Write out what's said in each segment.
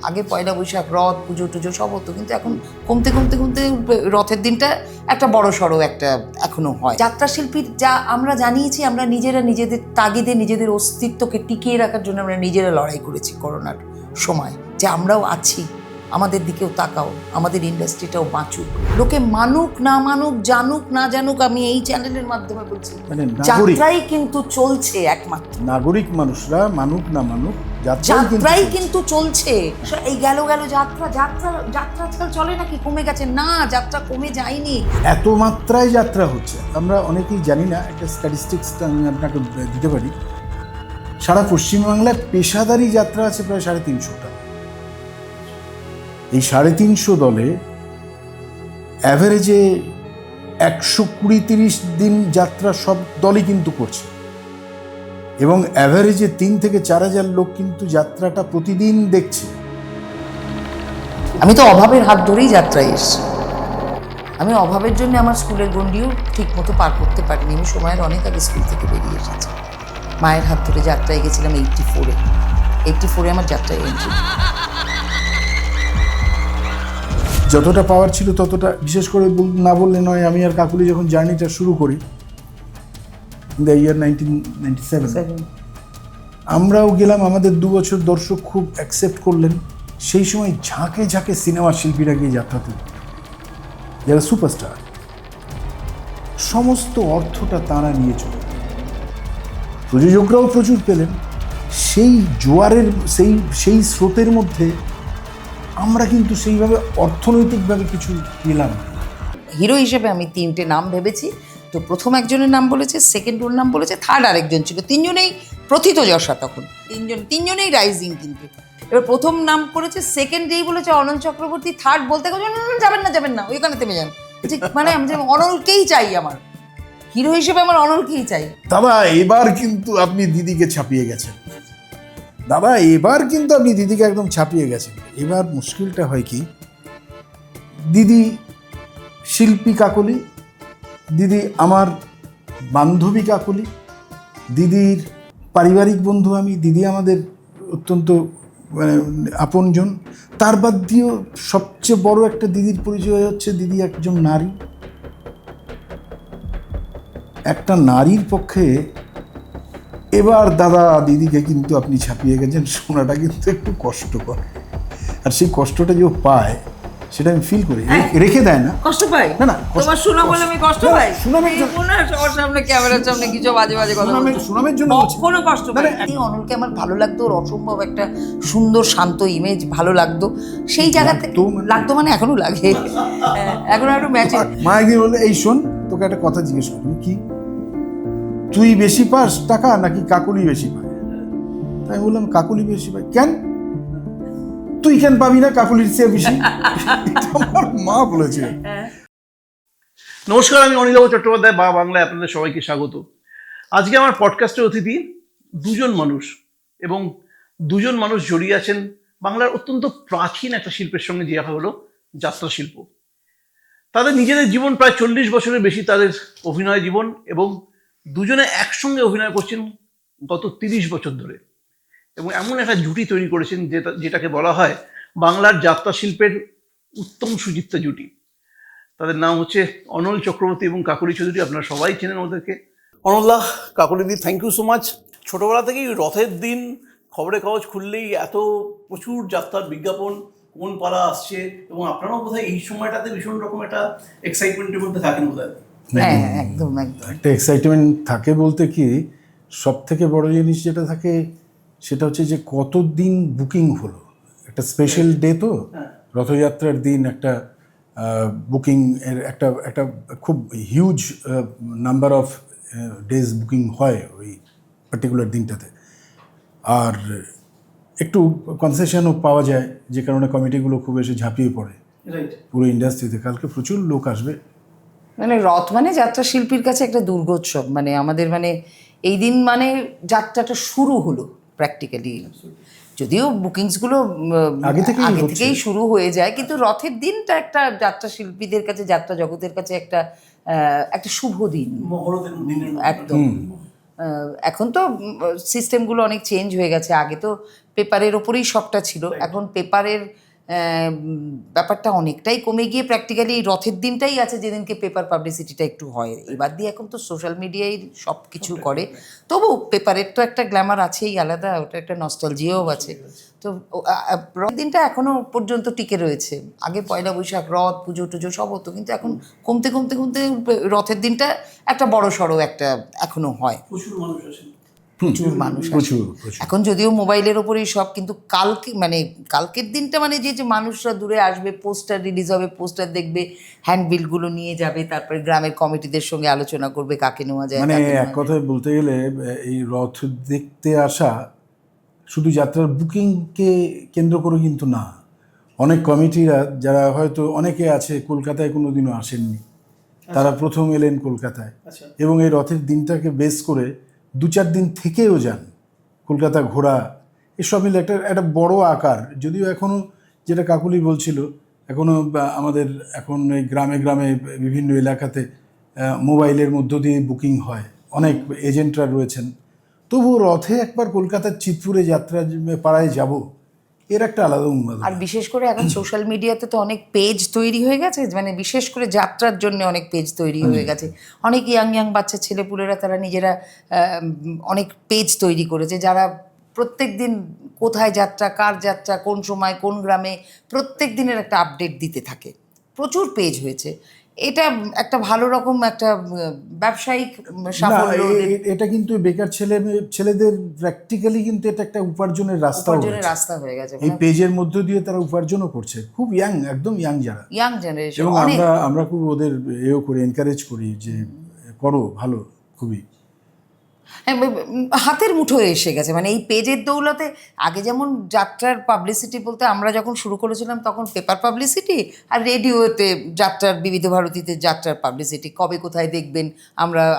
আগে পয়লা বৈশাখ, রথ, পুজো টুজো সব হতো, কিন্তু এখন কমতে কমতে কমতে রথের দিনটা একটা বড় সড়ো একটা এখনো হয়। যাত্রা শিল্পীর যা আমরা জানিয়েছি, আমরা নিজেরা নিজেদের তাগিদে নিজেদের অস্তিত্বকে টিকিয়ে রাখার জন্য আমরা নিজেরা লড়াই করেছি করোনার সময়, যে আমরাও আছি, আমাদের দিকেও তাকাও, আমাদের ইন্ডাস্ট্রিটাও বাঁচুক। লোকে মানুক না মানুক, জানুক না জানুক, আমি এই চ্যানেলের মাধ্যমে বলছি, মানে যাত্রাই কিন্তু চলছে একমাত্র। নাগরিক মানুষরা মানুক না মানুক, যাত্রাই কিন্তু চলছে। এই গেল যাত্রা যাত্রা যাত্রা আজকাল চলে নাকি? কমে গেছে? না, যাত্রা কমে যায়নি। এত মাত্রায় যাত্রা হচ্ছে, আমরা অনেকেই জানি না। একটা স্ট্যাটিস্টিক্সটা আমি আপনাকে দিতে পারি। সারা পশ্চিমবাংলায় পেশাদারি যাত্রা আছে প্রায় 350টা। এই 350 দলে অ্যাভারেজে 120-30 দিন যাত্রা সব দলই কিন্তু করছে, এবং অ্যাভারেজে 3 থেকে 4 হাজার লোক কিন্তু যাত্রাটা প্রতিদিন দেখছে। আমি তো অভাবের হাত ধরেই যাত্রায় এসেছি। আমি অভাবের জন্য আমার স্কুলের গণ্ডিও ঠিক মতো পার করতে পারিনি। আমি সময়ের অনেক আগে স্কুল থেকে বেরিয়ে এসেছি। মায়ের হাত ধরে যাত্রায় গেছিলাম 84-এ আমার যাত্রায় এন্ট্রি। যতটা পাওয়ার ছিল ততটা, বিশেষ করে না বললে নয়, আমি আর কাকুলি যখন জার্নিটা শুরু করি ইন দ্য ইয়ার 1997, আমরাও গেলাম। আমাদের 2 বছর দর্শক খুব অ্যাকসেপ্ট করলেন। সেই সময় ঝাঁকে ঝাঁকে সিনেমার শিল্পীরা গিয়ে যাত্রাতে, যারা সুপারস্টার, সমস্ত অর্থটা তারা নিয়ে চলে। প্রযোজকরাও প্রচুর পেলেন। সেই জোয়ারের সেই স্রোতের মধ্যে আমরা কিন্তু সেইভাবে অর্থনৈতিকভাবে কিছু পেলাম না। হিরো হিসেবে আমি 3টে নাম ভেবেছি। তো প্রথম একজনের নাম বলেছে, সেকেন্ড ওর নাম বলেছে, থার্ড আরেকজন ছিল। 3জনেই প্রথিতযশা তখন। তিনজনেই রাইজিং। কিন্তু এবার প্রথম নাম করেছে, সেকেন্ড যেই বলেছে অনল চক্রবর্তী, থার্ড বলতে গেছে যাবেন না, ওইখানে থেমে যান। ঠিক মানে আমি অনলকেই চাই, আমার হিরো হিসেবে আমার অনলকেই চাই। দাদা এবার কিন্তু আপনি দিদিকে ছাপিয়ে গেছেন। একদম ছাপিয়ে গেছেন। এবার মুশকিলটা হয় কি, দিদি শিল্পী কাকলি, দিদি আমার বান্ধবী কাকলি, দিদির পারিবারিক বন্ধু আমি, দিদি আমাদের অত্যন্ত মানে আপনজন। তার বাদ দিয়েও সবচেয়ে বড় একটা দিদির পরিচয় হচ্ছে দিদি একজন নারী। একটা নারীর পক্ষে এবার দাদা দিদিকে কিন্তু আপনি ছাপিয়ে গেছেন, শোনাটা কিন্তু একটু কষ্টকর। আর সেই কষ্টটা যে পায় সেটা আমি ফিল করি, রেখে দেয় না। কষ্ট পাই না তোমার শোনা বলে আমি কষ্ট পাই? সুনামের জন্য, সবার সামনে, ক্যামেরার সামনে কিছু বাজে বাজে কথা বলছি, সুনামের জন্য কখনো কষ্ট পাই। অনলকে আমার ভালো লাগতো, ওর অসম্ভব একটা সুন্দর শান্ত ইমেজ ভালো লাগতো। সেই জায়গাতে লাগতো মানে এখনো লাগে, এখনো একটু ম্যাচে। মা একদিন বললে, এই শোন, তোকে একটা কথা জিজ্ঞেস করি, কি তুই বেশি পাস টাকা নাকি কাকুলি বেশি পায়? তাই বললাম কাকুলি বেশি পায়। কেন? তুই কেন পাবি না কাকুলির চেয়ে বেশি? আমার মা বলেছে। নমস্কার, আমি অনিল চট্টোপাধ্যায়, বা বাংলায় আপনাদের সবাইকে স্বাগত। আজকে আমার পডকাস্টের অতিথি দুজন মানুষ, এবং দুজন মানুষ জড়িয়ে আছেন বাংলার অত্যন্ত প্রাচীন একটা শিল্পের সঙ্গে, যে হলো যাত্রা শিল্প। তাদের নিজেদের জীবন প্রায় 40 বছরের বেশি তাদের অভিনয় জীবন, এবং দুজনে একসঙ্গে অভিনয় করছেন গত 30 বছর ধরে, এবং এমন একটা জুটি তৈরি করেছেন যেটাকে বলা হয় বাংলার যাত্রা শিল্পের উত্তম সুচিত্রা জুটি। তাদের নাম হচ্ছে অনল চক্রবর্তী এবং কাকলি চৌধুরী। আপনারা সবাই চেনেন ওদেরকে। অনলদা, কাকলিদি, থ্যাংক ইউ সো মাচ। ছোটবেলা থেকেই রথের দিন খবরের কাগজ খুললেই এত প্রচুর যাত্রার বিজ্ঞাপন, কোন পালা আসছে, এবং আপনারাও বোধহয় এই সময়টাতে ভীষণ রকম একটা এক্সাইটমেন্টের মধ্যে থাকেন বোধহয়। হ্যাঁ, একদম একদম একটা এক্সাইটমেন্ট থাকে বলতে কি, সব থেকে বড় জিনিস যেটা থাকে সেটা হচ্ছে যে কতদিন বুকিং হলো। একটা স্পেশাল ডে তো, রথযাত্রার দিন একটা বুকিং এর একটা খুব huge number of days booking হয় ওই পার্টিকুলার দিনটাতে। আর একটু কনসেশনও পাওয়া যায়, যে কারণে কমিটিগুলো খুব এসে ঝাঁপিয়ে পড়ে পুরো ইন্ডাস্ট্রিতে। কালকে প্রচুর লোক আসবে। মানে রথ মানে যাত্রা শিল্পীর কাছে একটা দুর্গোৎসব। মানে আমাদের মানে এই দিন মানে যাত্রাটা শুরু হলো প্র্যাকটিক্যালি। যদিও বুকিংসগুলো আগে থেকেই শুরু হয়ে যায়, কিন্তু রথের দিনটা একটা যাত্রা শিল্পীদের কাছে, যাত্রা জগতের কাছে একটা শুভ দিন একদম। এখন তো সিস্টেমগুলো অনেক চেঞ্জ হয়ে গেছে। আগে তো পেপারের ওপরেই সবটা ছিল, এখন পেপারের ব্যাপারটা অনেকটাই কমে গিয়ে প্র্যাকটিক্যালি রথের দিনটাই আছে যেদিনকে পেপার পাবলিসিটিটা একটু হয়। এবার দিয়ে এখন তো সোশ্যাল মিডিয়ায় সব কিছু করে, তবু পেপারের তো একটা গ্ল্যামার আছেই আলাদা, ওটা একটা নস্টালজিয়াও আছে। তো রথের দিনটা এখনো পর্যন্ত টিকে রয়েছে। আগে পয়লা বৈশাখ, রথ, পুজো টুজো সব হতো, কিন্তু এখন কমতে কমতে কমতে রথের দিনটা একটা বড় সড়ো একটা এখনো হয়। প্রচুর মানুষ আসেন। প্রচুর মানুষ আসে। প্রচুর এখন যদিও মোবাইলের ওপরেই সব, কিন্তু কালকের দিনটা মানে যে মানুষরা দূরে আসবে, পোস্টার রিলিজ হবে, পোস্টার দেখবে, হ্যান্ডবিলগুলো নিয়ে যাবে, তারপরে গ্রামের কমিটিদের সঙ্গে আলোচনা করবে কাকে নেওয়া যায়। মানে এক কথায় বলতে গেলে এই রথ দেখতে আসা শুধু যাত্রার বুকিংকে কেন্দ্র করে কিন্তু না, অনেক কমিটিরা যারা হয়তো অনেকে আছে কলকাতায় কোনোদিনও আসেননি, তারা প্রথম এলেন কলকাতায় এবং এই রথের দিনটাকে বেস করে 2-4 দিন থেকেও যান কলকাতা ঘোরা, এসব মিলে একটা বড় আকার। যদিও এখনও যেটা কাকুলি বলছিল, এখনও আমাদের এখন এই গ্রামে গ্রামে বিভিন্ন এলাকাতে মোবাইলের মধ্য দিয়ে বুকিং হয়, অনেক এজেন্টরা রয়েছেন। তবুও রথে একবার কলকাতার চিতপুরে যাত্রা পাড়ায় যাব, এর একটা আলাদা উন্মাদনা। আর বিশেষ করে এখন সোশ্যাল মিডিয়াতে তো অনেক পেজ তৈরি হয়ে গেছে, মানে বিশেষ করে যাত্রার জন্য অনেক পেজ তৈরি হয়ে গেছে। অনেক ইয়াং বাচ্চা ছেলেপুলেরা তারা নিজেরা অনেক পেজ তৈরি করেছে, যারা প্রত্যেক দিন কোথায় যাত্রা, কার যাত্রা, কোন সময়, কোন গ্রামে, প্রত্যেক দিনের একটা আপডেট দিতে থাকে। প্রচুর পেজ হয়েছে, এটা একটা ভালো রকম একটা ব্যবসায়িক সাফল্য। এটা কিন্তু বেকার ছেলেদের প্র্যাকটিক্যালি কিন্তু এটা একটা উপার্জনের রাস্তা হয়ে গেছে। এই পেজের মধ্য দিয়ে তারা উপার্জনও করছে, খুব একদম ইয়াং যারা, ইয়াং জেনারেশন। এবং আমরা খুব ওদের এও করে এনকারেজ করি যে করো, ভালো, খুবই হাতের মুঠোয় এসে গেছে। মানে এই পেজের দৌলতে আগে যেমন যাত্রার পাবলিসিটি বলতে আমরা যখন শুরু করেছিলাম তখন পেপার পাবলিসিটি, আর রেডিওতে যাত্রার, বিবিধ ভারতীতে যাত্রার পাবলিসিটি, কবে কোথায় দেখবেন।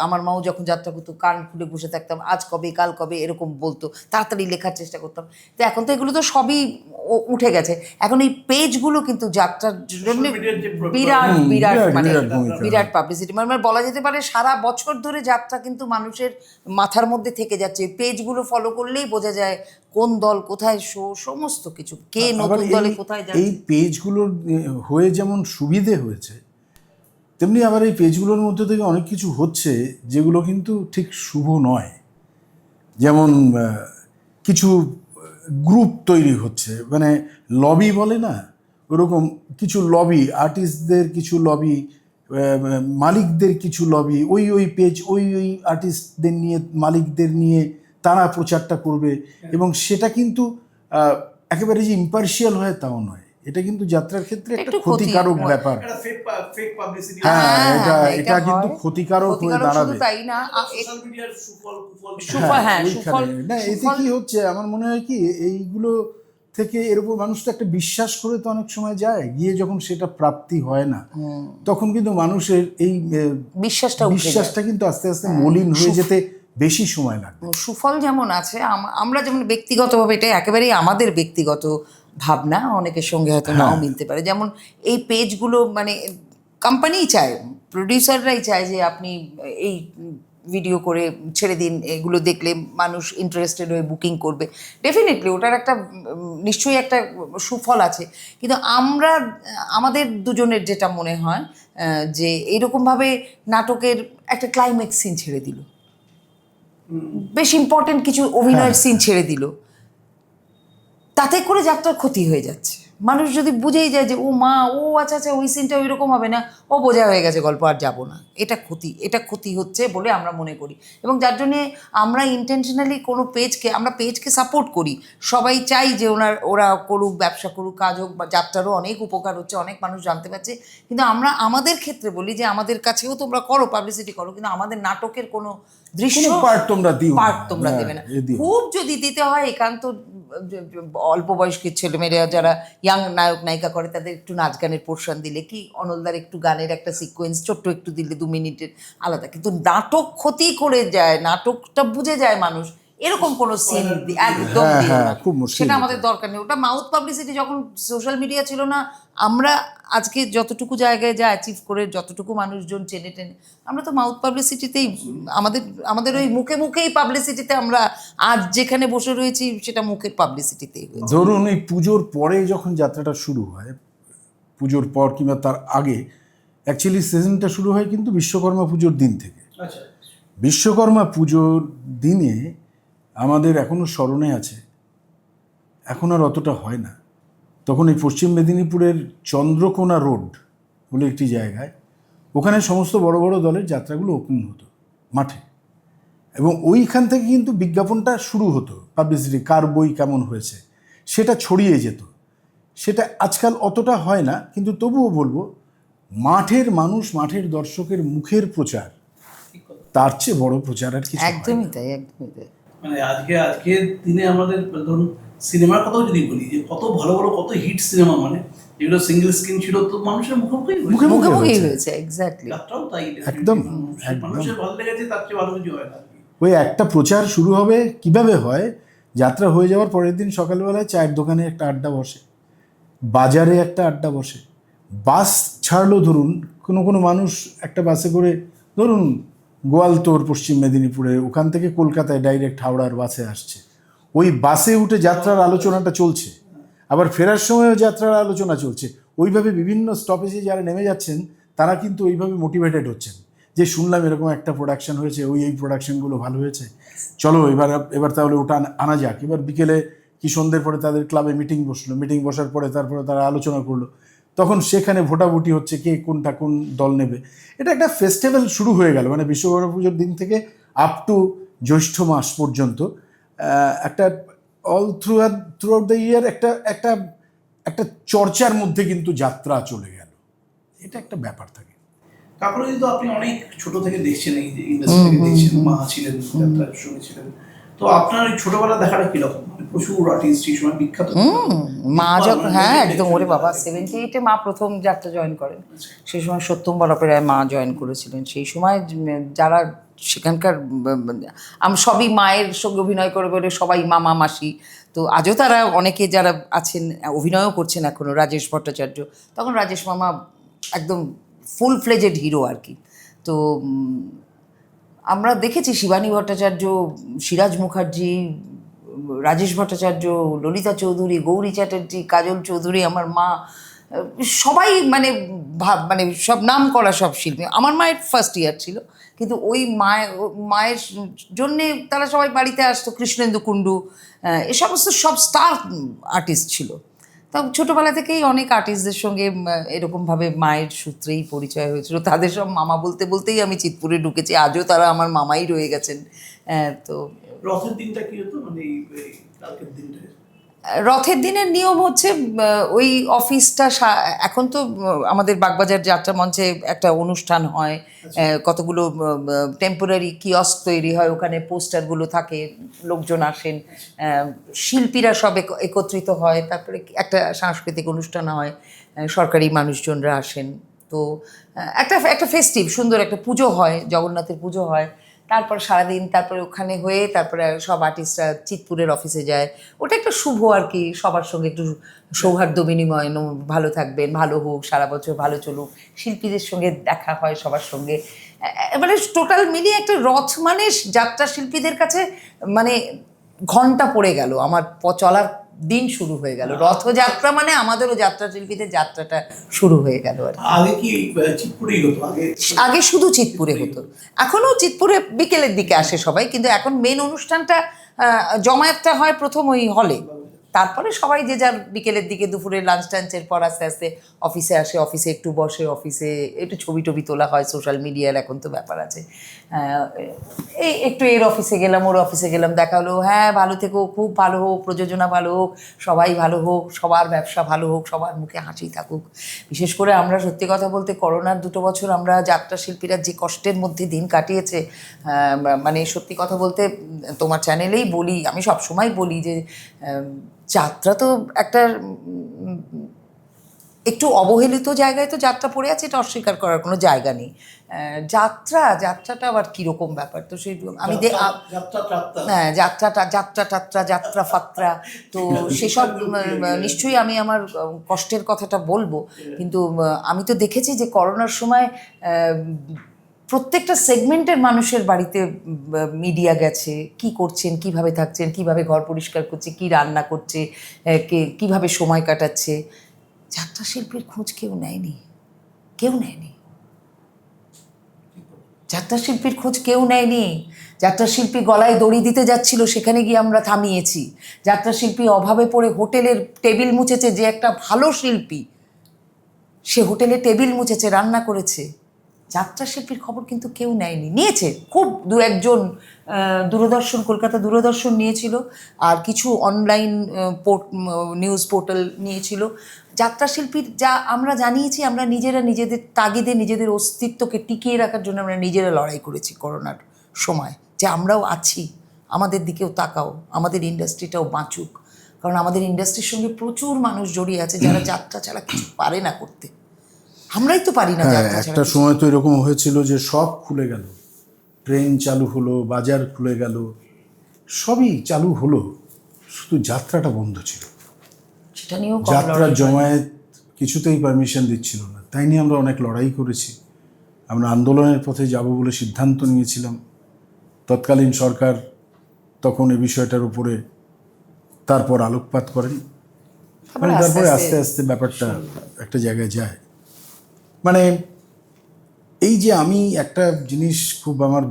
আমার মাও যখন যাত্রা করতো কান খুলে বসে থাকতাম, আজ কবে কাল কবে এরকম বলতো, তাড়াতাড়ি লেখার চেষ্টা করতাম। তো এখন তো এগুলো তো সবই উঠে গেছে। এখন এই পেজগুলো কিন্তু যাত্রার জন্য বিরাট বিরাট মানে বিরাট পাবলিসিটি, মানে বলা যেতে পারে সারা বছর ধরে যাত্রা কিন্তু মানুষের মাথার মধ্যে থেকে যাচ্ছে। পেজগুলো ফলো করলেই বোঝা যায় কোন দল কোথায় শো, সমস্ত কিছু, কে নতুন দলে কোথায় যাচ্ছে। এই পেজগুলোর হয়ে যেমন সুবিধে হয়েছে, তেমনি আবার এই পেজগুলোর মধ্যে থেকে অনেক কিছু হচ্ছে যেগুলো কিন্তু ঠিক শুভ নয়। যেমন কিছু গ্রুপ তৈরি হচ্ছে, মানে লবি বলে না, ওরকম কিছু লবি, আর্টিস্টদের কিছু লবি, মালিকদের কিছু লবি, ওই পেজ ওই আর্টিস্টদের নিয়ে, মালিকদের নিয়ে তারা প্রচারটা করবে, এবং সেটা কিন্তু একেবারে যে ইম্পার্শিয়াল হয় তাও নয়। এটা কিন্তু যাত্রার ক্ষেত্রে একটা ক্ষতিকারক ব্যাপার। হ্যাঁ, এটা কিন্তু ক্ষতিকারক হয়ে দাঁড়াবে। তাই না, এতে কি হচ্ছে আমার মনে হয় কি, এইগুলো থেকে এর উপর মানুষ তো একটা বিশ্বাস করে তো অনেক সময় যায়, গিয়ে যখন সেটা প্রাপ্তি হয় না তখন কিন্তু মানুষের এই বিশ্বাসটা কিন্তু আস্তে আস্তে মলিন হয়ে যেতে বেশি সময় লাগে। সুফল যেমন আছে, আমরা যেমন ব্যক্তিগতভাবে, এটা একেবারেই আমাদের ব্যক্তিগত ভাবনা, অনেকের সঙ্গে হয়তো নাও মিলতে পারে। যেমন এই পেজগুলো মানে কোম্পানিই চায়, প্রডিউসাররাই চায় যে আপনি এই ভিডিও করে ছেড়ে দিন, এগুলো দেখলে মানুষ ইন্টারেস্টেড হয়ে বুকিং করবে। ডেফিনেটলি ওটার একটা নিশ্চয়ই একটা সুফল আছে। কিন্তু আমাদের দুজনের যেটা মনে হয় যে এইরকমভাবে নাটকের একটা ক্লাইম্যাক্স সিন ছেড়ে দিল, বেশ ইম্পর্টেন্ট কিছু অভিনয়ের সিন ছেড়ে দিল, তাতে করে যাত্রার ক্ষতি হয়ে যাচ্ছে। মানুষ যদি বুঝেই যায় যে ও মা, ও আচ্ছা ওই সিনটা ওই রকম হবে না, ও বোঝা হয়ে গেছে গল্প, আর যাবো না, এটা ক্ষতি হচ্ছে বলে আমরা মনে করি। এবং যার জন্যে আমরা ইন্টেনশনালি কোনো আমরা পেজকে সাপোর্ট করি, সবাই চাই যে ওরা করুক, ব্যবসা করুক, কাজ হোক, বা যাত্রারও অনেক উপকার হচ্ছে, অনেক মানুষ জানতে পারছে। কিন্তু আমরা আমাদের ক্ষেত্রে বলি যে আমাদের কাছেও তোমরা করো, পাবলিসিটি করো, কিন্তু আমাদের নাটকের কোনো দৃশ্য পার্ট তোমরা দেবে না। খুব যদি দিতে হয় একান্ত অল্প বয়স্কের ছেলেমেয়েরা যারা ইয়াং নায়ক নায়িকা করে, তাদের একটু নাচ গানের পোর্শন দিলে, কি অনলদার একটু গানের একটা সিকোয়েন্স ছোট্ট একটু দিলে 2 মিনিটের, আলাদা। কিন্তু নাটক ক্ষতি করে যায়, নাটকটা বুঝে যায় মানুষ, এরকম কোনো সিন একদম হ্যাঁ, দিও হ্যাঁ, না। খুব মুশকিল সেটা হতো। আমাদের দরকার নেই। ওটা মাউথ পাবলিসিটি, যখন সোশ্যাল মিডিয়া ছিল না, আমরা আজকে যতটুকু জায়গায় যা অ্যাচিভ করে, যতটুকু মানুষজন চেনে টেনে, আমরা তো মাউথ পাবলিসিটিতেই, আমাদের আমাদের ওই মুখে মুখেই পাবলিসিটিতে আমরা আজ যেখানে বসে রয়েছি, সেটা মুখের পাবলিসিটিতেই হয়েছে। ধরুন এই পুজোর পরে যখন যাত্রাটা শুরু হয়, পুজোর পর কিংবা তার আগে, অ্যাকচুয়ালি সিজনটা শুরু হয় কিন্তু বিশ্বকর্মা পুজোর দিন থেকে। আচ্ছা, বিশ্বকর্মা পুজোর দিনে আমাদের এখনো স্মরণে আছে, এখন আর অতটা হয় না, তখন এই পশ্চিম মেদিনীপুরের চন্দ্রকোনা রোড বলে একটি জায়গায়, ওখানে সমস্ত বড় বড় দলের যাত্রাগুলো ওপেন হতো মাঠে, এবং ওইখান থেকে কিন্তু বিজ্ঞাপনটা শুরু হতো, পাবলিসিটি, কার বই কেমন হয়েছে সেটা ছড়িয়ে যেত। সেটা আজকাল অতটা হয় না, কিন্তু তবুও বলবো মাঠের মানুষ, মাঠের দর্শকের মুখের প্রচার, তার চেয়ে বড় প্রচার আর কিছু হয় না। একদমই তাই, একদমই তাই। মানে আজকের দিনে আমাদের ধরুন সিনেমার কথাও যদি বলি, যে কত ভালো ভালো কত হিট সিনেমা, মানে যেগুলো সিঙ্গেল স্ক্রিন ছিল, তো মানুষের মুখোমুখি মুখে মুখে মুখেই হয়েছে। হয়েছে, এক্স্যাক্টলি। যাত্রাও তাই, একদম, মানুষের ভালো লেগেছে, তার চেয়ে ভালো কিছু হয় না আর কি। ওই একটা প্রচার শুরু হবে কিভাবে হয়, যাত্রা হয়ে যাওয়ার পরের দিন সকালবেলায় চায়ের দোকানে একটা আড্ডা বসে, বাজারে একটা আড্ডা বসে, বাস ছাড়লো, ধরুন কোনো কোনো মানুষ একটা বাসে করে, ধরুন গোয়ালতোর পশ্চিম মেদিনীপুরে, ওখান থেকে কলকাতায় ডাইরেক্ট হাওড়ার বাসে আসছে, ওই বাসে উঠে যাত্রার আলোচনাটা চলছে, আবার ফেরার সময়ও যাত্রার আলোচনা চলছে। ওইভাবে বিভিন্ন স্টপেজে যারা নেমে যাচ্ছেন তারা কিন্তু ওইভাবে মোটিভেটেড হচ্ছেন, যে শুনলাম এরকম একটা প্রোডাকশন হয়েছে, এই প্রোডাকশনগুলো ভালো হয়েছে, চলো এবার তাহলে ওটা আনা যাক। এবার বিকেলে কি সন্ধ্যের পরে তাদের ক্লাবে মিটিং বসলো, মিটিং বসার পরে তারপরে তারা আলোচনা করলো, তখন সেখানে ভোটাভুটি হচ্ছে কে কোনটা কোন দল নেবে। এটা একটা ফেস্টিভ্যাল শুরু হয়ে গেল, মানে বিশ্বকর্মা পুজোর দিন থেকে আপ টু জ্যৈষ্ঠ মাস পর্যন্ত একটা all through out the year একটা একটা একটা চর্চার মধ্যে কিন্তু যাত্রা চলে গেল, এটা একটা ব্যাপার থাকে। কাকুলি তো আপনি অনেক ছোট থেকে দেখছেন, এই যে ইন্ডাস্ট্রি থেকে দেখছেন, মা ছিলেন, যাত্রার সঙ্গে ছিলেন, তো আপনার ওই ছোটবেলা দেখাটা কিরকম? মানে প্রচুর আর্টিস্ট সেই সময় বিখ্যাত, মা যখন, হ্যাঁ একদম, ওরে বাবা, 78-এ মা প্রথম যাত্রা জয়েন করেন। সেই সময় সত্যমবার অপেরায় মা জয়েন করেছিলেন। সেই সময় যারা সেখানকার সবই মায়ের সঙ্গে অভিনয় করে করে সবাই মামা মাসি। তো আজও তারা অনেকে যারা আছেন অভিনয়ও করছেন এখনও, রাজেশ ভট্টাচার্য, তখন রাজেশ মামা একদম ফুল ফ্লেজেড হিরো আর কি। তো আমরা দেখেছি শিবানী ভট্টাচার্য, সিরাজ মুখার্জি, রাজেশ ভট্টাচার্য, ললিতা চৌধুরী, গৌরী চ্যাটার্জি, কাজল চৌধুরী, আমার মা, সবাই মানে মানে সব নাম করা সব শিল্পী। আমার মায়ের ফার্স্ট ইয়ার ছিল, কিন্তু ওই মায়ের জন্যে তারা সবাই বাড়িতে আসতো। কৃষ্ণেন্দু কুণ্ডু, এ সমস্ত সব স্টার আর্টিস্ট ছিল। তা ছোটোবেলা থেকেই অনেক আর্টিস্টদের সঙ্গে এরকমভাবে মায়ের সূত্রেই পরিচয় হয়েছিল। তাদের সব মামা বলতে বলতেই আমি চিতপুরে ঢুকেছি, আজও তারা আমার মামাই রয়ে গেছেন। তো রথের দিনটা কি হতো, মানে এই কালকের দিনটা? রথের দিনের নিয়ম হচ্ছে ওই অফিসটা এখন তো আমাদের বাগবাজার যাত্রা মঞ্চে একটা অনুষ্ঠান হয়, কতগুলো টেম্পোরারি কিয়স্ক তৈরি হয়, ওখানে পোস্টারগুলো থাকে, লোকজন আসেন, শিল্পীরা সব একত্রিত হয়, তারপরে একটা সাংস্কৃতিক অনুষ্ঠান হয়, সরকারি মানুষজনরা আসেন। তো একটা একটা ফেস্টিভ সুন্দর একটা পুজো হয়, জগন্নাথের পুজো হয়। তারপর সারাদিন তারপরে ওখানে হয়ে তারপরে সব আর্টিস্টরা চিতপুরের অফিসে যায়। ওটা একটা শুভ আর কি, সবার সঙ্গে একটু সৌহার্দ্য বিনিময়, ভালো থাকবেন, ভালো হোক, সারা বছর ভালো চলুক, শিল্পীদের সঙ্গে দেখা হয় সবার সঙ্গে। মানে টোটাল মিলিয়ে একটা রথ মানে যাত্রা শিল্পীদের কাছে মানে ঘন্টা পড়ে গেল, আমার চলার দিন শুরু হয়ে গেল। রথযাত্রা মানে আমাদেরও যাত্রা শিল্পীদের যাত্রাটা শুরু হয়ে গেল আর কি। আগে কি চিতপুরেই হতো? আগে শুধু চিতপুরে হতো, এখনও চিতপুরে বিকেলের দিকে আসে সবাই, কিন্তু এখন মেন অনুষ্ঠানটা জমায়েতটা হয় প্রথম ওই হলে, তারপরে সবাই যে যার বিকেলের দিকে দুপুরে লাঞ্চ টাঞ্চের পর আস্তে আস্তে অফিসে আসে, অফিসে একটু বসে, অফিসে একটু ছবি টবি তোলা হয়, সোশ্যাল মিডিয়ার এখন তো ব্যাপার আছে, এই একটু এর অফিসে গেলাম, ওর অফিসে গেলাম, দেখা হলো, হ্যাঁ ভালো থেকো, খুব ভালো হোক, প্রযোজনা ভালো হোক, সবাই ভালো হোক, সবার ব্যবসা ভালো হোক, সবার মুখে হাসি থাকুক। বিশেষ করে আমরা সত্যি কথা বলতে করোনার 2 বছর আমরা যাত্রা শিল্পীরা যে কষ্টের মধ্যে দিন কাটিয়েছে, মানে সত্যি কথা বলতে তোমার চ্যানেলেই বলি, আমি সবসময় বলি যে যাত্রা তো একটা একটু অবহেলিত জায়গায় তো যাত্রা পড়ে আছে, এটা অস্বীকার করার কোনো জায়গা নেই। যাত্রাটা আবার কীরকম ব্যাপার, তো সেই আমি হ্যাঁ যাত্রা ফাত্রা, তো সেসব নিশ্চয়ই আমি আমার কষ্টের কথাটা বলবো, কিন্তু আমি তো দেখেছি যে করোনার সময় প্রত্যেকটা সেগমেন্টের মানুষের বাড়িতে মিডিয়া গেছে, কি করছেন, কিভাবে থাকছেন, কিভাবে ঘর পরিষ্কার করছে, কি রান্না করছে, কিভাবে সময় কাটাচ্ছে। যাত্রা শিল্পীর খোঁজ কেউ নেয়নি। যাত্রা শিল্পীর খোঁজ কেউ নেয়নি। যাত্রা শিল্পী গলায় দড়ি দিতে যাচ্ছিল, সেখানে গিয়ে আমরা থামিয়েছি। যাত্রা শিল্পী অভাবে পড়ে হোটেলের টেবিল মুছেছে, যে একটা ভালো শিল্পী সে হোটেলে টেবিল মুছেছে, রান্না করেছে। যাত্রা শিল্পীর খবর কিন্তু কেউ নেয়নি। নিয়েছে খুব দু একজন, দূরদর্শন, কলকাতা দূরদর্শন নিয়েছিল, আর কিছু অনলাইন নিউজ পোর্টাল নিয়েছিল। যাত্রা শিল্পীর যা আমরা জানিয়েছি, আমরা নিজেরা নিজেদের তাগিদে নিজেদের অস্তিত্বকে টিকিয়ে রাখার জন্য আমরা নিজেরা লড়াই করেছি করোনার সময়, যে আমরাও আছি, আমাদের দিকেও তাকাও, আমাদের ইন্ডাস্ট্রিটাও বাঁচুক। কারণ আমাদের ইন্ডাস্ট্রির সঙ্গে প্রচুর মানুষ জড়িয়ে আছে যারা যাত্রা ছাড়া কিছু পারে না করতে। আমরাই তো পারি না যাত্রা ছাড়া। একটা সময় তো এরকম হয়েছিল যে সব খুলে গেল, ট্রেন চালু হলো, বাজার খুলে গেল, সবই চালু হলো, শুধু যাত্রাটা বন্ধ ছিল। সেটা নিয়েও যাত্রার জমায়েত কিছুতেই পারমিশন দিচ্ছিল না, তাই নিয়ে আমরা অনেক লড়াই করেছি। আমরা আন্দোলনের পথে যাব বলে সিদ্ধান্ত নিয়েছিলাম। তৎকালীন সরকার তখন এই বিষয়টার উপরে তারপর আলোকপাত করেন, তারপরে আস্তে আস্তে ব্যাপারটা একটা জায়গায় যায়। মানে এই যে আমি একটা জিনিস খুব আমার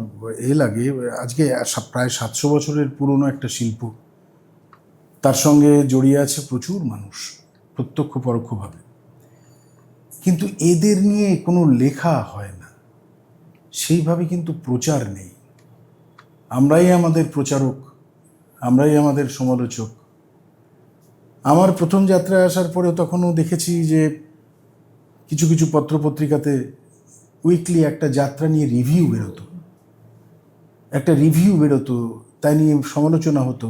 লাগে, আজকে প্রায় 700 বছরের পুরনো একটা শিল্প, তার সঙ্গে জড়িয়ে আছে প্রচুর মানুষ প্রত্যক্ষ পরোক্ষভাবে, কিন্তু এদের নিয়ে কোনো লেখা হয় না, সেইভাবে কিন্তু প্রচার নেই। আমরাই আমাদের প্রচারক, আমরাই আমাদের সমালোচক। আমার প্রথম যাত্রায় আসার পরে তখনও দেখেছি যে কিছু কিছু পত্রপত্রিকাতে উইকলি একটা যাত্রা নিয়ে রিভিউ বেরোতো, তাই নিয়ে সমালোচনা হতো।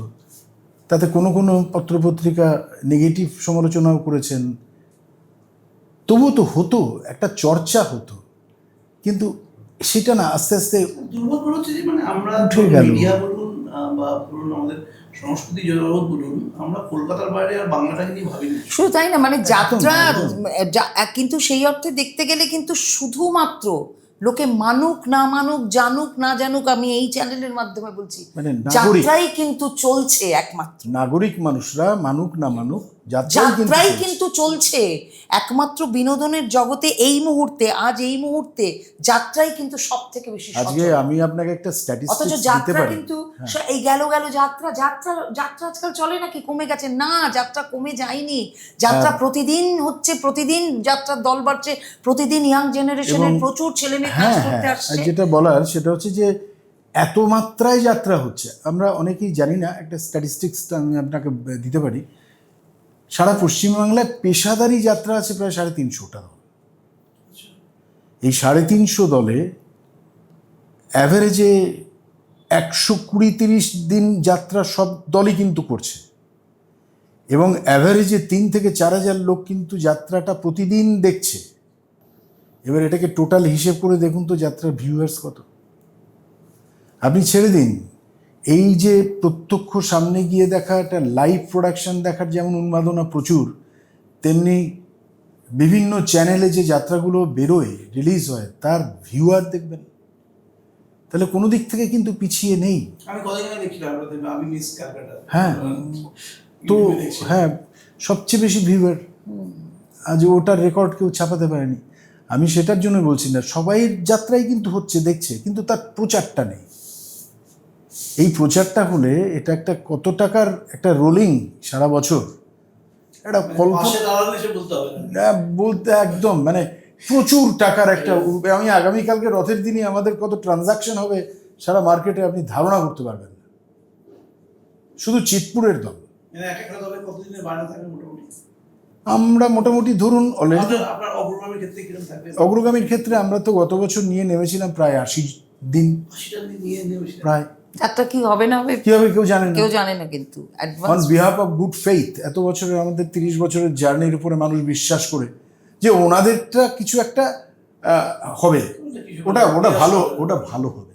তাতে কোনো কোনো পত্রপত্রিকা নেগেটিভ সমালোচনাও করেছেন, তবুও তো হতো, একটা চর্চা হতো, কিন্তু সেটা না আস্তে আস্তে দুর্ভাগ্য হচ্ছে যে মানে আমরা উঠে গেল। মিডিয়া বলুন বা বলুন আমাদের সংস্কৃতি জগৎ বলুন, আমরা কলকাতার বাইরে আর বাংলাটাকে নিয়ে ভাবিনি। শুধু তাই না, মানে যাত্রা একদম। কিন্তু সেই অর্থে দেখতে গেলে কিন্তু শুধুমাত্র লোকে মানুক না মানুক, জানুক না জানুক, আমি এই চ্যানেলের মাধ্যমে বলছি, মানে যাত্রাই কিন্তু চলছে একমাত্র। নাগরিক মানুষরা মানুক না মানুক, যাত্রাই কিন্তু চলছে একমাত্র বিনোদনের জগতে এই মুহূর্তে, আজ এই মুহূর্তে যাত্রাই কিন্তু সব থেকে বেশি আজকে সচল। আমি আপনাকে একটা অথচ স্ট্যাটিস্টিক্স দিতে যাত্রা পারি। কিন্তু এই গেল যাত্রা আজকাল চলে নাকি, কমে গেছে? না, যাত্রা কমে যায়নি। যাত্রা প্রতিদিন হচ্ছে, প্রতিদিন যাত্রার দল বাড়ছে, প্রতিদিন ইয়াং জেনারেশনের প্রচুর ছেলে মেয়ে কাজ করতে আসছে। যেটা বলার সেটা হচ্ছে যে এত মাত্রায় যাত্রা হচ্ছে, আমরা অনেকেই জানি না। একটা স্ট্যাটিস্টিক্সটা আমি আপনাকে দিতে পারি। সারা পশ্চিমবাংলায় পেশাদারি যাত্রা আছে প্রায় 350টা দল। এই 350 দলে অ্যাভারেজে 120-30 দিন যাত্রা সব দলই কিন্তু করছে, এবং অ্যাভারেজে 3 থেকে 4 হাজার লোক কিন্তু যাত্রাটা প্রতিদিন দেখছে। এবার এটাকে টোটাল হিসেব করে দেখুন তো যাত্রার ভিউয়ার্স কত। আপনি ছেড়ে দিন এই যে প্রত্যক্ষ সামনে গিয়ে দেখা, একটা লাইভ প্রোডাকশন দেখার যেমন উন্মাদনা প্রচুর, তেমনি বিভিন্ন চ্যানেলে যে যাত্রাগুলো বেরোয়, রিলিজ হয়, তার ভিউয়ার দেখবেন। তাহলে কোনো দিক থেকে কিন্তু পিছিয়ে নেই। আমি কদিন আগে দেখছিলাম, আমি মিস ক্যালকাটা, হ্যাঁ, তো হ্যাঁ, সবচেয়ে বেশি ভিউয়ার। আজ ওটার রেকর্ড কেউ ছাপাতে পারেনি। আমি সেটার জন্য বলছি না, সবাই যাত্রাই কিন্তু হচ্ছে, দেখছে, কিন্তু তার প্রচারটা নেই। এই প্রচারটা হলে এটা একটা কত টাকার একটা রোলিং সারা বছর, এটা বলতে একদম মানে প্রচুর টাকার একটা। আমি আগামীকালকে রথের দিনই আমাদের কত ট্রানজাকশন হবে সারা মার্কেটে আপনি ধারণা করতে পারবেন না। শুধু চিতপুরের দল আমরা মোটামুটি ধরুন অলরেডি। অগ্রগামীর ক্ষেত্রে আমরা তো গত বছর নিয়ে নেমেছিলাম প্রায় 80 দিন প্রায়। যাত্রা কি হবে না হবে, কি হবে কেউ জানে না, কিন্তু on behalf of good faith এত বছরের আমাদের 30 বছরের জার্নির উপরে মানুষ বিশ্বাস করে যে ওনাদেরটা কিছু একটা হবে, ওটা ভালো হবে,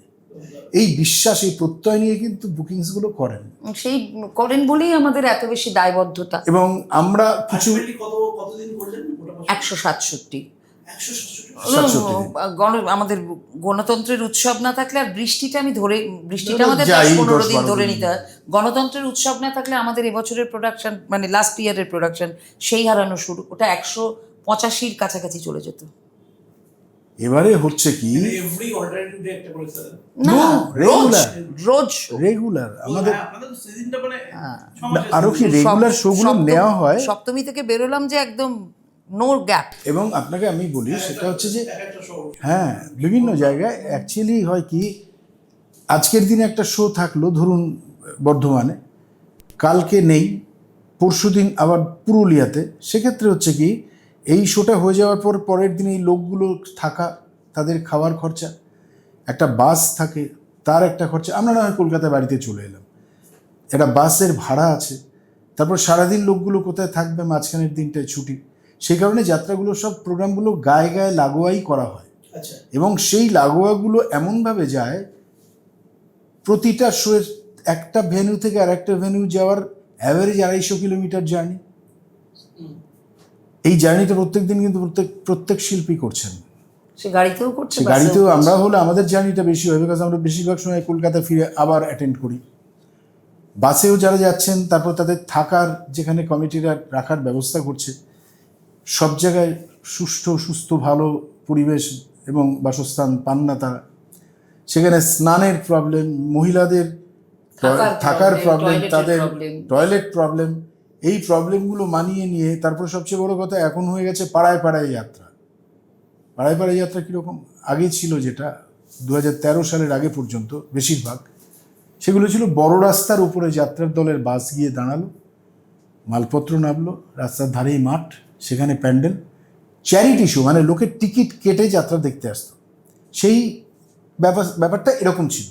এই বিশ্বাস, এই প্রত্যয় নিয়ে কিন্তু বুকিংসগুলো করেন। সেই করেন বলেই আমাদের এত বেশি দায়বদ্ধতা। এবং আমরা কিছু Ultimately কতদিন করলেন ওটা? 167। 167 আমাদের গণতন্ত্রের উৎসব না থাকলে, আর বৃষ্টিটা না, আমাদের যাই 10-15 দিন 10-12 ধরে দিন। নিতে হয়। গণতন্ত্রের উৎসব না থাকলে আমাদের এবছরের প্রোডাকশন, মানে লাস্ট ইয়ারের প্রোডাকশন, সেই হারানো শুরু, ওটা 185-র কাছাকাছি চলে যেত। এবারে হচ্ছে কি, এভরি অল্টারনেটিভ ডে একটা করে স্যার। না, রোজ রেগুলার আমাদের আপনাদের সিজনটা মানে আরো কি রেগুলার শোগুলো নেওয়া হয়। সপ্তমী থেকে বেরোলাম যে একদম নো গ্যাপ। এবং আপনাকে আমি বলি সেটা হচ্ছে যে একটা শো। হ্যাঁ, বিভিন্ন জায়গায় অ্যাকচুয়ালি হয় কি, আজকের দিনে একটা শো থাকলো ধরুন বর্ধমানে, কালকে নেই, পরশুদিন আবার পুরুলিয়াতে, সেক্ষেত্রে হচ্ছে কি, এই শোটা হয়ে যাওয়ার পর পরের দিন এই লোকগুলো থাকা, তাদের খাওয়ার খরচা, একটা বাস থাকে তার একটা খরচা। আমরা না হয় কলকাতা বাড়িতে চলে এলাম, একটা বাসের ভাড়া আছে, তারপর সারাদিন লোকগুলো কোথায় থাকবে, মাঝখানের দিনটায় ছুটি, সেই কারণে যাত্রাগুলো সব প্রোগ্রামগুলো গায়ে গায়ে লাগোয়াই করা হয়। আচ্ছা, এবং সেই লাগোয়াগুলো এমনভাবে যায়, প্রতিটা শোয়ের একটা ভেন্যু থেকে আর একটা ভেন্যু যাওয়ার অ্যাভারেজ 250 কিলোমিটার জার্নি। এই জার্নিটা প্রত্যেক দিন কিন্তু প্রত্যেক শিল্পী করছেন। সে গাড়িতেও করছে, সে গাড়িতেও, আমরা হলে আমাদের জার্নিটা বেশি হয়, বিকজ আমরা বেশিরভাগ সময় কলকাতা ফিরে আবার অ্যাটেন্ড করি। বাসেও যারা যাচ্ছেন, তারপর তাদের থাকার, যেখানে কমিটিরা রাখার ব্যবস্থা করছে, সব জায়গায় সুস্থ ভালো পরিবেশ এবং বাসস্থান পান না তারা। সেখানে স্নানের প্রবলেম, মহিলাদের থাকার প্রবলেম, তাদের টয়লেট প্রবলেম, এই প্রবলেমগুলো মানিয়ে নিয়ে, তারপর সবচেয়ে বড় কথা এখন হয়ে গেছে পাড়ায় পাড়ায় যাত্রা। পাড়ায় পাড়ায় যাত্রা কীরকম আগে ছিল, যেটা 2013 সালের আগে পর্যন্ত বেশিরভাগ সেগুলো ছিল বড় রাস্তার উপরে যাত্রার দলের বাস গিয়ে দাঁড়ালো, মালপত্র নামলো, রাস্তার ধারেই মাঠ, সেখানে প্যান্ডেল, চ্যারিটি শো, মানে লোকের টিকিট কেটে যাত্রা দেখতে আসতো। সেই ব্যাপারটা এরকম ছিল।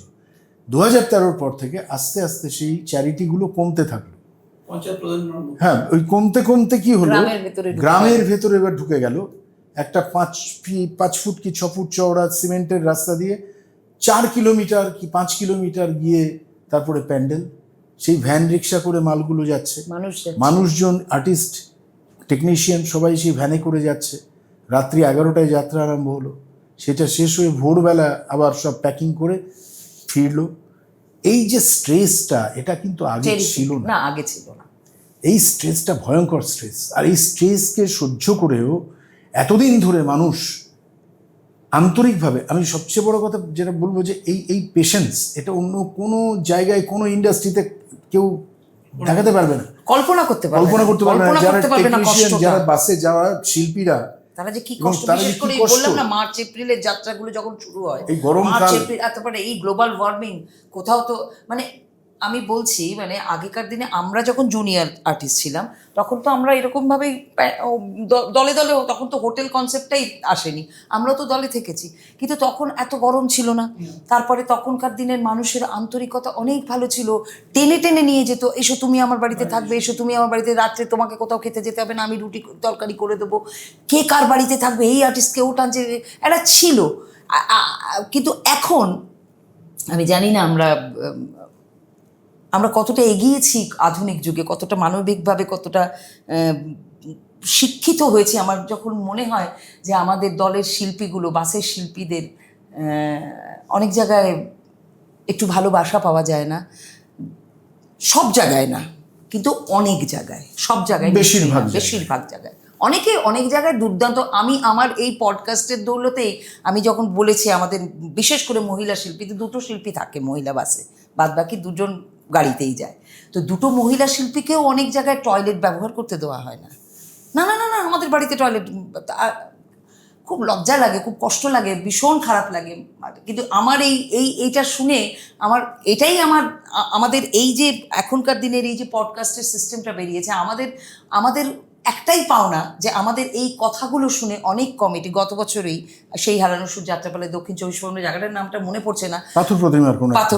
2013 পর থেকে আস্তে আস্তে সেই চ্যারিটিগুলো কমতে থাকলো। পঞ্চায়েত প্রধান। হ্যাঁ, ওই কমতে কমতে কি হলো, গ্রামের ভেতরে ভেতরে এবার ঢুকে গেল একটা 5 ফুট কি 6 ফুট চওড়া সিমেন্টের রাস্তা দিয়ে 4 কিলোমিটার কি 5 কিলোমিটার গিয়ে তারপরে প্যান্ডেল, সেই ভ্যান রিক্সা করে মালগুলো যাচ্ছে, মানুষজন, আর্টিস্ট, টেকনিশিয়ান সবাই সেই ভ্যানে করে যাচ্ছে। রাত্রি 11টায় যাত্রা আরম্ভ হলো, সেটা শেষ হয়ে ভোরবেলা আবার সব প্যাকিং করে ফিরলো। এই যে স্ট্রেসটা, এটা কিন্তু আগে ছিল না, আগে ছিল না। এই স্ট্রেসটা ভয়ঙ্কর স্ট্রেস। আর এই স্ট্রেসকে সহ্য করেও এতদিন ধরে মানুষ আন্তরিকভাবে, আমি সবচেয়ে বড় কথা যেটা বলবো, যে এই পেশেন্স, এটা অন্য কোনো জায়গায় কোনো ইন্ডাস্ট্রিতে কেউ দেখাতে পারবে না, কল্পনা করতে পারবে না। যারা টেকনিশিয়ান, যারা বাসে যাওয়া শিল্পীরা, তারা যে কি কষ্ট, বিশেষ করে বললাম না, মার্চ এপ্রিলের যাত্রাগুলো যখন শুরু হয়, এই গরমকাল, মার্চ এপ্রিল, তারপরে এই গ্লোবাল ওয়ার্মিং, কোথাও তো মানে আমি বলছি, মানে আগেকার দিনে আমরা যখন জুনিয়র আর্টিস্ট ছিলাম, তখন তো আমরা এরকমভাবেই দলে দলে, তখন তো হোটেল কনসেপ্টটাই আসেনি, আমরাও তো দলে থেকেছি, কিন্তু তখন এত গরম ছিল না। তারপরে তখনকার দিনের মানুষের আন্তরিকতা অনেক ভালো ছিল, টেনে টেনে নিয়ে যেত, এসো তুমি আমার বাড়িতে থাকবে, এসো তুমি আমার বাড়িতে, রাত্রে তোমাকে কোথাও খেতে যেতে হবে না, আমি রুটি তরকারি করে দেবো, কে কার বাড়িতে থাকবে, এই আর্টিস্টকে ও টানছে, এটা ছিল। কিন্তু এখন আমি জানি না আমরা কতটা এগিয়েছি আধুনিক যুগে, কতটা মানবিকভাবে, কতটা শিক্ষিত হয়েছি। আমার যখন মনে হয় যে আমাদের দলের শিল্পীগুলো, বাসের শিল্পীদের অনেক জায়গায় একটু ভালোবাসা পাওয়া যায় না, সব জায়গায় না, কিন্তু অনেক জায়গায়, সব জায়গায়, বেশিরভাগ জায়গায়, অনেক জায়গায় দুর্দান্ত। আমি আমার এই পডকাস্টের দৌলতেই আমি যখন বলেছি, আমাদের বিশেষ করে মহিলা শিল্পীদের, 2টো শিল্পী থাকে মহিলা বাসে, বাদ বাকি 2জন গাড়িতেই যায়, তো 2টো মহিলা শিল্পীকেও অনেক জায়গায় টয়লেট ব্যবহার করতে দেওয়া হয় না। না না না না আমাদের বাড়িতে টয়লেট, খুব লজ্জা লাগে, খুব কষ্ট লাগে, ভীষণ খারাপ লাগে। কিন্তু আমার এইটা শুনে আমাদের এই যে এখনকার দিনের এই যে পডকাস্টের সিস্টেমটা বেরিয়েছে, আমাদের একটাই পাওনা, যে আমাদের এই কথাগুলো শুনে অনেক কমিটি, গত বছরেই সেই হারানো সুর যাত্রাপালে দক্ষিণ 24 পরগনা, জায়গাটার নামটা মনে পড়ছে না, পাথর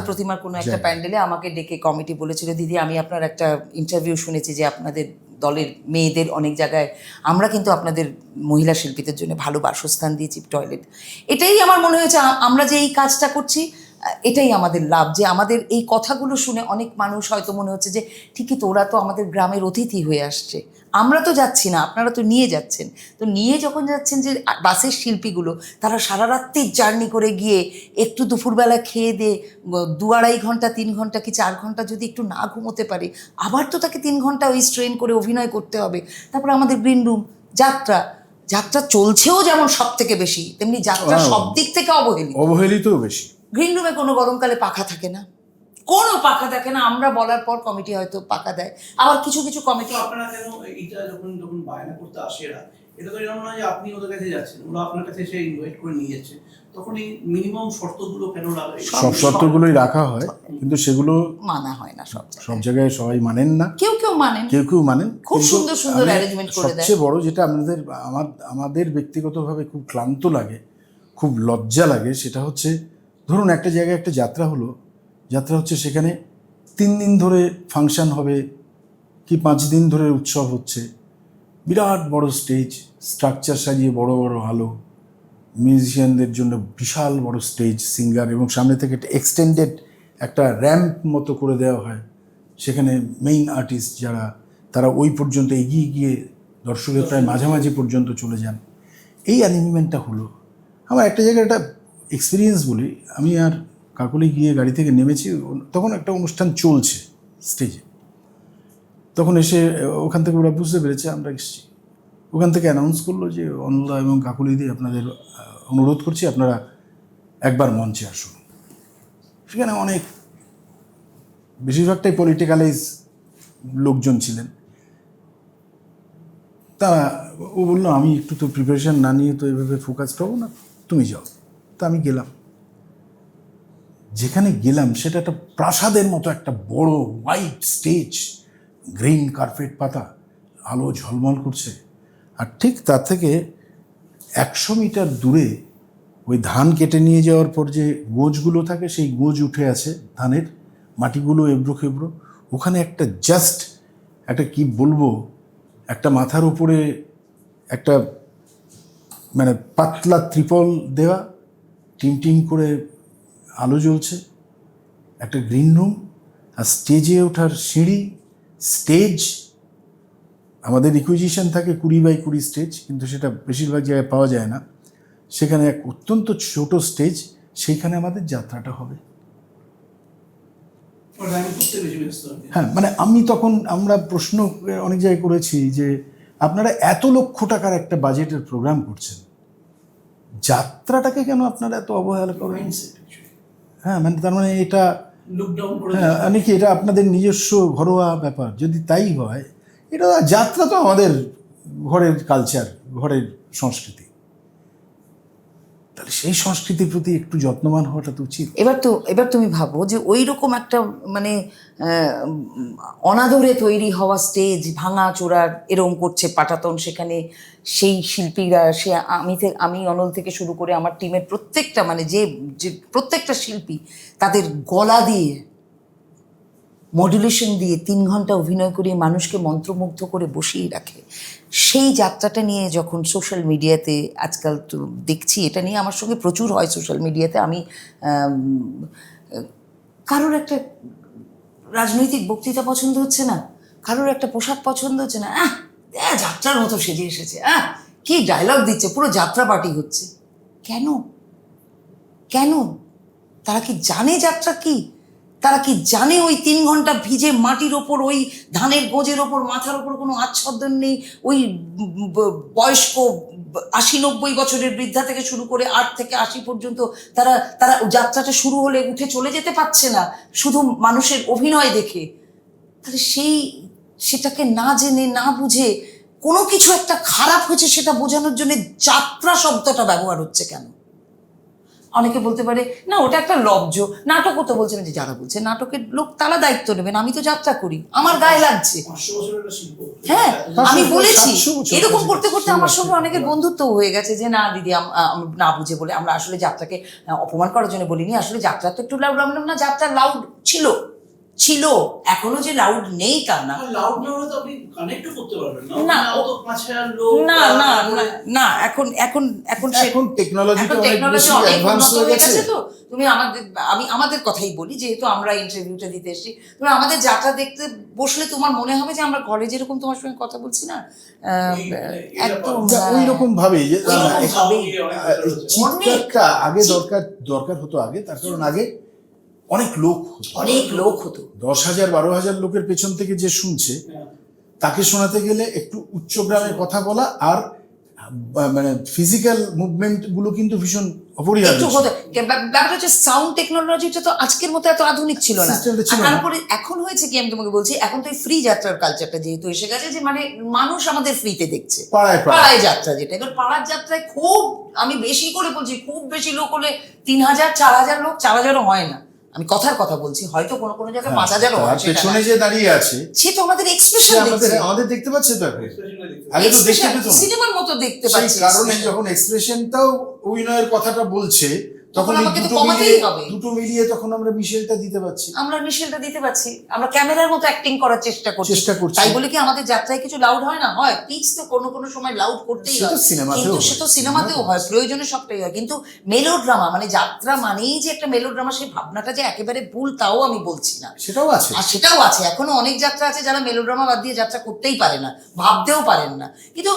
প্রতিমার কোনো একটা প্যান্ডেলে আমাকে ডেকে কমিটি বলেছিল, দিদি আমি আপনার একটা ইন্টারভিউ শুনেছি যে আপনাদের দলের মেয়েদের অনেক জায়গায় আমরা কিন্তু আপনাদের মহিলা শিল্পীদের জন্য ভালো বাসস্থান দিয়েছি, টয়লেট। এটাই আমার মনে হয়েছে আমরা যে এই কাজটা করছি এটাই আমাদের লাভ, যে আমাদের এই কথাগুলো শুনে অনেক মানুষ হয়তো মনে হচ্ছে যে ঠিকই তো, ওরা তো আমাদের গ্রামের অতিথি হয়ে আসছে, আমরা তো যাচ্ছি না, আপনারা তো নিয়ে যাচ্ছেন। তো নিয়ে যখন যাচ্ছেন, যে বাসের শিল্পীগুলো তারা সারা রাত্রির জার্নি করে গিয়ে একটু দুপুরবেলা খেয়ে দিয়ে 2-2.5 ঘন্টা 3 ঘন্টা কি 4 ঘন্টা যদি একটু না ঘুমোতে পারে, আবার তো তাকে 3 ঘন্টা ওই স্ট্রেন করে অভিনয় করতে হবে। তারপরে আমাদের গ্রিন রুম, যাত্রা চলছেও যেমন সব থেকে বেশি, তেমনি যাত্রা সব দিক থেকে অবহেলিতও বেশি। গ্রিন রুমে কোনো গরমকালে পাখা থাকে না, কোনো পাখা থাকে না, আমরা বলার পর কমিটি হয়তো পাখা দেয়, আবার কিছু কিছু কমিটি। তো আপনারা কেন এইটা যখন বায়না করতে আসে এরা, এটা তো এরকম নয় যে আপনি ওদের কাছে যাচ্ছেন, ওরা আপনার কাছে এসে ইনভাইট করে নিয়ে যাচ্ছে, তখন এই মিনিমাম শর্তগুলো কেন রাখা? সব শর্তগুলোই রাখা হয়, কিন্তু সেগুলো মানা হয় না সব জায়গায় সবাই মানেন না, কেউ মানেন, কেউ মানেন। খুব কিন্তু সুন্দর সুন্দর আমি অ্যারেঞ্জমেন্ট করে দেয়। সবচেয়ে বড় যেটা আমাদের ব্যক্তিগতভাবে খুব ক্লান্ত লাগে, খুব লজ্জা লাগে, সেটা হচ্ছে ধরুন একটা জায়গায় একটা যাত্রা হচ্ছে, সেখানে 3 দিন ধরে ফাংশন হবে কি 5 দিন ধরে উৎসব হচ্ছে, বিরাট বড় স্টেজ, স্ট্রাকচার সাজিয়ে বড় বড় আলো, মিউজিশিয়ানদের জন্য বিশাল বড় স্টেজ, সিঙ্গার, এবং সামনে থেকে একটা এক্সটেন্ডেড একটা র্যাম্প মতো করে দেওয়া হয়, সেখানে মেইন আর্টিস্ট যারা তারা ওই পর্যন্ত এগিয়ে গিয়ে দর্শকের প্রায় মাঝামাঝি পর্যন্ত চলে যান। এই অ্যারেঞ্জমেন্টটা হলো। আমার একটা জায়গায় একটা এক্সপিরিয়েন্স বলি, আমি আর কাকলি গিয়ে গাড়ি থেকে নেমেছি, তখন একটা অনুষ্ঠান চলছে স্টেজে, তখন এসে ওখান থেকে ওরা বুঝতে পেরেছে আমরা এসেছি, ওখান থেকে অ্যানাউন্স করলো যে অনলা এবং কাকলিদি আপনাদের অনুরোধ করছি আপনারা একবার মঞ্চে আসুন। সেখানে অনেক বেশিরভাগটাই পলিটিক্যালাইজ লোকজন ছিলেন। তারা ও বললো আমি একটু তো প্রিপারেশন না নিয়ে তো এভাবে ফোকাস পাবো না, তুমি যাও। তা আমি গেলাম, যেখানে গেলাম সেটা একটা প্রাসাদের মতো একটা বড় হোয়াইট স্টেজ, গ্রিন কার্পেট পাতা, আলো ঝলমল করছে, আর ঠিক তার থেকে 100 মিটার দূরে ওই ধান কেটে নিয়ে যাওয়ার পর যে গোজগুলো থাকে সেই গোজ উঠে আছে, ধানের মাটিগুলো এবড়ো খেবড়ো, ওখানে একটা জাস্ট একটা কি বলবো, একটা মাথার উপরে একটা মানে পাতলা ত্রিপল দেওয়া, টিম করে আলো জ্বলছে, একটা গ্রিন রুম, আর স্টেজে ওঠার সিঁড়ি, স্টেজ আমাদের রিকুইজিশন থাকে 20x20 স্টেজ, কিন্তু সেটা বেশিরভাগ জায়গায় পাওয়া যায় না। সেখানে এক অত্যন্ত ছোট স্টেজ, সেইখানে আমাদের যাত্রাটা হবে। হ্যাঁ, মানে আমরা প্রশ্ন অনেক জায়গায় করেছি যে আপনারা এত লক্ষ টাকার একটা বাজেটের প্রোগ্রাম করছেন, যাত্রাটাকে কেন আপনারা এত অবহেলা করেন? হ্যাঁ, মানে তার মানে এটা নাকি এটা আপনাদের নিজস্ব ঘরোয়া ব্যাপার? যদি তাই হয়, এটা যাত্রা তো আমাদের ঘরের কালচার, ঘরের সংস্কৃতি, তাহলে সেই সংস্কৃতির প্রতি একটু যত্নবান হওয়াটা তো উচিত। এবার তুমি ভাবো যে ওই রকম একটা মানে অনাদরে তৈরি হওয়া স্টেজ ভাঙা চোরার এরকম করছে পাটাতন, সেখানে সেই শিল্পীরা, সে আমি অনল থেকে শুরু করে আমার টিমের প্রত্যেকটা মানে যে প্রত্যেকটা শিল্পী তাদের গলা দিয়ে মডুলেশন দিয়ে 3 ঘন্টা অভিনয় করে মানুষকে মন্ত্রমুগ্ধ করে বসিয়ে রাখে। সেই যাত্রাটা নিয়ে যখন সোশ্যাল মিডিয়াতে আজকাল তো দেখছি, এটা নিয়ে আমার সঙ্গে প্রচুর হয় সোশ্যাল মিডিয়াতে, আমি কারোর একটা রাজনৈতিক বক্তৃতা পছন্দ হচ্ছে না, কারোর একটা পোশাক পছন্দ হচ্ছে না, যাত্রার মতো সেজে এসেছে, কি ডায়লগ দিচ্ছে, পুরো যাত্রা পার্টি হচ্ছে। কেন? তারা কি জানে যাত্রা কি? তারা কি জানে ওই 3 ঘন্টা ভিজে মাটির ওপর, ওই ধানের গোজের ওপর, মাথার ওপর কোনো আচ্ছাদন নেই, ওই বয়স্ক 80-90 বছরের বৃদ্ধা থেকে শুরু করে 8 থেকে 80 পর্যন্ত তারা যাত্রাটা শুরু হলে উঠে চলে যেতে পারছে না শুধু মানুষের অভিনয় দেখে। তাহলে সেটাকে না জেনে না বুঝে কোনো কিছু একটা খারাপ হয়েছে সেটা বোঝানোর জন্য যাত্রা শব্দটা ব্যবহার হচ্ছে কেন? অনেকে বলতে পারে না ওটা একটা লব্জ, নাটকও তো বলছেন, যে যারা বলছে নাটকের লোক তারা দায়িত্ব নেবেন, আমি তো যাত্রা করি, আমার গায়ে লাগছে। হ্যাঁ, আমি বলেছি, এরকম করতে করতে আমার সঙ্গে অনেকের বন্ধুত্ব হয়ে গেছে যে না দিদি না বুঝে বলে, আমরা আসলে যাত্রাকে অপমান করার জন্য বলিনি, আসলে যাত্রা তো একটু লাউড, না যাত্রা লাউড ছিল, এখনো যে লাউড নেই তা না। লাউড না হলে তো আপনি কানেক্টও করতে পারবেন না। না, অত 5,000 লোক না না না না, এখন এখন এখন সে- এখন টেকনোলজিটা অনেক টেকনোলজি বেশি অনেক অ্যাডভান্স উন্নত হয়ে হয়ে গেছে। গেছে। তো তুমি আমি আমাদের কথাই বলি, যেহেতু আমরা ইন্টারভিউটা দিতে এসেছি, তুমি আমাদের যাত্রা দেখতে বসলে তোমার মনে হবে যে আমরা ঘরে যেরকম তোমার সঙ্গে কথা বলছি না, একদম ওই রকম ভাবেই যে ওইরকম ভাবেই। চিৎকারটা আগে দরকার হতো আগে, তার কারণ আগে অনেক লোক হতো, অনেক লোক হতো। 10,000 12,000 লোকের পেছন থেকে যে শুনছে তাকে শোনাতে গেলে একটু উচ্চ গ্রামে কথা বলা আর মানে ফিজিক্যাল মুভমেন্ট গুলো কিন্তু ভীষণ অপরিহার্য একটু ছিল। হতে ব্যাপারটা হচ্ছে সাউন্ড টেকনোলজিটা তো আজকের মতো এত আধুনিক ছিল না। Systemটা ছিল আর না। তারপরে এখন হয়েছে কি, আমি তোমাকে বলছি, এখন তো এই ফ্রি যাত্রার কালচারটা যেহেতু এসে গেছে, যে মানে মানুষ আমাদের ফ্রিতে দেখছে। পাড়ায় পাড়ায়। পাড়ায় যাত্রা, যেটা এবার পাড়ার যাত্রায় খুব, আমি বেশি করে বলছি, খুব বেশি লোক হলে 3,000 4,000 লোক, 4,000ও হয় না, আমি কথার কথা বলছি, হয়তো কোনো কোনো জায়গায় 5,000ও হয়, তার পেছনে যে দাঁড়িয়ে আছে সে তো আমাদের সে এক্সপ্রেশন দেখছে, আমাদের দেখতে পাচ্ছে তো এখন। আগে তো দেখতে পেত না। সিনেমার মতো দেখতে সেই পাচ্ছি। কারণে যখন এক্সপ্রেশনটাও অভিনয়ের কথাটা বলছে, তখন এই আমাকে তো দুটো কমাতেই মিলিয়ে হবে। তখন আমরা মিশেলটা দিতে পারছি। আমরা মিশেলটা দিতে পারছি, আমরা ক্যামেরার মতো অ্যাক্টিং করার চেষ্টা করছি। তাই বলে কি আমাদের যাত্রায় কিছু লাউড হয় না? হয়, পিচ তো কোনো কোনো সময় লাউড করতেই হয়, কিন্তু সে তো সিনেমাতেও হয়, প্রয়োজনে সবটাই হয়। কিন্তু মেলোড্রামা মানে যাত্রা মানেই যে একটা মেলোড্রামা, সেই ভাবনাটা যে একেবারে ভুল তাও আমি বলছি না, সেটাও আছে। আর সেটাও আছে। এখনো অনেক যাত্রা আছে যারা মেলোড্রামা বাদ দিয়ে যাত্রা করতেই পারে না, ভাবতেও পারেন না। কিন্তু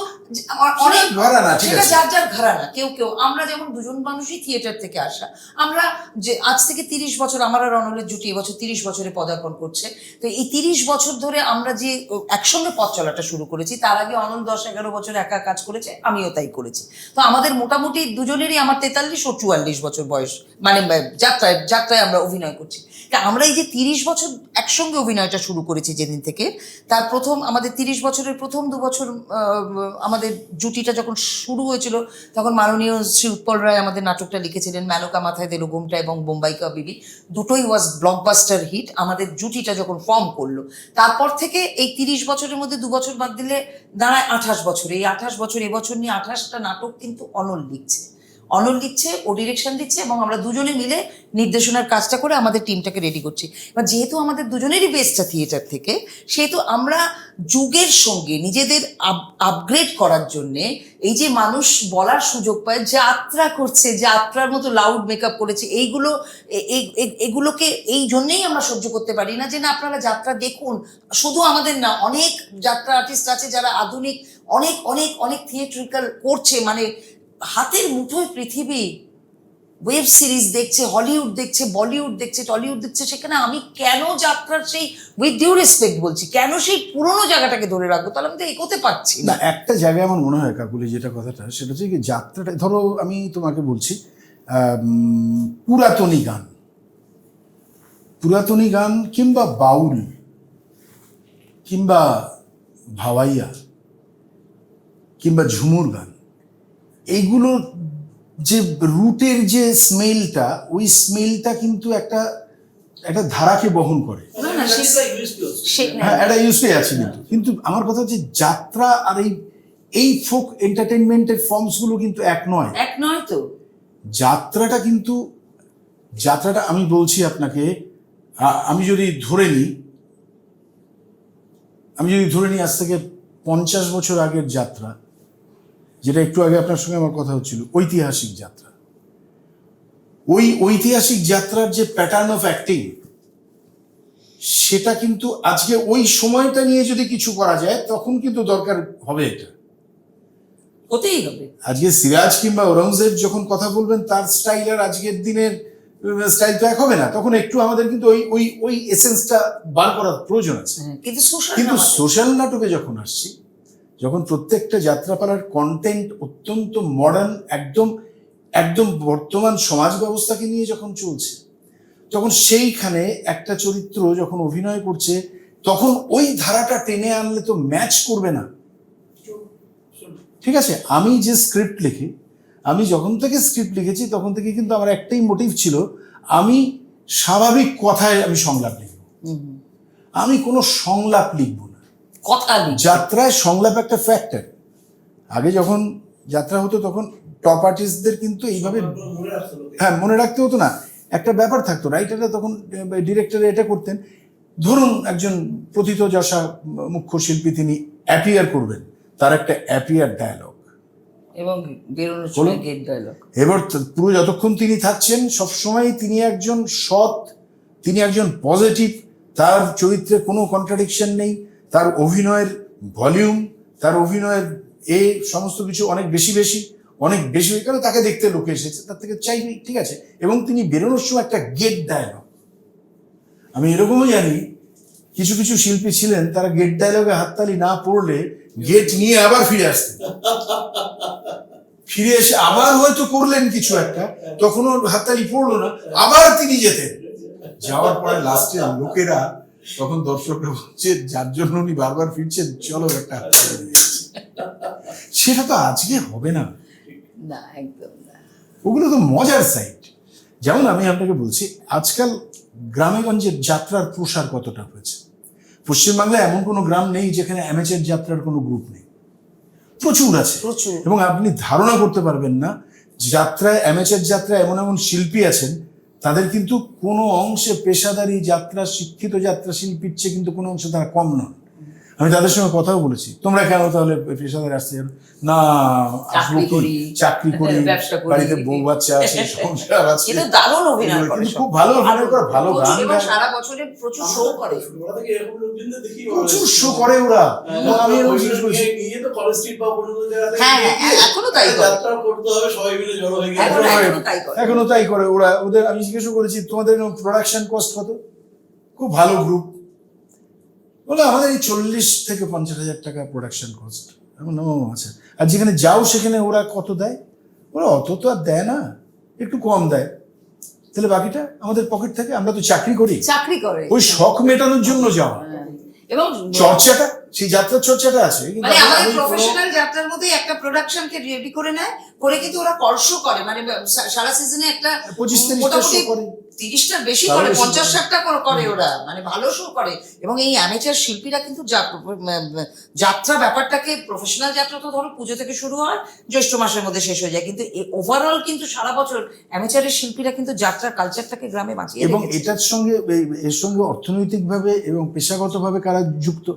অনেক ঘরানা, ঠিক সেটা আছে। যার যার ঘরানা। কেউ কেউ, আমরা যেমন দুজন মানুষই থিয়েটার থেকে আসা, আমরা যে আজ থেকে 30 বছর, আমার আর অনলের জুটি এবছর 30 বছরে পদার্পণ করছে। তো এই 30 বছর ধরে আমরা যে একসঙ্গে পথ চলাটা শুরু করেছি, তার আগে অনল 10-11 বছর একা কাজ করেছে, আমিও তাই করেছি। তো আমাদের মোটামুটি দুজনেরই, আমার 43 ও 44 বছর বয়স, মানে যাত্রায় আমরা অভিনয় করছি। তা আমরা এই যে 30 বছর একসঙ্গে অভিনয়টা শুরু করেছি যেদিন থেকে, তার প্রথম আমাদের 30 বছরের প্রথম 2 বছর আমাদের জুটিটা যখন শুরু হয়েছিল, তখন মাননীয় শ্রী উৎপল রায় আমাদের নাটকটা লিখেছিলেন, মেনকা মাথায় দিল ঘুমটা এবং বোম্বাই কা বিবি, দুটোই ওয়াজ ব্লকবাস্টার হিট। আমাদের জুটিটা যখন ফর্ম করলো, তারপর থেকে এই 30 বছরের মধ্যে 2 বছর বাদ দিলে দাঁড়ায় 28 বছর। এই 28 বছর, এবছর নিয়ে 28টা নাটক কিন্তু অনল লিখছে, ও ডিরেকশন দিচ্ছে, এবং আমরা দুজনে মিলে নির্দেশনার কাজটা করে আমাদের টিমটাকে রেডি করছি। এবার যেহেতু আমাদের দুজনেরই বেসটা থিয়েটার থেকে, সেহেতু আমরা যুগের সঙ্গে নিজেদের আপগ্রেড করার জন্যে, এই যে মানুষ বলার সুযোগ পায়, যাত্রা করছে, যাত্রার মতো লাউড মেকআপ করেছে, এগুলোকে এই জন্যেই আমরা সহ্য করতে পারি না, যে না আপনারা যাত্রা দেখুন। শুধু আমাদের না, অনেক যাত্রা আর্টিস্ট আছে যারা আধুনিক অনেক অনেক অনেক থিয়েট্রিক্যাল করছে, মানে হাতের মুঠোয় পৃথিবী, ওয়েব সিরিজ দেখছে, হলিউড দেখছে, বলিউড দেখছে, টলিউড দেখছে। সেখানে আমি কেন যাত্রার সেই, উইথ ডিউ রেসপেক্ট বলছি, কেন সেই পুরোনো জায়গাটাকে ধরে রাখবো? তাহলে আমি তো এগোতে পারছি না, না। একটা জায়গায় আমার মনে হয় কাকুলি, যেটা কথাটা, সেটা হচ্ছে কি, যাত্রাটা ধরো আমি তোমাকে বলছি, পুরাতনী গান কিংবা বাউল কিংবা ভাওয়াইয়া কিংবা ঝুমুর গান, এইগুলো যে রুটের যে স্মেলটা, ওই স্মেলটা কিন্তু একটা ধারাকে বহন করে। না না, হ্যাঁ, একটা ইউজে আছে। কিন্তু আমার কথা হচ্ছে, যাত্রা আর এই ফোক এন্টারটেনমেন্টের ফর্মস গুলো কিন্তু এক নয় তো। যাত্রাটা আমি বলছি আপনাকে, আমি যদি ধরে নিই আজ থেকে 50 বছর আগের যাত্রা, যেটা একটু আগে আপনার সঙ্গে আমার কথা হচ্ছিল, ঐতিহাসিক যাত্রা, ওই ঐতিহাসিক যাত্রার যে প্যাটার্ন অফ অ্যাক্টিং, সেটা কিন্তু আজকে ওই সময়টা নিয়ে যদি কিছু করা যায়, তখন কিন্তু দরকার হবে, এটা হতেই হবে। আজকে সিরাজ কিংবা ঔরঙ্গজেব যখন কথা বলবেন, তার স্টাইল আর আজকের দিনের স্টাইল তো এক হবে না। তখন একটু আমাদের কিন্তু ওই এসেন্সটা বার করার প্রয়োজন আছে। কিন্তু সোশ্যাল নাটকে যখন আসছি, যখন প্রত্যেকটা যাত্রাপালার কন্টেন্ট অত্যন্ত মডার্ন, একদম বর্তমান সমাজ ব্যবস্থাকে নিয়ে যখন চলছে, তখন সেইখানে একটা চরিত্র যখন অভিনয় করছে, তখন ওই ধারাটা টেনে আনলে তো ম্যাচ করবে না। ঠিক আছে, আমি যে স্ক্রিপ্ট লিখি, আমি যখন থেকে স্ক্রিপ্ট লিখেছি তখন থেকে কিন্তু আমার একটাই মোটিভ ছিল, আমি স্বাভাবিক কথায় আমি সংলাপ লিখব, আমি কোনো সংলাপ লিখব না। যাত্রায় সংলাপ একটা ফ্যাক্টর। আগে যখন যাত্রা হতো, তখন টপ আর্টিস্টদের কিন্তু এইভাবে মনে রাখতে হতো না, একটা ব্যাপার থাকতো। রাইটাররা তখন, ডিরেক্টর এটা করতেন, ধরুন একজন প্রথিতযশা মুখ্য শিল্পী, তিনি অ্যাপিয়ার করবেন, তার একটা অ্যাপিয়ার ডায়ালগ, এবং বেরোনোর বলুন। সময় গেট ডায়লগ। এবার পুরো যতক্ষণ তিনি থাকছেন সবসময় তিনি একজন সৎ, তিনি একজন পজিটিভ, তার চরিত্রে কোনো কন্ট্রাডিকশন নেই, তার অভিনয়ের ভলিউম, তার অভিনয়ের সমস্ত কিছু অনেক বেশি কারণ তাকে দেখতে লোকে এসেছে, তার থেকে চাইবেই, ঠিক আছে। এবং তিনি বেরোনোর সময় একটা গেট ডায়লগ। আমি এরকমও জানি কিছু কিছু শিল্পী ছিলেন, তারা গেট ডায়লগে হাততালি না পড়লে গেট নিয়ে আবার ফিরে আসতেন, ফিরে এসে আবার হয়তো করলেন কিছু একটা, তখনও হাততালি পড়লো না, আবার তিনি যেতেন। যাওয়ার পরে লাস্টে লোকেরা, তখন দর্শকরা বলছে যার জন্য উনি বারবার ফিরছেন, চলো একটা হাততালি দিয়ে আসি। সেটা তো আজকে হবে না, না একদম না। ওগুলো তো মজার সাইড। যেমন আমি আপনাকে বলছি, আজকাল গ্রামেগঞ্জের যাত্রার প্রসার কতটা হয়েছে। পশ্চিমবাংলায় এমন কোনো গ্রাম নেই যেখানে অ্যামেচার যাত্রার কোনো গ্রুপ নেই, প্রচুর আছে, প্রচুর। এবং আপনি ধারণা করতে পারবেন না, যাত্রায় অ্যামেচার যাত্রায় এমন এমন শিল্পী আছেন, তাদের কিন্তু কোনো অংশে পেশাদারি যাত্রা, শিক্ষিত যাত্রা শিল্পীর চেয়ে কিন্তু কোনো অংশে তারা কম নন। আমি তাদের সঙ্গে কথাও বলেছি, তোমরা কেন তাহলে পেশাদার আসছে? না, আসবো কি, চাকরি করি, ব্যবসা করি, বাড়িতে বউ বাচ্চা আছে, সংসার আছে। কিন্তু দারুণ অভিনয় করে, কিন্তু খুব ভালো অভিনয় করে, ভালো গান এবং গায়, সারা বছরে প্রচুর শো করে, ছোটবেলা থেকে এরকম লোকজনদের দেখি প্রচুর শো করে ওরা। এবং আমি এরকম জিজ্ঞেস করছি, নিয়ে তো কলেজ স্ট্রিট বা কোনো জায়গা থেকে হ্যাঁ, হ্যাঁ, এখনো তাই করে। যাত্রা করতে হবে, সবাই মিলে জড়ো হয়ে গিয়ে এখনো তাই করে। এখনো তাই করে ওরা। ওদের আমি জিজ্ঞেস করেছি, তোমাদের প্রোডাকশন কস্ট কত? খুব ভালো গ্রুপ বলে, আমাদের এই 40 থেকে 50,000 টাকা প্রোডাকশন কস্ট। আচ্ছা, আর যেখানে যাও সেখানে ওরা কত দেয়? ওরা অত তো আর দেয় না, একটু কম দেয়। তাহলে বাকিটা আমাদের পকেট থেকে, আমরা তো চাকরি করি, চাকরি করে, ওই শখ মেটানোর জন্য যাওয়া। হ্যাঁ। এবং চর্চাটা, সেই যাত্রার চর্চাটা আছে, কিন্তু মানে আমাদের আমি কোনো- প্রফেশনাল যাত্রার মধ্যে একটা প্রোডাকশনকে রেডি করে নেয়, করে কিন্তু ওরা কর শো করে, মানে সারা সিজনে একটা 25-30টা শো করে, 30টার বেশি তারও করে, বেশি 50-60টা করে ওরা, মানে ভালো শো করে। এবং এই অ্যামেচার শিল্পীরা কিন্তু যাত্রা ব্যাপারটাকে, প্রফেশনাল যাত্রা তো ধরো পুজো থেকে শুরু হয়, জ্যৈষ্ঠ মাসের মধ্যে শেষ হয়ে যায়, কিন্তু ওভারঅল কিন্তু সারা বছর অ্যামেচারের শিল্পীরা কিন্তু যাত্রা কালচারটাকে গ্রামে বাঁচিয়ে এবং রেখেছে। এটার সঙ্গে, এর সঙ্গে অর্থনৈতিকভাবে এবং পেশাগতভাবে কারা যুক্ত?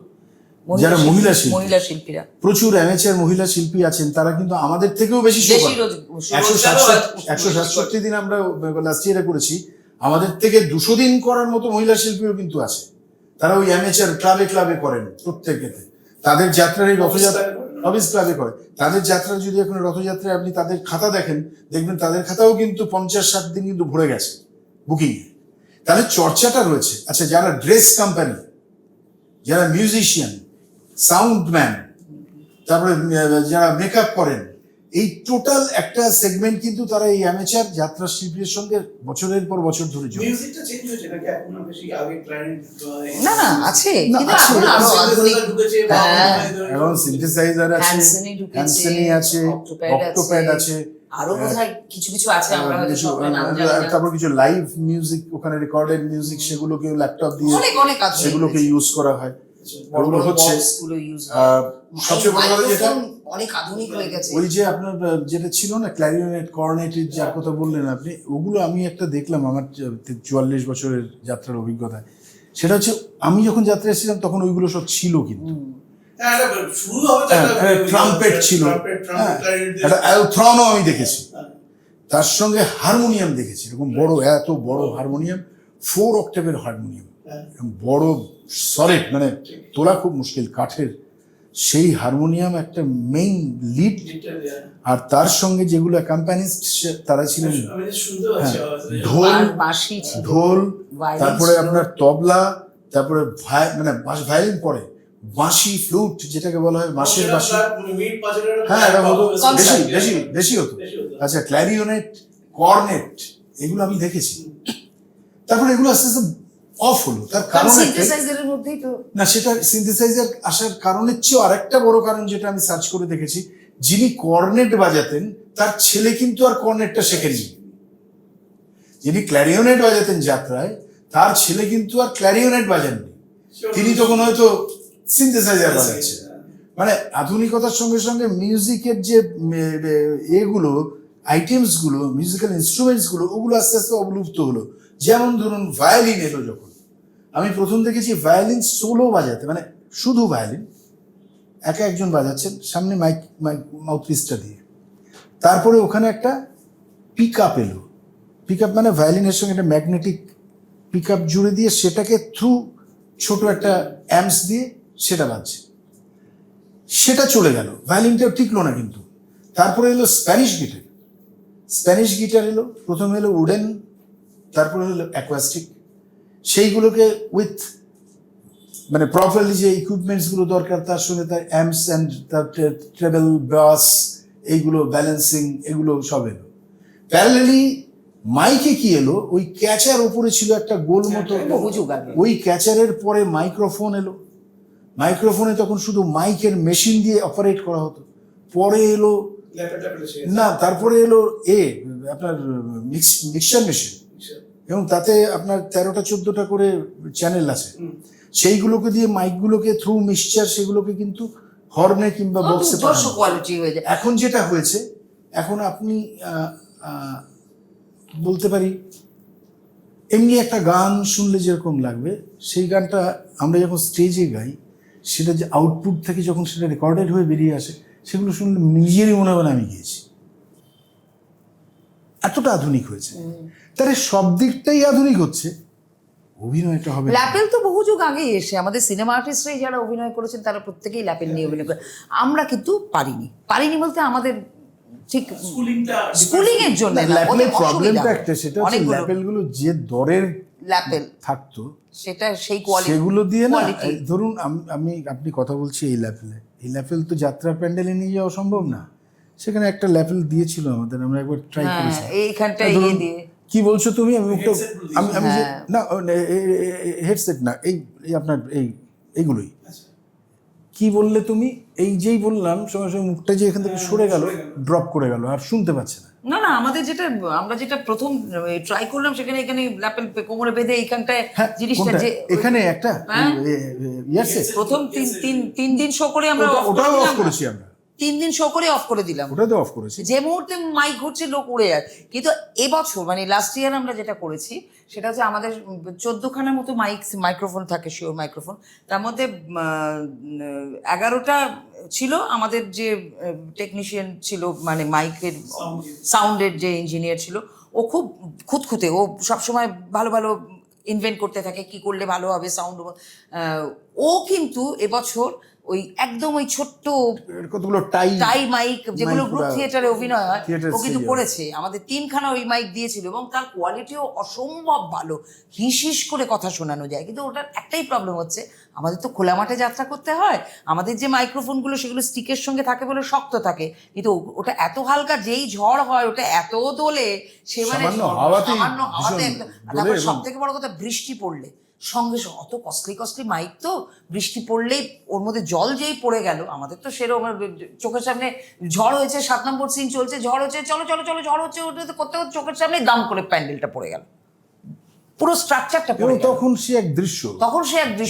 যারা মহিলা শিল্পীরা, প্রচুর অ্যামেচার মহিলা শিল্পী আছেন, তারা কিন্তু আমাদের থেকেও বেশি শো করে। 167 দিন আমরা লাস্ট ইয়ারে করেছি, আমাদের থেকে 200 দিন করার মতো মহিলা শিল্পীও কিন্তু আছে। তারা ওই অ্যামেচার ক্লাবে করেন, প্রত্যেকেতে তাদের যাত্রার এই রথযাত্রা অফিস ক্লাবে করে। তাদের যাত্রা যদি এখন রথযাত্রায় আপনি তাদের খাতা দেখেন, দেখবেন তাদের খাতাও কিন্তু 50-60 দিন কিন্তু ভরে গেছে বুকিং। তাহলে চর্চাটা রয়েছে। আচ্ছা, যারা ড্রেস কোম্পানি, যারা মিউজিশিয়ান, সাউন্ডম্যান, তারপরে যারা মেকআপ করেন, এই টোটাল একটা সেগমেন্ট কিন্তু তারা এই অ্যামেচার যাত্রা শিল্পীর সঙ্গে বছরের পর বছর ধরে জড়িত। মিউজিকটা চেঞ্জ হয়েছে নাকি? এখন আর বেশি আগে ক্লারিনেট না আছে, না, কিন্তু আছে। এখন আরো আধুনিক, ঢুকেছে, হ্যাঁ। এখন সিনথেসাইজার আছে, হ্যান্সনি ঢুকেছে, হ্যান্সনি আছে, অক্টোপ্যাড আছে, আরো বোধহয় কিছু কিছু আছে, আমরা হয়তো কিছু, সবটা নাম জানি না। তারপর কিছু লাইভ মিউজিক, ওখানে রেকর্ডেড মিউজিক, সেগুলোকে ল্যাপটপ দিয়ে অনেক আছে, সেগুলোকে ইউজ করা হয়। ওগুলো হচ্ছে গুলো ইউজ সবচেয়ে বড় কথা যেটা, অনেক আধুনিক হয়ে গেছে। ওই যে আপনার যেটা ছিল না, ক্ল্যারিনেট, কর্নেটের যার কথা বললেন আপনি, ওগুলো আমি একটা দেখলাম আমার 44 বছরের যাত্রার অভিজ্ঞতায়। সেটা হচ্ছে, আমি যখন যাত্রা এসেছিলাম তখন ওইগুলো সব ছিল, কিন্তু ট্রাম্পেট ছিল, একটা অ্যালথ্রনও আমি দেখেছি, তার সঙ্গে হারমোনিয়াম দেখেছি, এরকম বড়, এত বড় হারমোনিয়াম, 4 অক্টেভের হারমোনিয়াম, বড় সলিড, মানে তোলা খুব মুশকিল, কাঠের। সেই হারমোনিয়াম একটা মেইন লিড, আর তার সঙ্গে যেগুলো অ্যাকম্পানিস্ট তারা ছিলেন ঢোল, বাঁশি ছিল, ঢোল, ভায়োলিন তারপরে ছিল। আপনার তবলা, তারপরে মানে ভায়োলিন পরে, বাঁশি, ফ্লুট যেটাকে বলা হয়, বাঁশের বাঁশি, হ্যাঁ এটা হতো, বেশি হতো। আচ্ছা, ক্ল্যারিনেট, কর্নেট, এগুলো আমি দেখেছি। তারপরে এগুলো আস্তে আস্তে অফ হলো, তার কারণ সিনথেসাইজারের মধ্যেই তো না, সেটা সিনথেসাইজার আসার কারণের চেয়েও আরেকটা বড় কারণ, যেটা আমি সার্চ করে দেখেছি, যিনি কর্নেট বাজাতেন তার ছেলে কিন্তু আর কর্নেটটা শেখেননি। যিনি ক্ল্যারিনেট বাজাতেন যাত্রায়, তার ছেলে কিন্তু আর ক্ল্যারিনেট বাজাননি, তিনি তখন হয়তো সিনথেসাইজার বাজাচ্ছেন। মানে আধুনিকতার সঙ্গে সঙ্গে মিউজিকের যে এগুলো, আইটেমস গুলো, মিউজিক্যাল ইনস্ট্রুমেন্টস গুলো, ওগুলো আস্তে আস্তে অবলুপ্ত হলো। যেমন ধরুন ভায়োলিন এলো যখন, আমি প্রথম দেখেছি ভায়োলিন সোলো বাজাতে, মানে শুধু ভায়োলিন একা একজন বাজাচ্ছেন সামনে মাউথপিসটা দিয়ে। তারপরে ওখানে একটা পিক আপ এলো, পিক আপ মানে ভায়োলিনের সঙ্গে একটা ম্যাগনেটিক পিক আপ জুড়ে দিয়ে সেটাকে থ্রু ছোট একটা অ্যাম্পস দিয়ে সেটা বাজছে, সেটা চলে গেল, ভায়োলিনটাও টিকলো না কিন্তু। তারপরে এলো স্প্যানিশ গিটার, স্প্যানিশ গিটার এলো, প্রথমে এলো উডেন, তারপরে হলো অ্যাকোয়াস্টিক, সেইগুলোকে উইথ মানে প্রপারলি যে ইকুইপমেন্টসগুলো দরকার তার সঙ্গে তার অ্যাম্পস অ্যান্ড তার ট্রেবল বাস এইগুলো ব্যালেন্সিং এগুলো সব এলো। প্যারালালি মাইকে কি এলো, ওই ক্যাচার ওপরে ছিল একটা গোল মতো, বহু যুগ আগে। ওই ক্যাচারের পরে মাইক্রোফোন এলো, মাইক্রোফোনে তখন শুধু মাইকের মেশিন দিয়ে অপারেট করা হতো। পরে এলো না, তারপরে এলো আপনার মিক্সচার মেশিন, এবং তাতে আপনার 13টা 14টা করে চ্যানেল আছে, সেইগুলোকে দিয়ে মাইকগুলোকে থ্রু মিক্সচার সেগুলোকে কিন্তু হর্নে কিংবা বক্সে কোয়ালিটি হয়ে যায়। এখন যেটা হয়েছে, এখন আপনি বলতে পারি এমনি একটা গান শুনলে যেরকম লাগবে, সেই গানটা আমরা যখন স্টেজে গাই সেটা যে আউটপুট থেকে যখন সেটা রেকর্ডেড হয়ে বেরিয়ে আসে, সেগুলো শুনলে নিজেরই মনে হবে না আমি গিয়েছি, এতটা আধুনিক হয়েছে। তাহলে সব দিকটাই আধুনিক হচ্ছে, অভিনয়টা হবে। ল্যাপেল তো বহু যুগ আগেই এসে আমাদের সিনেমা আর্টিস্টরাই যারা অভিনয় করেছেন তারা প্রত্যেকেই ল্যাপেল নিয়ে অভিনয় করে, আমরা কিন্তু পারিনি বলতে আমাদের ঠিক স্কুলিং এর জন্য ল্যাপেলের প্রবলেমটা একটা, সেটা হচ্ছে ল্যাপেলগুলো যে দরের ল্যাপেল থাকতো সেটা সেই কোয়ালিটি, সেগুলো দিয়ে না, quality। ধরুন আপনি কথা বলছি এই ল্যাপেল তো যাত্রা প্যান্ডেলে নিয়ে যাওয়া সম্ভব না, সেখানে একটা ল্যাপেল দিয়েছিল আমাদের, আমরা একবার ট্রাই করেছি। এইখানটা দিয়ে কি বলছো তুমি, আমি মুখটা আমি না হেডসেট না, এই আপনার এইগুলোই কি বললে তুমি, এই যেই বললাম সঙ্গে সঙ্গে মুখটা যে এখান থেকে সরে গেল, ড্রপ করে গেল, আর শুনতে পাচ্ছে না। না আমাদের আমরা যেটা প্রথম ট্রাই করলাম সেখানে এখানে ল্যাপেল কোমরে বেঁধে এইখানটায় জিনিসটা যে এখানে একটা প্রথম তিন দিন শো করে আমরা ওটাও অফ করেছি, আমরা 3 দিন শো করে অফ করে দিলাম, ওটা তো অফ করেছি। যে মুহূর্তে মাইক ঘুরছে লোক উড়ে যায়। কিন্তু এবছর মানে লাস্ট ইয়ার আমরা যেটা করেছি সেটা হচ্ছে আমাদের 14খানার মতো মাইক্রোফোন থাকে, শিওর মাইক্রোফোন, তার মধ্যে 11টা ছিল আমাদের যে টেকনিশিয়ান ছিল, মানে মাইকের সাউন্ডের যে ইঞ্জিনিয়ার ছিল, ও খুব খুঁতখুঁতে, ও সবসময় ভালো ভালো ইনভেন্ট করতে থাকে কি করলে ভালো হবে সাউন্ড। ও কিন্তু এবছর ওই একদম ওই ছোট্ট কতগুলো টাই মাইক যেগুলো গ্রুপ থিয়েটারে অভিনয় হয়, ও কিন্তু করেছে, আমাদের 3খানা ওই মাইক দিয়েছিল, এবং তার কোয়ালিটিও অসম্ভব ভালো, হিস করে কথা শোনানো যায়। কিন্তু ওটার একটাই প্রবলেম হচ্ছে, আমাদের তো খোলা মাঠে যাত্রা করতে হয়, আমাদের যে মাইক্রোফোনগুলো সেগুলো স্টিকের সঙ্গে থাকে বলে শক্ত থাকে, কিন্তু ওটা এত হালকা, যেই ঝড় হয় ওটা এত দোলে, সে মানে সামান্য হাওয়াতে তারপর সব থেকে বড় কথা বৃষ্টি পড়লে সঙ্গে অত কস্টলি মাইক, তো বৃষ্টি পড়লেই ওর মধ্যে জল যেই পড়ে গেল, আমাদের তো সেরকম চোখের সামনে ঝড় হয়েছে, 7 নম্বর সিন চলছে, ঝড় হচ্ছে, চলো ঝড় হচ্ছে, ওটা করতে করতে চোখের সামনে দাম করে প্যান্ডেলটা পড়ে গেল, পুরো স্ট্রাকচারটা পড়ে গেল। তখন সে এক দৃশ্য,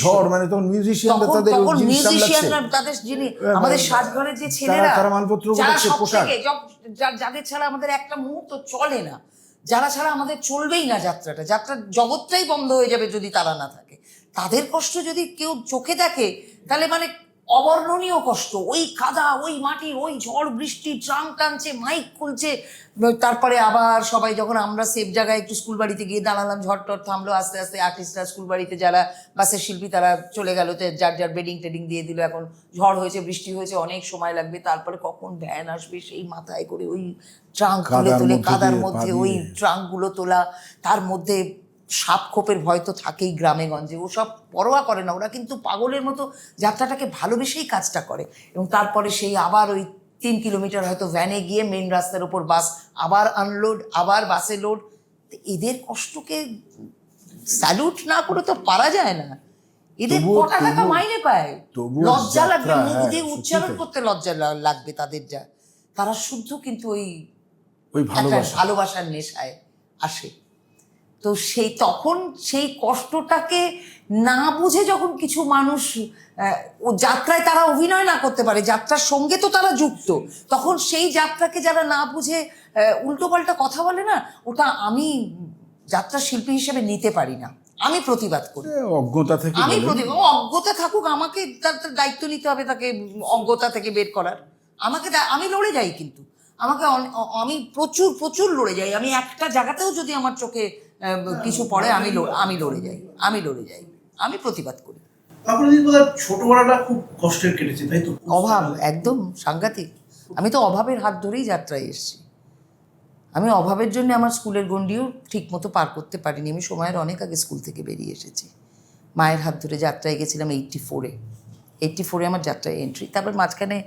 ঝড় মানে তখন মিউজিশিয়ানরা তাদের যিনি আমাদের সাজঘরের যে ছেলেরা, তারা মালপত্র গোছাচ্ছে, পোশাক, যাদের ছাড়া আমাদের একটা মুহূর্ত চলে না, যারা ছাড়া আমাদের চলবেই না যাত্রার জগৎটাই বন্ধ হয়ে যাবে যদি তারা না থাকে, তাদের কষ্ট যদি কেউ চোখে দেখে তাহলে মানে অবর্ণনীয় কষ্ট। ওই কাদা, ওই মাটি, ওই ঝড় বৃষ্টি, ট্রাঙ্ক টানছে, মাইক খুলছে, তারপরে আবার সবাই যখন আমরা সেফ জায়গায় একটু স্কুল বাড়িতে গিয়ে দাঁড়ালাম, ঝড় টড় থামলো, আস্তে আস্তে আর্টিস্টরা স্কুল বাড়িতে, যারা বাসের শিল্পী তারা চলে গেল, যার বেডিং টেডিং দিয়ে দিল, এখন ঝড় হয়েছে, বৃষ্টি হয়েছে, অনেক সময় লাগবে, তারপরে কখন ভ্যান আসবে সেই মাথায় করে ওই ট্রাঙ্ক তুলে কাদার মধ্যে ওই ট্রাঙ্কগুলো তোলা, তার মধ্যে সাপ খোপের ভয় তো থাকেই গ্রামে গঞ্জে, ও সব পরোয়া করে না, ওরা কিন্তু পাগলের মতো যাত্রাটাকে ভালোবেসেই কাজটা করে। এবং তারপরে সেই আবার ওই 3 কিলোমিটার হয়তো ভ্যানে গিয়ে মেন রাস্তার উপর বাস, আবার আনলোড, আবার বাসে লোড, এদের কষ্টকে স্যালুট না করে তো পারা যায় না। এদের কটা টাকা মাইনে পায়, লজ্জা লাগবে, মুখ দিয়ে উচ্চারণ করতে লজ্জা লাগবে তাদের, যা তারা শুদ্ধ কিন্তু ওই ভালোবাসার নেশায় আসে। তো তখন সেই কষ্টটাকে না বুঝে যখন কিছু মানুষ ও যাত্রায় তারা অভিনয় না করতে পারে, যাত্রার সঙ্গে তো তারা যুক্ত, তখন সেই যাত্রাকে যারা না বুঝে উল্টোপাল্টা কথা বলে না, ওটা আমি যাত্রা শিল্পী হিসেবে নিতে পারি না। আমি প্রতিবাদ করি। অজ্ঞতা থেকে আমি বলেন। অজ্ঞতা থাকুক, আমাকে তার তার দায়িত্ব নিতে হবে তাকে অজ্ঞতা থেকে বের করার। আমি লড়ে যাই, কিন্তু আমি প্রচুর প্রচুর লড়ে যাই। আমি একটা জায়গাতেও যদি আমার চোখে কিছু পড়ে আমি লড়ে যাই, আমি প্রতিবাদ করি। আপনাদের বোধহয় ছোটবেলাটা খুব কষ্টের কেটেছে, তাই তো? অভাব একদম সাংঘাতিক। আমি তো অভাবের হাত ধরেই যাত্রায় এসেছি। আমি অভাবের জন্য আমার স্কুলের গণ্ডিও ঠিক মতো পার করতে পারিনি। আমি সময়ের অনেক আগে স্কুল থেকে বেরিয়ে এসেছি। মায়ের হাত ধরে যাত্রায় গেছিলাম 84-এ আমার যাত্রায় এন্ট্রি। তারপর মাঝখানে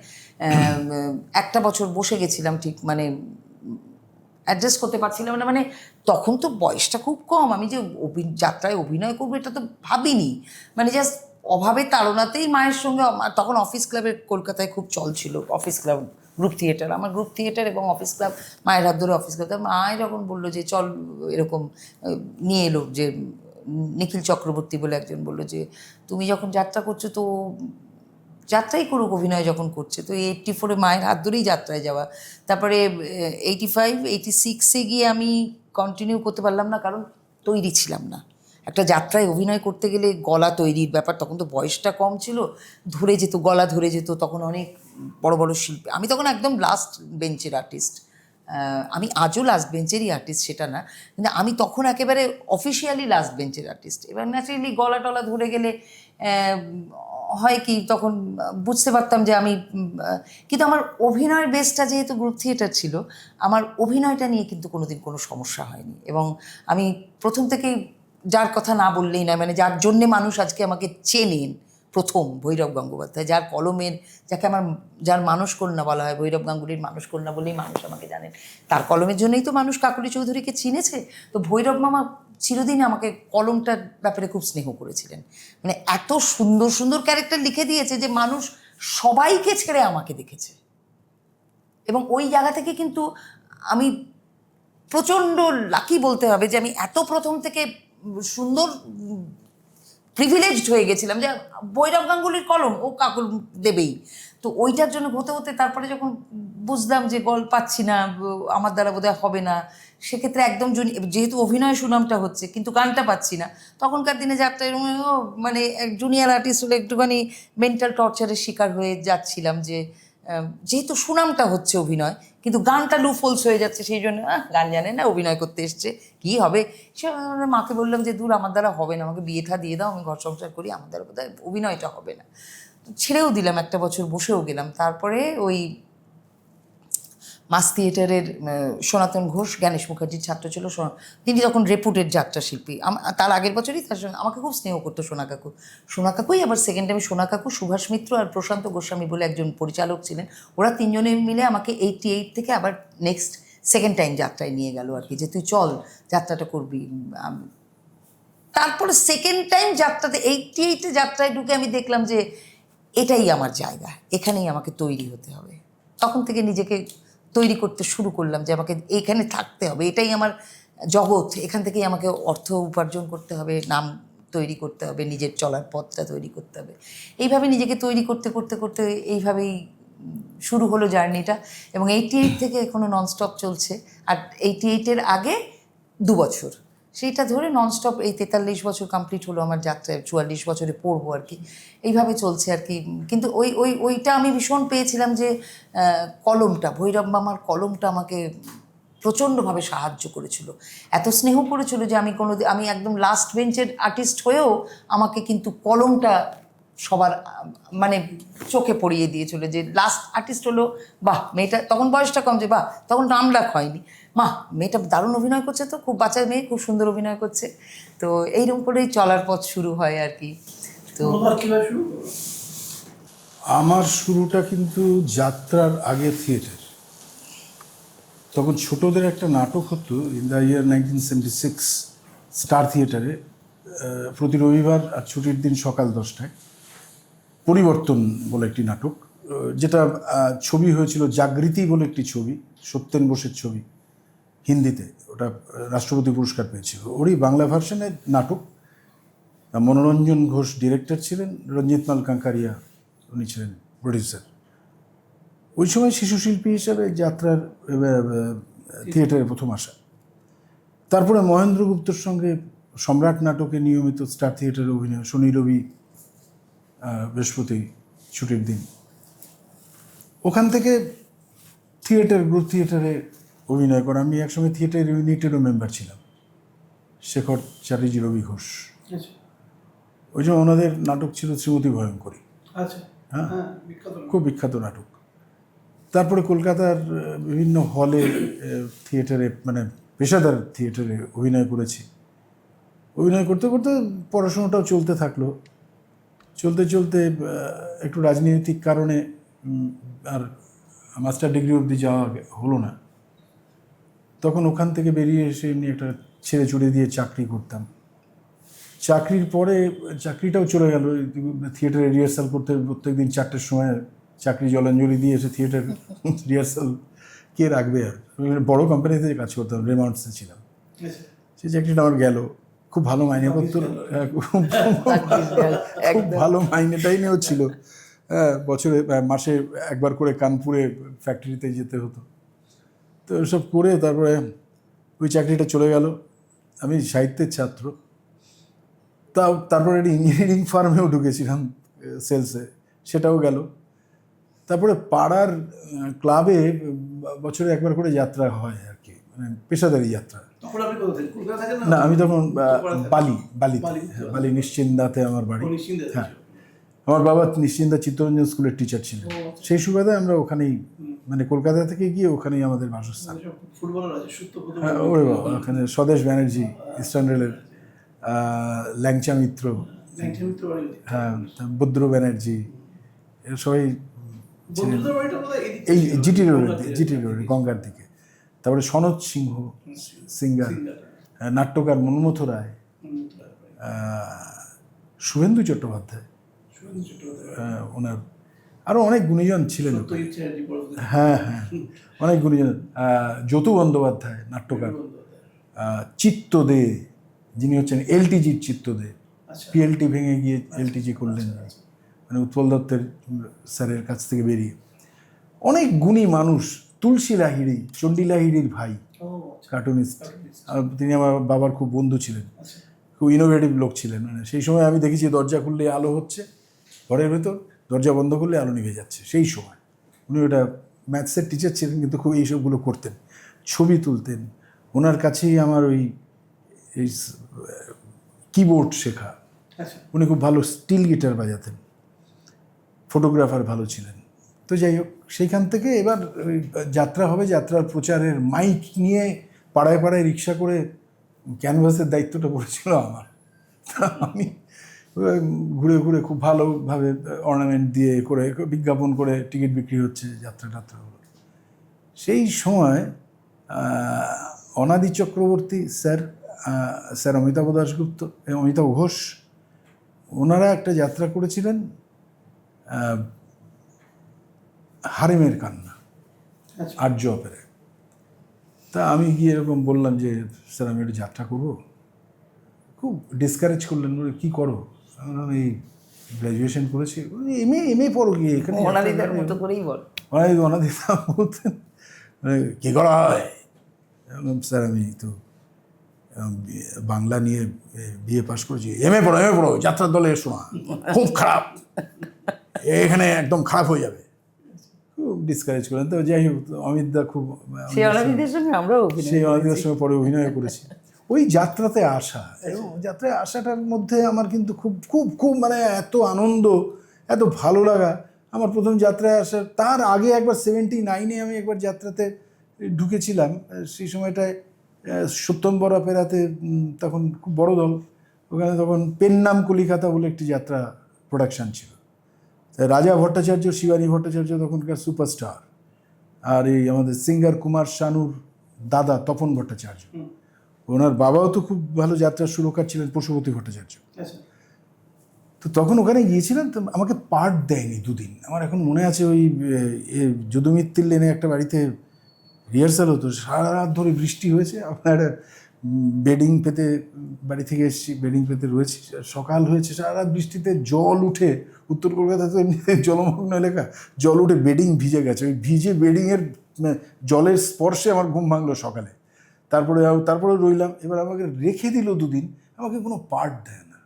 একটা বছর বসে গেছিলাম, ঠিক মানে অ্যাডজাস্ট করতে পারছিলাম না। মানে তখন তো বয়সটা খুব কম, আমি যে যাত্রায় অভিনয় করবো এটা তো ভাবিনি। মানে জাস্ট অভাবের তাড়নাতেই মায়ের সঙ্গে, তখন অফিস ক্লাবের কলকাতায় খুব চল ছিল, অফিস ক্লাব, গ্রুপ থিয়েটার, আমার গ্রুপ থিয়েটার এবং অফিস ক্লাব, মায়ের হাত ধরে অফিস ক্লাব। মায় যখন বললো যে চল, এরকম নিয়ে এলো যে নিখিল চক্রবর্তী বলে একজন বললো যে তুমি যখন যাত্রা করছো তো যাত্রাই করুক, অভিনয় যখন করছে। তো 84-এ মায়ের হাত ধরেই যাত্রায় যাওয়া। তারপরে 85-86-এ গিয়ে আমি কন্টিনিউ করতে পারলাম না, কারণ তৈরি ছিলাম না। একটা যাত্রায় অভিনয় করতে গেলে গলা তৈরির ব্যাপার, তখন তো বয়সটা কম ছিল, ধরে যেত, গলা ধরে যেত। তখন অনেক বড় বড় শিল্পী, আমি তখন একদম লাস্ট বেঞ্চের আর্টিস্ট। আমি আজও লাস্ট বেঞ্চেরই আর্টিস্ট, সেটা না, কিন্তু আমি তখন একেবারে অফিসিয়ালি লাস্ট বেঞ্চের আর্টিস্ট। এবার ন্যাচারালি গলা টলা ধরে গেলে হয় কি, তখন বুঝতে পারতাম যে আমি, কিন্তু আমার অভিনয়ের বেসটা যেহেতু গ্রুপ থিয়েটার ছিল, আমার অভিনয়টা নিয়ে কিন্তু কোনোদিন কোনো সমস্যা হয়নি। এবং আমি প্রথম থেকেই, যার কথা না বললেই না, মানে যার জন্যে মানুষ আজকে আমাকে চেনেন, প্রথম ভৈরব গঙ্গোপাধ্যায়, যার কলমের, যার মানসকন্যা বলা হয়, ভৈরব গাঙ্গুলির মানসকন্যা বলেই মানুষ আমাকে জানেন, তার কলমের জন্যই তো মানুষ কাকলি চৌধুরীকে চিনেছে। তো ভৈরব মামা চিরদিন আমাকে কলমটার ব্যাপারে খুব স্নেহ করেছিলেন। মানে এত সুন্দর সুন্দর ক্যারেক্টার লিখে দিয়েছে যে মানুষ সবাইকে ছেড়ে আমাকে দেখেছে। এবং ওই জায়গা থেকে কিন্তু আমি প্রচণ্ড লাকি বলতে হবে যে আমি এত প্রথম থেকে সুন্দর প্রিভিলেজড হয়ে গেছিলাম যে ভৈরব গাঙ্গুলির কলম ও কাকুল দেবেই। তো ওইটার জন্য হতে হতে তারপরে যখন বুঝলাম যে গল্প পাচ্ছি না, আমার দ্বারা বোধহয় হবে না, সেক্ষেত্রে একদম যেহেতু অভিনয় সুনামটা হচ্ছে কিন্তু গানটা পাচ্ছি না, তখনকার দিনে যাত্রায় মানে জুনিয়র আর্টিস্ট হলে একটুখানি মেন্টাল টর্চারের শিকার হয়ে যাচ্ছিলাম যে যেহেতু সুনামটা হচ্ছে অভিনয়, কিন্তু গানটা লুফলস হয়ে যাচ্ছে, সেই জন্য গান জানে না, অভিনয় করতে এসছে, কী হবে। সে মাকে বললাম যে দূর, আমার দ্বারা হবে না, আমাকে বিয়েটা দিয়ে দাও, আমি ঘর সংসার করি, আমার দ্বারা বোধহয় অভিনয়টা হবে না। ছেড়েও দিলাম, একটা বছর বসেও গেলাম। তারপরে ওই মাস থিয়েটারের সনাতন ঘোষ, জ্ঞানেশ মুখার্জির ছাত্র ছিল, তিনি তখন রেপুটেড যাত্রা শিল্পী। তার আগের বছরই তার সঙ্গে আমাকে খুব স্নেহ করতো সোনা কাকুই। আবার সেকেন্ড টাইমে সোনা কাকু, সুভাষ মিত্র আর প্রশান্ত গোস্বামী বলে একজন পরিচালক ছিলেন, ওরা তিনজনে মিলে আমাকে 88 থেকে আবার নেক্সট সেকেন্ড টাইম যাত্রায় নিয়ে গেল আর কি, যে তুই চল যাত্রাটা করবি। তারপরে সেকেন্ড টাইম যাত্রাতে 88-এ যাত্রায় ঢুকে আমি দেখলাম যে এটাই আমার জায়গা, এখানেই আমাকে তৈরি হতে হবে। তখন থেকে নিজেকে তৈরি করতে শুরু করলাম যে আমাকে এইখানে থাকতে হবে, এটাই আমার জগৎ, এখান থেকেই আমাকে অর্থ উপার্জন করতে হবে, নাম তৈরি করতে হবে, নিজের চলার পথটা তৈরি করতে হবে। এইভাবে নিজেকে তৈরি করতে করতে করতে এইভাবেই শুরু হলো জার্নিটা। এবং 88 থেকে এখনও ননস্টপ চলছে। আর 88-এর আগে 2 বছর, সেইটা ধরে ননস্টপ এই 43 বছর কমপ্লিট হলো আমার যাত্রায়, 44 বছরে পড়বো আর কি, এইভাবে চলছে আর কি। কিন্তু ওইটা আমি ভীষণ পেয়েছিলাম যে কলমটা, ভৈরব মামার কলমটা আমাকে প্রচণ্ডভাবে সাহায্য করেছিল, এত স্নেহ করেছিল যে আমি একদম লাস্ট বেঞ্চের আর্টিস্ট হয়েও আমাকে কিন্তু কলমটা সবার মানে চোখে পড়িয়ে দিয়েছিল যে লাস্ট আর্টিস্ট হলো, বাহ মেয়েটা, তখন বয়সটা কম, যে বাহ, তখন নাম ডাক হয়নি, মা মেয়েটা দারুণ অভিনয় করছে, তো খুব বাচ্চা মেয়ে, খুব সুন্দর অভিনয় করছে। তো এইরকম করেই চলার পথ শুরু হয় আর কি। তো আমার শুরুটা কিন্তু যাত্রার আগে থিয়েটার। তখন ছোটদের একটা নাটক হতো ইন দ্য ইয়ার 1976 স্টার থিয়েটারে, প্রতি রবিবার আর ছুটির দিন সকাল 10টায়, পরিবর্তন বলে একটি নাটক, যেটা ছবি হয়েছিল জাগৃতি বলে একটি ছবি, সত্যেন বোসের ছবি, হিন্দিতে, ওটা রাষ্ট্রপতি পুরস্কার পেয়েছিল। ওরই বাংলা ভার্সনের নাটক। মনোরঞ্জন ঘোষ ডিরেক্টর ছিলেন, রঞ্জিতমাল কাঙ্কারিয়া উনি ছিলেন প্রডিউসার। ওই সময় শিশু শিল্পী হিসাবে যাত্রার থিয়েটারে প্রথম আসা। তারপরে মহেন্দ্র গুপ্তর সঙ্গে সম্রাট নাটকে নিয়মিত স্টার থিয়েটারে অভিনয়, শনি রবি বৃহস্পতি ছুটির দিন। ওখান থেকে থিয়েটার, গ্রুপ থিয়েটারে অভিনয় করা। আমি একসময় থিয়েটার ইউনিটেরও মেম্বার ছিলাম, শেখর চ্যাটার্জি, রবি ঘোষ। আচ্ছা ওই জন্য ওনাদের নাটক ছিল শ্রীমতী ভয়ঙ্করী, আচ্ছা হ্যাঁ, বিখ্যাত খুব বিখ্যাত নাটক। তারপরে কলকাতার বিভিন্ন হলে থিয়েটারে, মানে পেশাদার থিয়েটারে অভিনয় করেছি। অভিনয় করতে করতে পড়াশোনাটাও চলতে থাকলো। চলতে চলতে একটু রাজনৈতিক কারণে আর মাস্টার ডিগ্রি অবধি যাওয়া হলো না। তখন ওখান থেকে বেরিয়ে এসে এমনি একটা ছেড়ে চড়ে দিয়ে চাকরি করতাম। চাকরির পরে চাকরিটাও চলে গেল। থিয়েটারে রিহার্সাল করতে প্রত্যেক দিন 4টের সময় চাকরি জলাঞ্জলি দিয়ে এসে থিয়েটার রিহার্সাল কে রাখবে আর। বড় কোম্পানিতে কাজ করতাম, রেমাউন্টসে ছিলাম। আচ্ছা সেই চাকরিটা আমার গেল। খুব ভালো মাইনে পত্র, খুব ভালো মাইনে টাইনেও ছিল। হ্যাঁ, বছরে মাসে একবার করে কানপুরে ফ্যাক্টরিতে যেতে হতো। তো এসব করে তারপরে ওই চাকরিটা চলে গেল। আমি সাহিত্যের ছাত্র, তারপরে একটা ইঞ্জিনিয়ারিং ফার্মেও ঢুকেছিলাম সেলসে, সেটাও গেল। তারপরে পাড়ার ক্লাবে বছরে একবার করে যাত্রা হয় আর কি, মানে পেশাদারি যাত্রা। তখন আপনি কোথা থেকে, কলকাতা থাকেন না, আমি তখন বালিতে, বালি। হ্যাঁ, বালি নিশ্চিন্দাতে আমার বাড়ি। নিশ্চিন্তে হ্যাঁ, আমার বাবা নিশ্চিন্দা চিত্তরঞ্জন স্কুলের টিচার ছিলেন। সেই সুবাদে আমরা ওখানেই, মানে কলকাতা থেকে গিয়ে ওখানেই আমাদের বাসস্থান। ফুটবলার আছে সূত্রপদ, হ্যাঁ, ওরে বাবা, ওখানে স্বদেশ ব্যানার্জি, ইস্টার্ন রেলের ল্যাংচা মিত্র, মিত্র বাড়ি। হ্যাঁ, বুদ্র ব্যানার্জি, এরা সবাই বন্ধুদের বাড়িটা বোধহয় এদিক এই থেকে ছিল। জিটি রোড গঙ্গার দিকে। তারপরে সনৎ সিংহ সিঙ্গার, নাট্যকার মনমথ রায়, শুভেন্দু চট্টোপাধ্যায়, ওনার আরও অনেক গুণীজন ছিলেন। সত্যজিৎ চ্যাটার্জি পরবর্তীতে। হ্যাঁ হ্যাঁ, অনেক গুণীজন। যতু বন্দ্যোপাধ্যায় নাট্যকার, চিত্ত দে, যিনি হচ্ছেন এলটিজির চিত্ত দে, আচ্ছা পিএলটি ভেঙে গিয়ে এলটিজি করলেন, মানে উৎপল দত্তের স্যারের কাছ থেকে বেরিয়ে। অনেক গুণী মানুষ। তুলসী লাহিড়ী, চণ্ডী লাহিড়ীর ভাই, ও আচ্ছা কার্টুনিস্ট। তিনি আমার বাবার খুব বন্ধু ছিলেন, আচ্ছা খুব ইনোভেটিভ লোক ছিলেন। মানে সেই সময় আমি দেখেছি দরজা খুললে আলো হচ্ছে ঘরের ভেতর, দরজা বন্ধ করলে আলো নিভে যাচ্ছে। সেই সময় উনি ওটা ম্যাথসের টিচার ছিলেন, কিন্তু খুব এইসবগুলো করতেন, ছবি তুলতেন। ওনার কাছেই আমার ওই কিবোর্ড শেখা। আচ্ছা উনি খুব ভালো স্টিল গিটার বাজাতেন, ফটোগ্রাফার ভালো ছিলেন। তো যাই হোক, সেইখান থেকে এবার ওই যাত্রা হবে, যাত্রার প্রচারের মাইক নিয়ে পাড়ায় পাড়ায় রিক্সা করে ক্যানভাসের দায়িত্বটা পড়েছিল আমার। তা আমি ঘুরে ঘুরে খুব ভালোভাবে অর্নামেন্ট দিয়ে করে বিজ্ঞাপন করে টিকিট বিক্রি হচ্ছে, যাত্রা টাত্রা হলো। সেই সময় অনাদি চক্রবর্তী স্যার অমিতাভ দাশগুপ্ত, অমিতাভ ঘোষ, ওনারা একটা যাত্রা করেছিলেন, হারেমের কান্না, আচ্ছা আর্য অপেরা। তা আমি গিয়ে এরকম বললাম যে স্যার আমি একটু যাত্রা করবো। খুব ডিসকারেজ করলেন, বলে কী করো? আমি গ্র্যাজুয়েশন করেছি। এমএ পড়ো গিয়ে, এখানে ওনাদিদার মতো করেই বল। ওনাদিদা বলতেন কী করা হয়? স্যার আমি তো বাংলা নিয়ে বিএ পাস করেছি। এমএ পড়ো, যাত্রার দলে এসো না, খুব খারাপ, এখানে একদম খারাপ হয়ে যাবে। খুব ডিসকারেজ করেন। তো যাই হোক, অমিতদা খুব, সেই অনাদিদের সঙ্গে আমরাও সেই অনাদিদের সঙ্গে পরে অভিনয় করেছি। ওই যাত্রাতে আসা, এবং যাত্রায় আসাটার মধ্যে আমার কিন্তু খুব খুব খুব মানে এত আনন্দ, এত ভালো লাগা। আমার প্রথম যাত্রায় আসার তার আগে একবার 79-এ আমি একবার যাত্রাতে ঢুকেছিলাম। সেই সময়টায় সত্যম্বর অপেরাতে, তখন খুব বড় দল, ওখানে তখন পেন্নাম কলিকাতা বলে একটি যাত্রা প্রোডাকশান ছিল। রাজা ভট্টাচার্য, শিবানী ভট্টাচার্য তখনকার সুপারস্টার, আর এই আমাদের সিঙ্গার কুমার শানুর দাদা তপন ভট্টাচার্য, ওনার বাবাও তো খুব ভালো যাত্রার সুরকার ছিলেন, পশুপতি ভট্টাচার্য। আচ্ছা তো তখন ওখানে গিয়েছিলাম, তো আমাকে পার্ট দেয়নি দুদিন। আমার এখন মনে আছে, ওই যদুমিত্তির লেনে একটা বাড়িতে রিহার্সাল হতো, সারা রাত ধরে বৃষ্টি হয়েছে। আপনার বেডিং পেতে বাড়ি থেকে এসেছি, বেডিং পেতে রয়েছি, সকাল হয়েছে, সারা রাত বৃষ্টিতে জল উঠে, উত্তর কলকাতা তো এমনিতে জলমগ্ন এলাকা, জল উঠে বেডিং ভিজে গেছে। ওই ভিজে বেডিংয়ের জলের স্পর্শে আমার ঘুম ভাঙলো সকালে। তারপরে রইলাম। এবার আমাকে রেখে দিল দুদিন। আমাকে কোনো পার্ট দেয় না,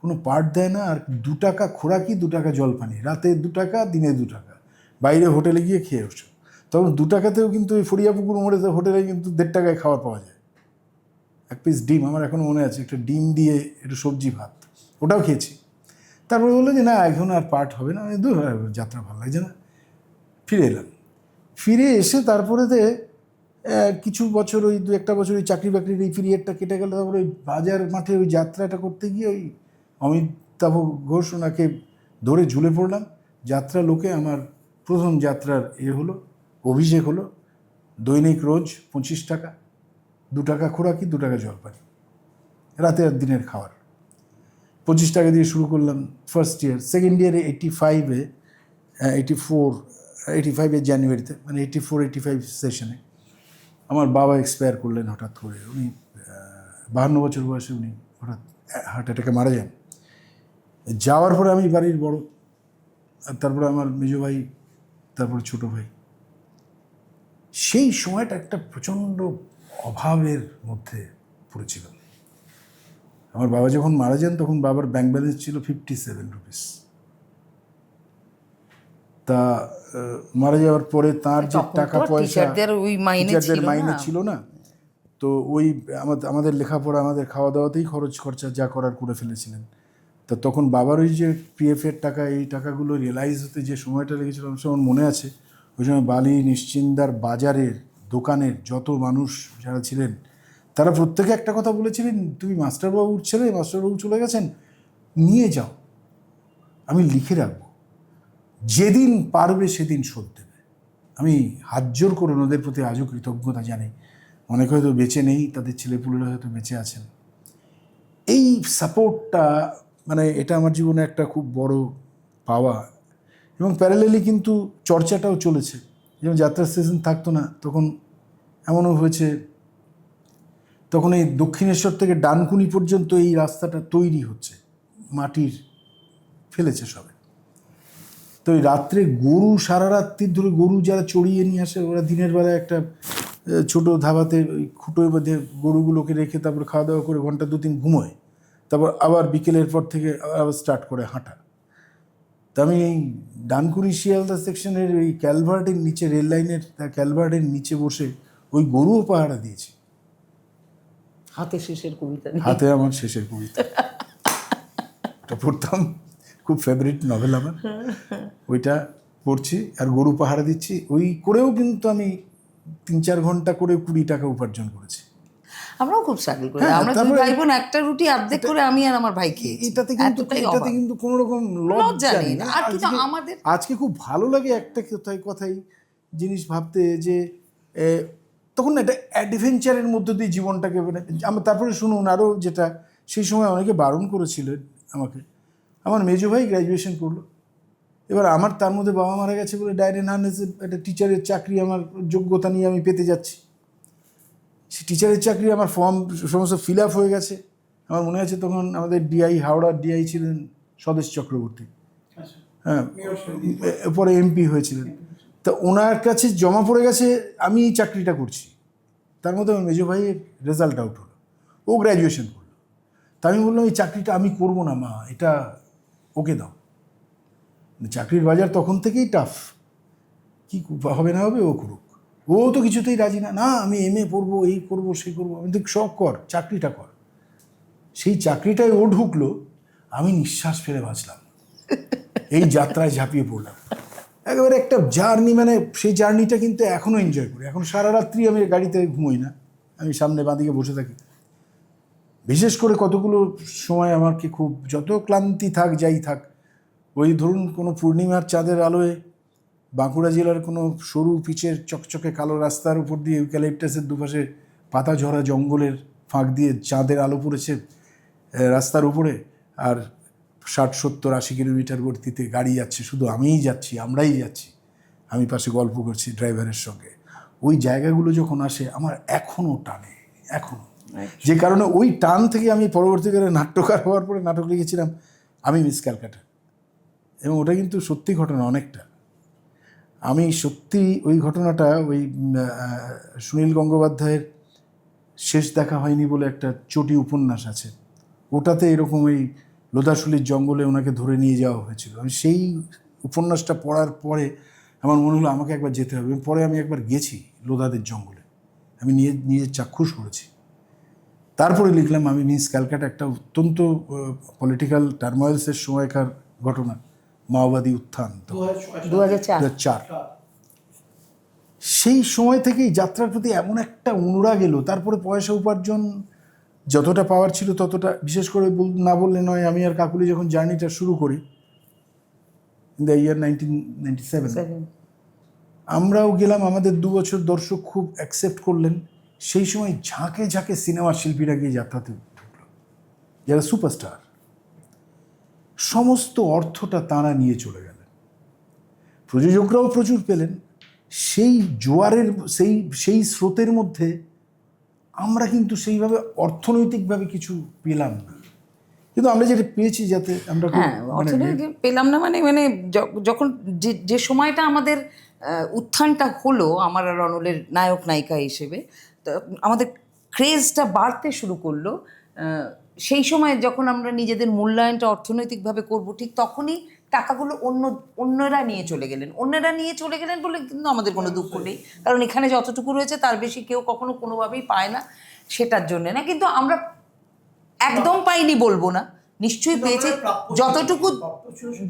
কোনো পার্ট দেয় না। আর 2 টাকা খোরাকি, 2 টাকা জলপানি, রাতে 2 টাকা, দিনে 2 টাকা, বাইরে হোটেলে গিয়ে খেয়ে ওঠো। তখন 2 টাকাতেও কিন্তু ওই ফরিয়াপুকুর মোড়ে হোটেলে কিন্তু 1.5 টাকায় খাবার পাওয়া যায়। এক পিস ডিম, আমার এখনও মনে আছে, একটা ডিম দিয়ে একটু সবজি ভাত, ওটাও খেয়েছি। তারপরে বললো যে না এখন আর পার্ট হবে না, দূর যাত্রা ভালো লাগছে না। ফিরে এলাম। ফিরে এসে তারপরেতে কিছু বছর, ওই 2-1 বছর ওই চাকরি বাকরির এই পিরিয়ডটা কেটে গেল। তারপরে ওই বাজার মাঠে ওই যাত্রাটা করতে গিয়ে ওই অমিতাভ ঘোষ ওনাকে ধরে ঝুলে পড়লাম। যাত্রা লোকে আমার প্রথম যাত্রার হলো, অভিষেক হলো। দৈনিক রোজ 25 টাকা, 2 টাকা খোরাকি, 2 টাকা জলপানি, রাতে আর দিনের খাবার। 25 টাকা দিয়ে শুরু করলাম ফার্স্ট ইয়ার। সেকেন্ড ইয়ারে 85-এর জানুয়ারিতে, মানে 84-85 সেশনে আমার বাবা এক্সপায়ার করলেন হঠাৎ করে। উনি 52 বছর বয়সে উনি হঠাৎ হার্ট অ্যাটাকে মারা যান। যাওয়ার পরে আমি বাড়ির বড়, আর তারপরে আমার মেজো ভাই, তারপরে ছোটো ভাই। সেই সময়টা একটা প্রচণ্ড অভাবের মধ্যে পড়েছিলাম। আমার বাবা যখন মারা যান তখন বাবার ব্যাংক ব্যালেন্স ছিল 57 রুপিস। তা মারা যাওয়ার পরে তার যে টাকা পয়সা, টিচারদের মাইনে ছিল না, তো ওই আমাদের লেখাপড়া, আমাদের খাওয়া দাওয়াতেই খরচা যা করার করে ফেলেছিলেন। তা তখন বাবার ওই যে পিএফের টাকা, এই টাকাগুলো রিয়েলাইজ হতে যে সময়টা লেগেছিল আমার মনে আছে। ওই সময় বালি নিশ্চিন্দার বাজারের দোকানের যত মানুষ যারা ছিলেন তারা প্রত্যেকে একটা কথা বলেছিলেন, তুমি মাস্টারবাবুর ছেলে, মাস্টারবাবু চলে গেছেন, নিয়ে যাও, আমি লিখে রাখবো, যেদিন পারবে সেদিন শোধ দেবে। আমি হাত জোর করে ওদের প্রতি আজও কৃতজ্ঞতা জানি। অনেকে হয়তো বেঁচে নেই, তাদের ছেলেপুলেরা হয়তো বেঁচে আছেন। এই সাপোর্টটা, মানে এটা আমার জীবনে একটা খুব বড় পাওয়া। এবং প্যারালেলি কিন্তু চর্চাটাও চলেছে। যেমন যাত্রার সিজন থাকতো না, তখন এমনও হয়েছে, তখন এই দক্ষিণেশ্বর থেকে ডানকুনি পর্যন্ত এই রাস্তাটা তৈরি হচ্ছে, মাটির ফেলেছে সবে। তো ওই রাত্রে গরু, সারা রাত্রির ধরে গরু যারা চড়িয়ে নিয়ে আসে, ওরা দিনের বেলায় একটা ছোট ধাবাতে ওই খুঁটোর মধ্যে গরুগুলোকে রেখে তারপর খাওয়া দাওয়া করে ঘন্টা 2-3 ঘুমোয়, তারপর আবার বিকেলের পর থেকে আবার স্টার্ট করে হাঁটা। তা আমি এই ডানকুনি শিয়ালদা সেকশনের ওই ক্যালভার্টের নিচে, রেল লাইনের ক্যালভার্টের নিচে বসে ওই গরুও পাহারা দিয়েছি। হাতে শেষের কবিতা, হাতে আমার শেষের কবিতা, ওটা পড়তাম, খুব ফেভারিট নভেল আমার। ওইটা পড়ছি আর গরু পাহারা দিচ্ছি। ওই করেও কিন্তু আমি 3-4 ঘন্টা করে 20 টাকা উপার্জন করেছি। আমরাও খুব স্ট্রাগল করি। হ্যাঁ, আমরা দুই তারপরে- ভাই বোন একটা রুটি অর্ধেক করে আমি আর আমার ভাই খেয়েছি। এতটাই অভাব। এটাতে কিন্তু কোনো রকম লজ্জা লজ্জা নেই। নেই। আর কিন্তু আমাদের আজকে খুব ভালো লাগে একটা কথাই জিনিস ভাবতে, যে তখন একটা অ্যাডভেঞ্চারের মধ্য দিয়ে জীবনটাকে, মানে তারপরে শুনুন আরও যেটা, সেই সময় অনেকে বারণ করেছিলেন আমাকে। আমার মেজো ভাই গ্র্যাজুয়েশন করলো, এবার আমার তার মধ্যে বাবা মারা গেছে বলে ডায়রেন হার্নেসে একটা টিচারের চাকরি আমার যোগ্যতা নিয়ে আমি পেতে যাচ্ছি। সে টিচারের চাকরি আমার ফর্ম সমস্ত ফিল আপ হয়ে গেছে। আমার মনে আছে তখন আমাদের ডিআই, হাওড়ার ডিআই ছিলেন স্বদেশ চক্রবর্তী, হ্যাঁ, পরে এমপি হয়েছিলেন। তা ওনার কাছে জমা পড়ে গেছে, আমি এই চাকরিটা করছি। তার মধ্যে আমার মেজো ভাইয়ের রেজাল্ট আউট হলো, ও গ্র্যাজুয়েশন করলো। তা আমি বললাম এই চাকরিটা আমি করবো না মা, এটা ওকে দাও। চাকরির বাজার তখন থেকেই টাফ, কি হবে না হবে ও করুক। ও তো কিছুতেই রাজি না, না আমি এমএ পড়বো, এই করবো, সেই করবো। আমি তো সব কর, চাকরিটা কর। সেই চাকরিটায় ও ঢুকলো, আমি নিঃশ্বাস ফেলে বাঁচলাম, এই যাত্রায় ঝাঁপিয়ে পড়লাম। একেবারে একটা জার্নি, মানে সেই জার্নিটা কিন্তু এখনও এনজয় করি। এখন সারা রাত্রি আমি গাড়িতে ঘুমোই না, আমি সামনে বাঁদিকে বসে থাকি। বিশেষ করে কতগুলো সময় আমাকে খুব, যত ক্লান্তি থাক যাই থাক, ওই ধরুন কোনো পূর্ণিমার চাঁদের আলোয় বাঁকুড়া জেলার কোনো সরু পিচের চকচকে কালো রাস্তার উপর দিয়ে ইউক্যালিপটাসের দুপাশে পাতা ঝরা জঙ্গলের ফাঁক দিয়ে চাঁদের আলো পড়েছে রাস্তার উপরে, আর 60-70-80 কিলোমিটার গতিতে গাড়ি যাচ্ছে, শুধু আমিই যাচ্ছি, আমরাই যাচ্ছি, আমি পাশে গল্প করছি ড্রাইভারের সঙ্গে। ওই জায়গাগুলো যখন আসে আমার এখনও টানে, এখনও। যে কারণে ওই টান থেকে আমি পরবর্তীকালে নাট্যকার হওয়ার পরে নাটক লিখেছিলাম আমি মিস ক্যালকাটা, এবং ওটা কিন্তু সত্যি ঘটনা অনেকটা। আমি সত্যি ওই ঘটনাটা ওই সুনীল গঙ্গোপাধ্যায়ের শেষ দেখা হয়নি বলে একটা চটি উপন্যাস আছে, ওটাতে এরকম এই লোদাশুলির জঙ্গলে ওনাকে ধরে নিয়ে যাওয়া হয়েছিল। আমি সেই উপন্যাসটা পড়ার পরে আমার মনে হলো আমাকে একবার যেতে হবে। পরে আমি একবার গেছি লোদাদের জঙ্গলে, আমি নিজের চাক্ষুষ করেছি। তারপরে লিখলাম আমি মিস ক্যালকাটা, একটা অত্যন্ত পলিটিক্যাল টার্ময়েলসের সময়কার ঘটনা, মাওবাদী উত্থান 2004 2004। সেই সময় থেকেই যাত্রার প্রতি এমন একটা অনুরাগ এলো। তারপরে পয়সা উপার্জন যতটা পাওয়ার ছিল ততটা, বিশেষ করে না বললে নয়, আমি আর কাকুলি যখন জার্নিটা শুরু করি ইন দ্য ইয়ার 1997, আমরাও গেলাম। আমাদের 2 বছর দর্শক খুব অ্যাকসেপ্ট করলেন। সেই সময় ঝাঁকে ঝাঁকে সিনেমার শিল্পীরা গিয়ে যাত্রাতে ঢুকলো, যারা সুপারস্টার। সমস্ত অর্থটা তাঁরা নিয়ে চলে গেলেন, প্রযোজকরাও প্রচুর পেলেন। সেই জোয়ারের সেই স্রোতের মধ্যে আমরা কিন্তু সেইভাবে অর্থনৈতিকভাবে কিছু পেলাম না, কিন্তু আমরা যেটা পেয়েছি যাতে আমরা হ্যাঁ, অর্থনৈতিক পেলাম না মানে মানে যখন যে সময়টা আমাদের উত্থানটা হলো আমার আর অনলের নায়ক নায়িকা হিসেবে, তো আমাদের ক্রেজটা বাড়তে শুরু করলো। সেই সময় যখন আমরা নিজেদের মূল্যায়নটা অর্থনৈতিকভাবে করব, ঠিক তখনই টাকাগুলো অন্যরা নিয়ে চলে গেলেন। অন্যরা নিয়ে চলে গেলেন বলে কিন্তু আমাদের কোনো দুঃখ নেই, কারণ এখানে যতটুকু রয়েছে তার বেশি কেউ কখনো কোনোভাবেই পায় না, সেটার জন্যে না। কিন্তু আমরা একদম পাইনি বলবো না, নিশ্চয়ই পেয়েছে। যতটুকু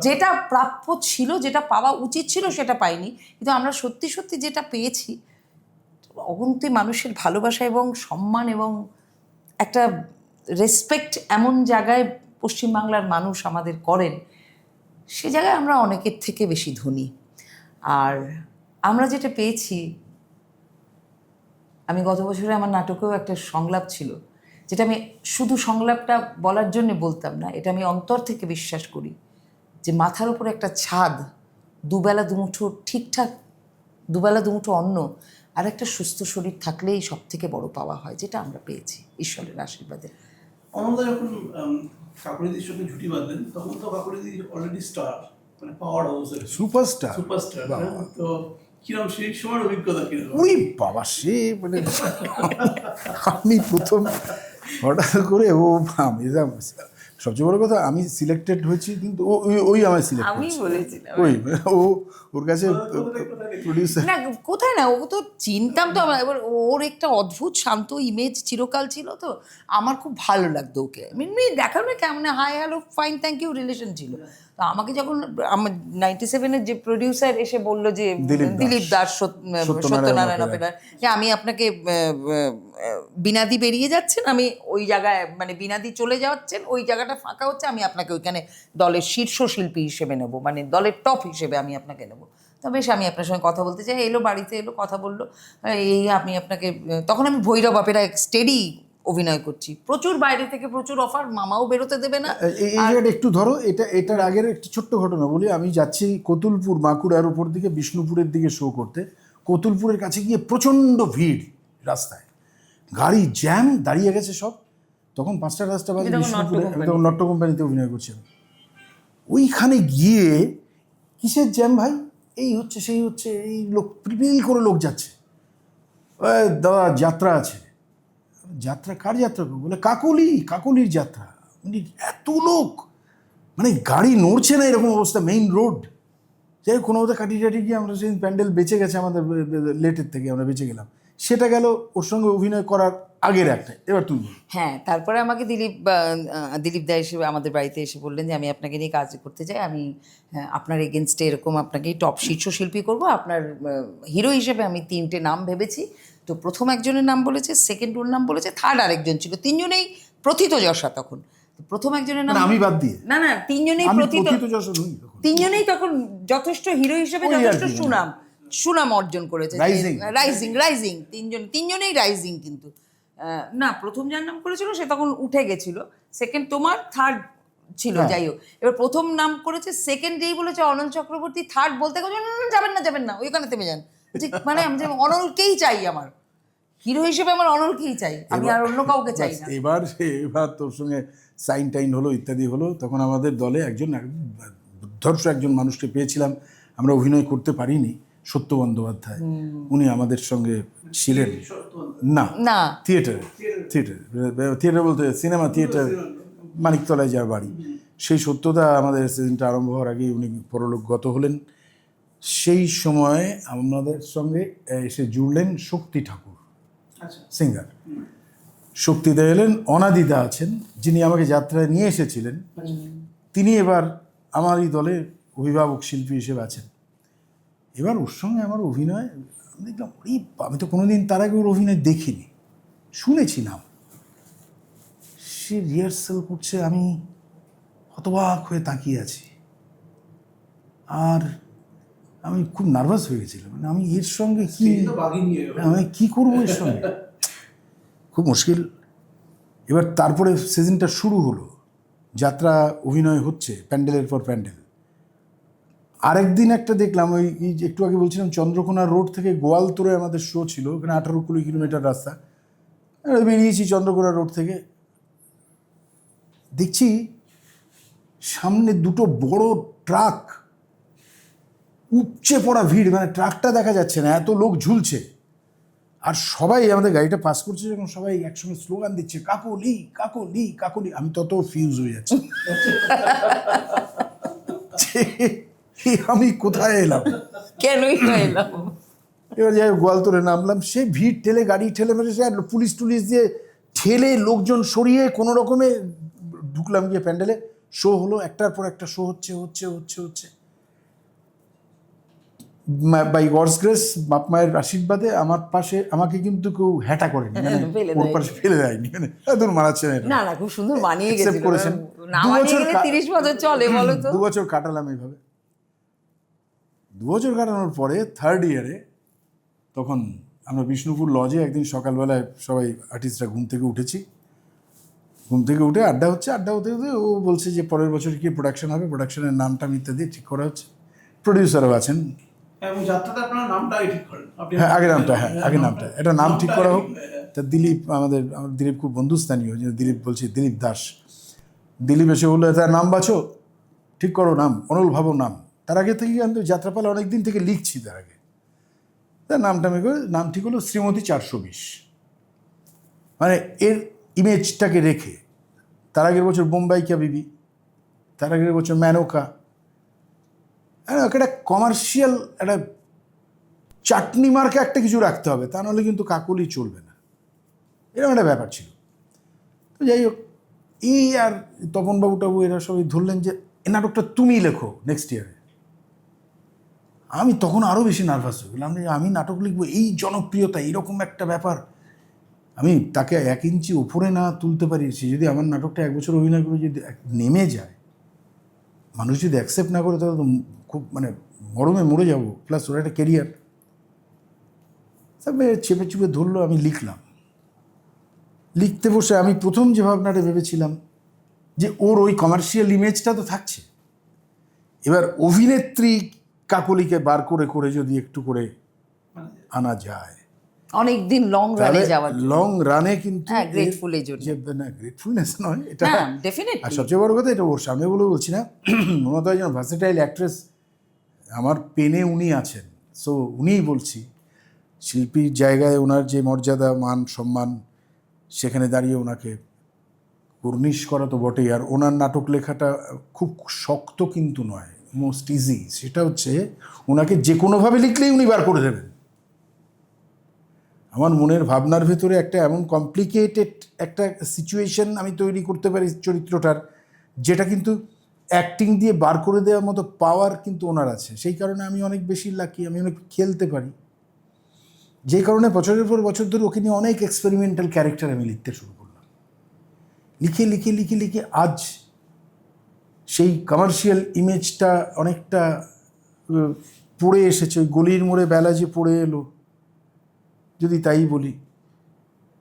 যেটা প্রাপ্য ছিল, যেটা পাওয়া উচিত ছিল সেটা পাইনি, কিন্তু আমরা সত্যি সত্যি যেটা পেয়েছি, অগুন্তি মানুষের ভালোবাসা এবং সম্মান এবং একটা রেসপেক্ট এমন জায়গায় পশ্চিমবাংলার মানুষ আমাদের করেন, সে জায়গায় আমরা অনেকের থেকে বেশি ধনী। আর আমরা যেটা পেয়েছি, আমি গত বছরে আমার নাটকেও একটা সংলাপ ছিল, যেটা আমি শুধু সংলাপটা বলার জন্য বলতাম না, এটা আমি অন্তর থেকে বিশ্বাস করি যে মাথার উপর একটা ছাদ, দুবেলা দুমুঠো ঠিকঠাক দুবেলা দুমুঠো অন্ন আর একটা সুস্থ শরীর থাকলেই সব থেকে বড় পাওয়া হয়, যেটা আমরা পেয়েছি ঈশ্বরের আশীর্বাদে। অনলদা যখন কাকুলিদির সঙ্গে জুটি বাঁধলেন, তখন তো কাকুলিদি অলরেডি স্টার, মানে পাওয়ার হাউসের সুপারস্টার। তো কিরকম সেই সময়ের অভিজ্ঞতা কিরকম? ওই বাবা, সে মানে আমি প্রথম হঠাৎ করে আমি সবচেয়ে বড় কথা, আমি সিলেক্টেড হয়েছি, কিন্তু ওই আমার সিলেক্ট আমি বলেছিলাম ওই ওর কাছে প্রডিউসার না, কোথায় না, ও তো চিনতাম তো আমরা। এবার ওর একটা অদ্ভুত শান্ত ইমেজ চিরকাল ছিল, তো আমার খুব ভালো লাগতো ওকে। দেখার না কেমন hi hello fine thank you relation ছিল। তো আমাকে যখন আমার 97-এর যে প্রডিউসার এসে বললো যে দিলীপ দাস সত্যনারায়ণ অপেরার, যে আমি আপনাকে বিনাদি বেরিয়ে যাচ্ছেন, আমি ওই জায়গায় মানে বিনাদি চলে যাচ্ছেন, ওই জায়গাটা ফাঁকা হচ্ছে, আমি আপনাকে ওইখানে দলের শীর্ষ শিল্পী হিসেবে নেব, মানে দলের টপ হিসেবে আমি আপনাকে নেব। তো বেশ, আমি আপনার সঙ্গে কথা বলতে চাই। এলো বাড়িতে, এলো, কথা বললো, এই আমি আপনাকে, তখন আমি ভৈরব অপেরা স্টেডি অভিনয় করছি, প্রচুর বাইরে থেকে প্রচুর অফার, মামাও বেরোতে দেবে না। এই জায়গাটা একটু ধরো, এটার আগের একটি ছোট্ট ঘটনা বলি। আমি যাচ্ছি কতুলপুর বাঁকুড়ার উপর দিকে বিষ্ণুপুরের দিকে শো করতে। কতুলপুরের কাছে গিয়ে প্রচণ্ড ভিড় রাস্তায়, গাড়ি জ্যাম, দাঁড়িয়ে গেছে সব। তখন 5টা রাস্তা বাজে বিষ্ণুপুরে, আমি তখন নট্য কোম্পানিতে অভিনয় করছিলাম। ওইখানে গিয়ে কিসের জ্যাম ভাই, এই হচ্ছে সেই হচ্ছে, এই লোক প্রিপিল করে লোক যাচ্ছে, দাদা যাত্রা আছে। যাত্রা? কার যাত্রা? বলে কাকুলির যাত্রা। মানে এত লোক, মানে গাড়ি নড়ছে না এরকম অবস্থা, মেইন রোড। যাই হোক, কোনো মতো কাটি গিয়ে আমরা সেই প্যান্ডেল বেঁচে গেছে আমাদের, লেটের থেকে আমরা বেঁচে গেলাম। সেটা গেল ওর সঙ্গে অভিনয় করার আগের একটা। এবার তুমি। হ্যাঁ, তারপরে আমাকে দিলীপ দা এসে আমাদের বাড়িতে এসে বললেন যে আমি আপনাকে নিয়ে কাজ করতে চাই, আমি আপনার এগেনস্টে এরকম আপনাকে টপ শীর্ষ শিল্পী করবো, আপনার হিরো হিসেবে আমি 3টে নাম ভেবেছি। তো প্রথম একজনের নাম বলেছে, সেকেন্ড ওর নাম বলেছে, থার্ড আরেকজন ছিল, 3জনেই প্রথিতযশা। তখন প্রথম একজনের নাম আমি বাদ দিয়ে, না 3জনেই প্রথিতযশা নই, 3জনেই তখন যথেষ্ট হিরো হিসেবে যথেষ্ট সুনাম অর্জন করেছে। রাইজিং 3জনেই রাইজিং। কিন্তু না, প্রথম যার নাম করেছিল সে তখন উঠে গেছিল, সেকেন্ড তোমার, থার্ড ছিল, যাই হোক। এবার প্রথম নাম করেছে, সেকেন্ড যেই বলেছে অনল চক্রবর্তী, থার্ড বলতে যাবেন না ওইখানে থেমে যান। মানে আমি অনলকেই চাই, আমার হিরো হিসেবে আমার অনলকেই চাই, আমি আর অন্য কাউকে চাই না। এবার তোর সঙ্গে সাইন টাইন হলো, ইত্যাদি হলো, তখন আমাদের দলে একজন দুর্ধর্ষ একজন মানুষকে পেয়েছিলাম, আমরা অভিনয় করতে পারিনি, সত্য বন্দ্যোপাধ্যায়। উনি আমাদের সঙ্গে ছিলেন, না না থিয়েটারে থিয়েটার বলতে সিনেমা থিয়েটার, মানিকতলায় যার বাড়ি। সেই সত্যতা আমাদের সিজনটা আরম্ভ হওয়ার আগেই উনি পরলোকগত হলেন। সেই সময় আমাদের সঙ্গে এসে জুড়লেন শক্তি ঠাকুর, আচ্ছা। সিঙ্গার। শক্তিদা এলেন, অনাদিদা আছেন যিনি আমাকে যাত্রায় নিয়ে এসেছিলেন, তিনি এবার আমারই দলে অভিভাবক শিল্পী হিসেবে আছেন। এবার ওর সঙ্গে আমার অভিনয় আমি দেখলাম, আমি তো কোনোদিন তার আগে ওর অভিনয় দেখিনি, শুনেছি নাম। সে রিহার্সাল করছে, আমি হতবাক হয়ে তাকিয়ে আছি, আর আমি খুব নার্ভাস হয়ে গেছিলাম। মানে আমি এর সঙ্গে কি, আমি কি করবো এর সঙ্গে, খুব মুশকিল। এবার তারপরে সিজনটা শুরু হলো, যাত্রা অভিনয় হচ্ছে প্যান্ডেলের পর প্যান্ডেল। আরেকদিন একটা দেখলাম, ওই যে একটু আগে বলছিলাম চন্দ্রকোনা রোড থেকে গোয়ালতোড়ে আমাদের শো ছিল, ওখানে 18-20 কিলোমিটার রাস্তা। বেরিয়েছি চন্দ্রকোনা রোড থেকে, দেখছি সামনে দুটো বড় ট্রাক, উপচে পড়া ভিড়, মানে ট্রাকটা দেখা যাচ্ছে না, এত লোক ঝুলছে। আর সবাই আমাদের গাড়িটা পাস করছে যখন, সবাই একসঙ্গে স্লোগান দিচ্ছে কাকলি কাকলি কাকলি। আমি তত ফিউজ হয়ে যাচ্ছি আমি কোথায় এলাম, কেনই এলাম। এবার যাই গোয়ালতোড়ে নামলাম, সে ভিড় ঠেলে, গাড়ি ঠেলে মেরে, সে পুলিশ টুলিশ দিয়ে ঠেলে লোকজন সরিয়ে কোনো রকমে ঢুকলাম গিয়ে প্যান্ডেলে। শো হলো, একটার পর একটা শো হচ্ছে হচ্ছে হচ্ছে হচ্ছে। বাই গডস গ্রেস, বাপ মায়ের আশীর্বাদে আমার পাশে আমাকে কিন্তু কেউ হ্যাটা করেনি, মানে ওর পাশে ফেলে দেয়নি, মানে দূর মারাচ্ছে না না, খুব সুন্দর মানিয়ে Accept গেছিল। করেছেন। না মানিয়ে গেলে 30 বছর চলে বলো তো। 2 বছর কাটালাম এইভাবে। 2 বছর কাটানোর পরে থার্ড ইয়ারে তখন আমরা বিষ্ণুপুর লজে একদিন সকালবেলায় সবাই আর্টিস্টরা ঘুম থেকে উঠেছি, ঘুম থেকে উঠে আড্ডা হচ্ছে, আড্ডা হতে হতে ও বলছে যে পরের বছর কি প্রোডাকশন হবে, প্রোডাকশনের নামটা ইত্যাদি ঠিক করা হচ্ছে। প্রডিউসারও আছেন, এবং যাত্রাতে আপনার নামটাই ঠিক করেন আপনি? হ্যাঁ আগের নামটা, হ্যাঁ আগের নামটা, এটা নাম ঠিক করা হোক। তা দিলীপ, আমাদের দিলীপ খুব বন্ধুস্থানীয়, যে দিলীপ বলছি, দিলীপ দাস। দিলীপ এসে বললো তার নাম বাছো, ঠিক করো নাম, অনল ভাবো নাম। তার আগে থেকে কিন্তু যাত্রাপালা অনেক দিন থেকে লিখছি, তার আগে তার নামটা আমি করে নাম ঠিক হলো শ্রীমতী 420, মানে এর ইমেজটাকে রেখে। তার আগের বছর বোম্বাই কা বিবি, তার আগের বছর ম্যানোকা। একটা কমার্শিয়াল একটা চাটনি মার্কে একটা কিছু রাখতে হবে, তা নাহলে কিন্তু কাকলি চলবে না, এরকম একটা ব্যাপার ছিল। তো যাই হোক, এই আর তপনবাবু টাবু এরা সবাই ধরলেন যে এ নাটকটা তুমি লেখো নেক্সট ইয়ারে। আমি তখন আরও বেশি নার্ভাস হয়ে গেলাম, আমি নাটক লিখবো, এই জনপ্রিয়তা, এইরকম একটা ব্যাপার, আমি তাকে 1 ইঞ্চি উপরে না তুলতে পারি। সে যদি আমার নাটকটা 1 বছর অভিনয় করে যদি নেমে যায়, মানুষ যদি অ্যাকসেপ্ট না করে, তাহলে তো খুব মানে মরমে মরে যাবো, প্লাস ওর একটা কেরিয়ার। তারপরে চেপে চুপে ধরলো, আমি লিখলাম। লিখতে বসে আমি প্রথম যে ভাবনাটা ভেবেছিলাম যে ওর ওই কমার্শিয়াল ইমেজটা তো থাকছে, এবার অভিনেত্রী কাকলিকে বার করে করে যদি একটু করে আনা যায়, অনেকদিন লং রানে যাওয়ার জন্য। লং রানে কিন্তু হ্যাঁ, গ্রেটফুল এই জন্য। না গ্রেটফুলনেস নয় এটা, না ডেফিনেটলি। আর সবচেয়ে বড় কথা, এটা ওর সামনে বলে বলছি না, মমতা একজন ভার্সেটাইল অ্যাক্ট্রেস, আমার পেনে উনি আছেন। সো উনিই বলছি, শিল্পীর জায়গায় ওনার যে মর্যাদা, মান, সম্মান, সেখানে দাঁড়িয়ে ওনাকে কর্নিশ করা তো বটেই। আর ওনার নাটক লেখাটা খুব শক্ত কিন্তু নয়, মোস্ট ইজি। সেটা হচ্ছে ওনাকে যে কোনোভাবে লিখলেই উনি বার করে দেবেন। আমার মনের ভাবনার ভেতরে একটা এমন কমপ্লিকেটেড একটা সিচুয়েশন আমি তৈরি করতে পারি চরিত্রটার, যেটা কিন্তু অ্যাক্টিং দিয়ে বার করে দেওয়ার মতো পাওয়ার কিন্তু ওনার আছে। সেই কারণে আমি অনেক বেশি লাকি, আমি অনেক খেলতে পারি। যে কারণে বছরের পর বছর ধরে ওকে নিয়ে অনেক এক্সপেরিমেন্টাল ক্যারেক্টার আমি লিখতে শুরু করলাম। লিখে লিখে লিখে লিখে আজ সেই কমার্শিয়াল ইমেজটা অনেকটা পড়ে এসেছে। ওই গলির মোড়ে বেলা যে পড়ে এলো, যদি তাই বলি,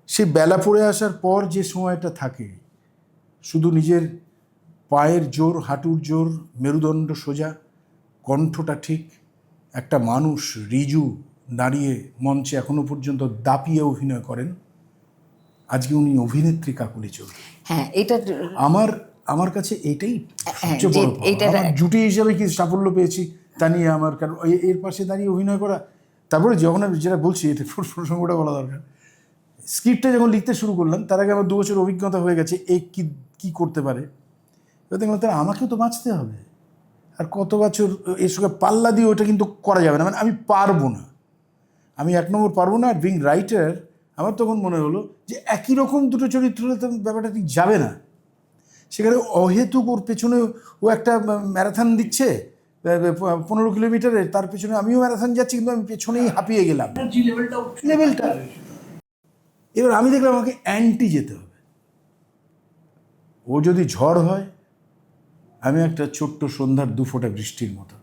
সে বেলা পড়ে আসার পর যে সময়টা থাকে, শুধু নিজের পায়ের জোর, হাঁটুর জোর, মেরুদণ্ড সোজা, কণ্ঠটা ঠিক, একটা মানুষ রিজু দাঁড়িয়ে মঞ্চে এখনো পর্যন্ত দাপিয়ে অভিনয় করেন। আজকে উনি অভিনেত্রী কাকলি চৌধুরী। হ্যাঁ, এটা আমার কাছে এটাই সবচেয়ে বড় পাওয়া। আমার জুটি হিসেবে কি সাফল্য পেয়েছি তা নিয়ে আমার, কারণ এর পাশে দাঁড়িয়ে অভিনয় করা। তারপরে যখন আমি যেটা বলছি, এটা প্রসঙ্গটা বলা দরকার, স্ক্রিপ্টটা যখন লিখতে শুরু করলাম তার আগে আমার 2 বছর অভিজ্ঞতা হয়ে গেছে এ কী করতে পারে। এবার দেখলাম তাহলে আমাকেও তো বাঁচতে হবে, আর কত বছর এর সঙ্গে পাল্লা দিয়ে ওটা কিন্তু করা যাবে না, মানে আমি পারবো না, আমি 1 নম্বর পারবো না। আর বিং রাইটার আমার তখন মনে হলো যে একই রকম দুটো চরিত্র হলে তো ব্যাপারটা ঠিক যাবে না। সেখানে অহেতুক ওর পেছনে ও একটা ম্যারাথন দিচ্ছে 15 কিলোমিটারের, তার পেছনে আমিও ম্যারাথন যাচ্ছি, কিন্তু আমি পেছনেই হাঁপিয়ে গেলাম এনার্জি লেভেলটাও লেভেলটা। এবার আমি দেখলাম আমাকে অ্যান্টি যেতে হবে। ও যদি ঝড় হয়, আমি একটা ছোট্ট সন্ধ্যার 2 ফোঁটা বৃষ্টির মতো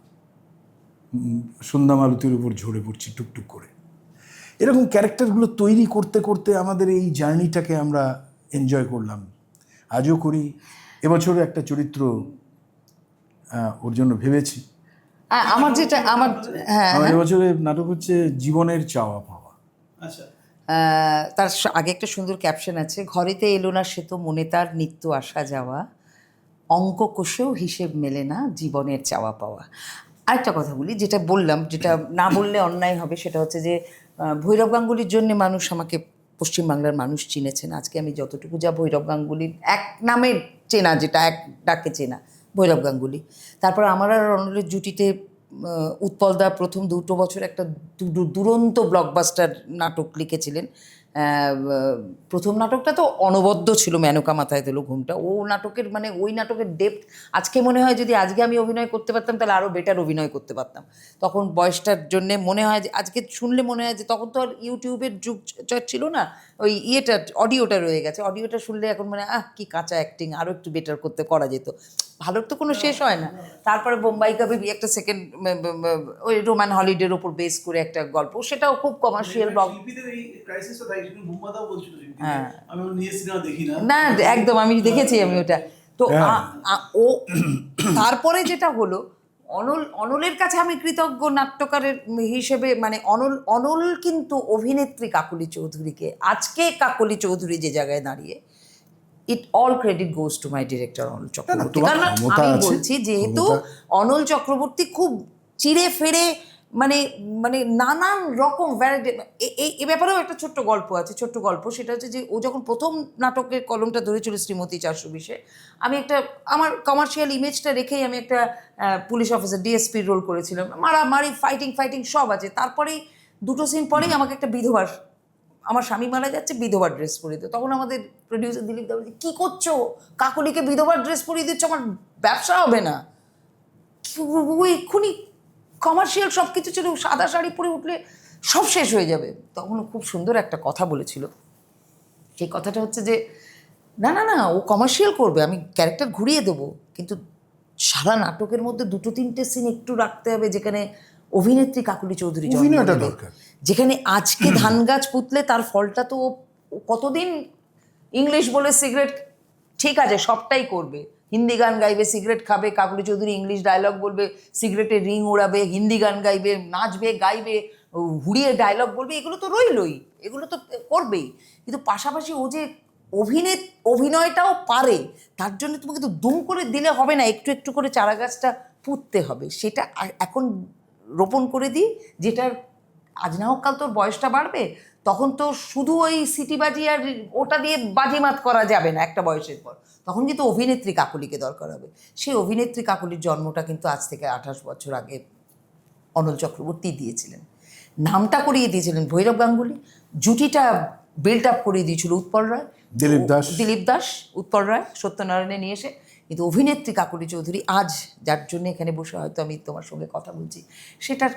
সন্ধ্যা মালতির উপর ঝরে পড়ছি টুকটুক করে। এরকম ক্যারেক্টারগুলো তৈরি করতে করতে আমাদের এই জার্নিটাকে আমরা এনজয় করলাম, আজও করি। এবছর একটা চরিত্র ওর জন্য ভেবেছি। আমার যেটা আমার হ্যাঁ আমার এবছরের নাটক হচ্ছে জীবনের চাওয়া পাওয়া। আচ্ছা তার আগে একটা সুন্দর ক্যাপশন আছে, ঘরেতে এলো না সে তো মনে তার নিত্য আসা যাওয়া, অঙ্ক কষেও হিসেব মেলে না জীবনের চাওয়া পাওয়া। আরেকটা কথা বলি, যেটা বললাম, যেটা না বললে অন্যায় হবে, সেটা হচ্ছে যে ভৈরব গাঙ্গুলির জন্য মানুষ আমাকে, পশ্চিমবাংলার মানুষ চিনেছেন। আজকে আমি যতটুকু যা ভৈরব গাঙ্গুলির এক নামে চেনা, যেটা এক ডাকে চেনা, ভৈরব গাঙ্গুলি। তারপর আমার আর অনলের জুটিতে উৎপলদা প্রথম 2 বছর একটা দুরন্ত ব্লকবাস্টার নাটক লিখেছিলেন। প্রথম নাটকটা তো অনবদ্য ছিল, মেনকা মাথায় তোলো ঘুমটা। ও নাটকের মানে ওই নাটকের ডেপথ আজকে মনে হয় যদি আজকে আমি অভিনয় করতে পারতাম তাহলে আরও বেটার অভিনয় করতে পারতাম। তখন বয়সটার জন্যে মনে হয় যে, আজকে শুনলে মনে হয় যে তখন তো আর ইউটিউবের যুগ ছিল না, ওই ইয়েটা অডিওটা রয়ে গেছে, অডিওটা শুনলে এখন মানে কি কাঁচা অ্যাক্টিং, আরও একটু বেটার করতে করা যেত। ভালোর তো কোনো শেষ হয় না। তারপরে বোম্বাই কা বেবি একটা সেকেন্ড, ওই রোমান হলিডের ওপর বেস করে একটা গল্প, সেটাও খুব কমার্শিয়াল ব্লগ। শিল্পীদের এই ক্রাইসিসটা তাই বুম্বাদাও বলছিল শিল্পী, হ্যাঁ। আমি ওর নিজের সিনেমা দেখি না। না একদম, আমি দেখেছি আমি ওটা। তো ও তারপরে যেটা হলো, অনলের কাছে আমি কৃতজ্ঞ নাট্যকারের হিসেবে, মানে অনল কিন্তু অভিনেত্রী কাকলি চৌধুরীকে, আজকে কাকলি চৌধুরী যে জায়গায় দাঁড়িয়ে, it all credit goes to my director Anal Chakraborty. তোমার কারণ ক্ষমতা আমি আছে, বলছি, যেহেতু ক্ষমতা। অনল চক্রবর্তী খুব চিড়ে ফেরে, মানে মানে নানান রকম ভ্যারাইটি। এই ব্যাপারেও একটা ছোট্ট গল্প আছে, ছোট্ট গল্প। সেটা হচ্ছে যে, ও যখন প্রথম নাটকের কলমটা ধরেছিল শ্রীমতী 420-এ, আমি একটা আমার কমার্শিয়াল ইমেজটা রেখেই আমি একটা পুলিশ অফিসার, ডিএসপির রোল করেছিলাম। মারামারি, ফাইটিং সব আছে। তারপরেই 2টো সিন পরেই আমাকে একটা বিধবার, আমার স্বামী মারা যাচ্ছে, বিধবার ড্রেস পরিয়ে দিত। তখন আমাদের প্রডিউসার দিলীপ দা বলছে, কী করছো, কাকলিকে বিধবার ড্রেস পরিয়ে দিচ্ছ, আমার ব্যবসা হবে না। ও এক্ষুনি কমার্শিয়াল সব কিছু ছিল, সাদা শাড়ি পরে উঠলে সব শেষ হয়ে যাবে। তখন খুব সুন্দর একটা কথা বলেছিল। সেই কথাটা হচ্ছে যে, না না না, ও কমার্শিয়াল করবে, আমি ক্যারেক্টার ঘুরিয়ে দেবো, কিন্তু সারা নাটকের মধ্যে 2-3টে সিন একটু রাখতে হবে যেখানে অভিনেত্রী কাকলি চৌধুরী জন্ম অভিনয়টা নেবে। দরকার। যেখানে আজকে ধান গাছ পুতলে তার ফলটা তো ও কতদিন ইংলিশ বলে সিগারেট, ঠিক আছে সবটাই করবে, হিন্দি গান গাইবে, সিগারেট খাবে, কাকলি চৌধুরী ইংলিশ ডায়লগ বলবে, সিগারেটের রিং ওড়াবে, হিন্দি গান গাইবে, নাচবে, গাইবে, হুড়িয়ে ডায়লগ বলবে, এগুলো তো রইলই, এগুলো তো করবেই। কিন্তু পাশাপাশি ও যে অভিনয়টাও পারে, তার জন্য তোমাকে তো দুম করে দিলে হবে না, একটু একটু করে চারা গাছটা পুঁততে হবে। সেটা এখন রোপণ করে দিই, যেটার আজ না হোক কাল তোর বয়সটা বাড়বে, তখন তো শুধু ওই সিটিবাজি আর ওটা দিয়ে বাজিমাত করা যাবে না একটা বয়সের পর। তখন কিন্তু অভিনেত্রী কাকলিকে দরকার হবে। সেই অভিনেত্রী কাকলির জন্মটা কিন্তু আজ থেকে 28 বছর আগে অনল চক্রবর্তী দিয়েছিলেন। নামটা করিয়ে দিয়েছিলেন ভৈরব গাঙ্গুলি, জুটিটা বিল্ড আপ করিয়ে দিয়েছিল উৎপল রায়, দিলীপ দাস, উৎপল রায়, সত্যনারায়ণে নিয়ে এসে। কিন্তু অভিনেত্রী কাকলি চৌধুরী আজ যার জন্য এখানে বসে হয়তো আমি তোমার সঙ্গে কথা বলছি, সেটার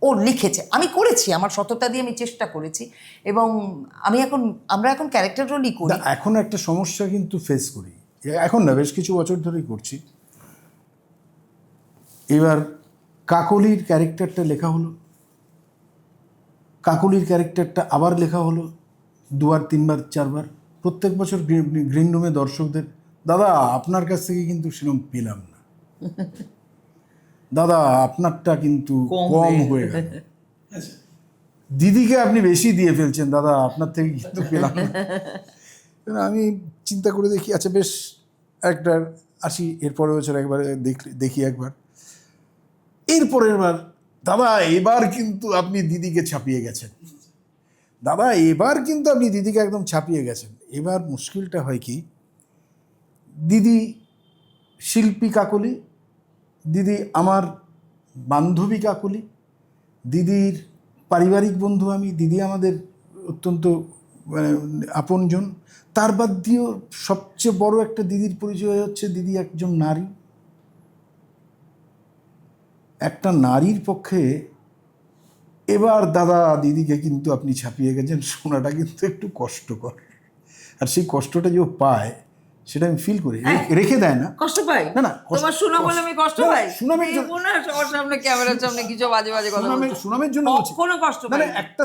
ও লিখেছে, আমি করেছি, আমার সততা দিয়ে আমি চেষ্টা করেছি। এবং আমরা এখন ক্যারেক্টার রোলই করি। এখন একটা সমস্যা কিন্তু ফেস করি, এখন না বেশ কিছু বছর ধরেই করছি। এবার কাকলির ক্যারেক্টারটা লেখা হলো, কাকলির ক্যারেক্টারটা আবার লেখা হলো 2বার 3বার 4বার। প্রত্যেক বছর গ্রিন রুমে দর্শকদের, দাদা আপনার কাছ থেকে কিন্তু সেরকম পেলাম না, দাদা আপনারটা কিন্তু কম হয়ে গেল, আচ্ছা দিদিকে আপনি বেশি দিয়ে ফেলছেন, দাদা আপনার থেকে কিন্তু পেলাম না। আমি চিন্তা করে দেখি, আচ্ছা বেশ একটা আসি, এরপরের বছর একবার দেখি একবার, এরপরের বার দাদা এবার কিন্তু আপনি দিদিকে ছাপিয়ে গেছেন, দাদা এবার কিন্তু আপনি দিদিকে একদম ছাপিয়ে গেছেন। এবার মুশকিলটা হয় কি, দিদি শিল্পী কাকলি, দিদি আমার বান্ধবী কাকলি, দিদির পারিবারিক বন্ধু আমি, দিদি আমাদের অত্যন্ত মানে আপনজন। তার বাদ দিয়েও সবচেয়ে বড় একটা দিদির পরিচয় হচ্ছে দিদি একজন নারী। একটা নারীর পক্ষে এবার দাদা দিদিকে কিন্তু আপনি ছাপিয়ে গেছেন, শোনাটা কিন্তু একটু কষ্টকর। আর সেই কষ্টটা যে ও পায় সেটা আমি ফিল করি, রেখে দেয় না। কষ্ট পাই না, না, তোমার শোনা বলে আমি কষ্ট না, পাই? সুনামের জন্য- দেবো না সবার সামনে, ক্যামেরার সামনে কিছু বাজে বাজে কথা বলছো। সুনামের জন্য বলছি। কখনো কষ্ট না, পাই না, একটা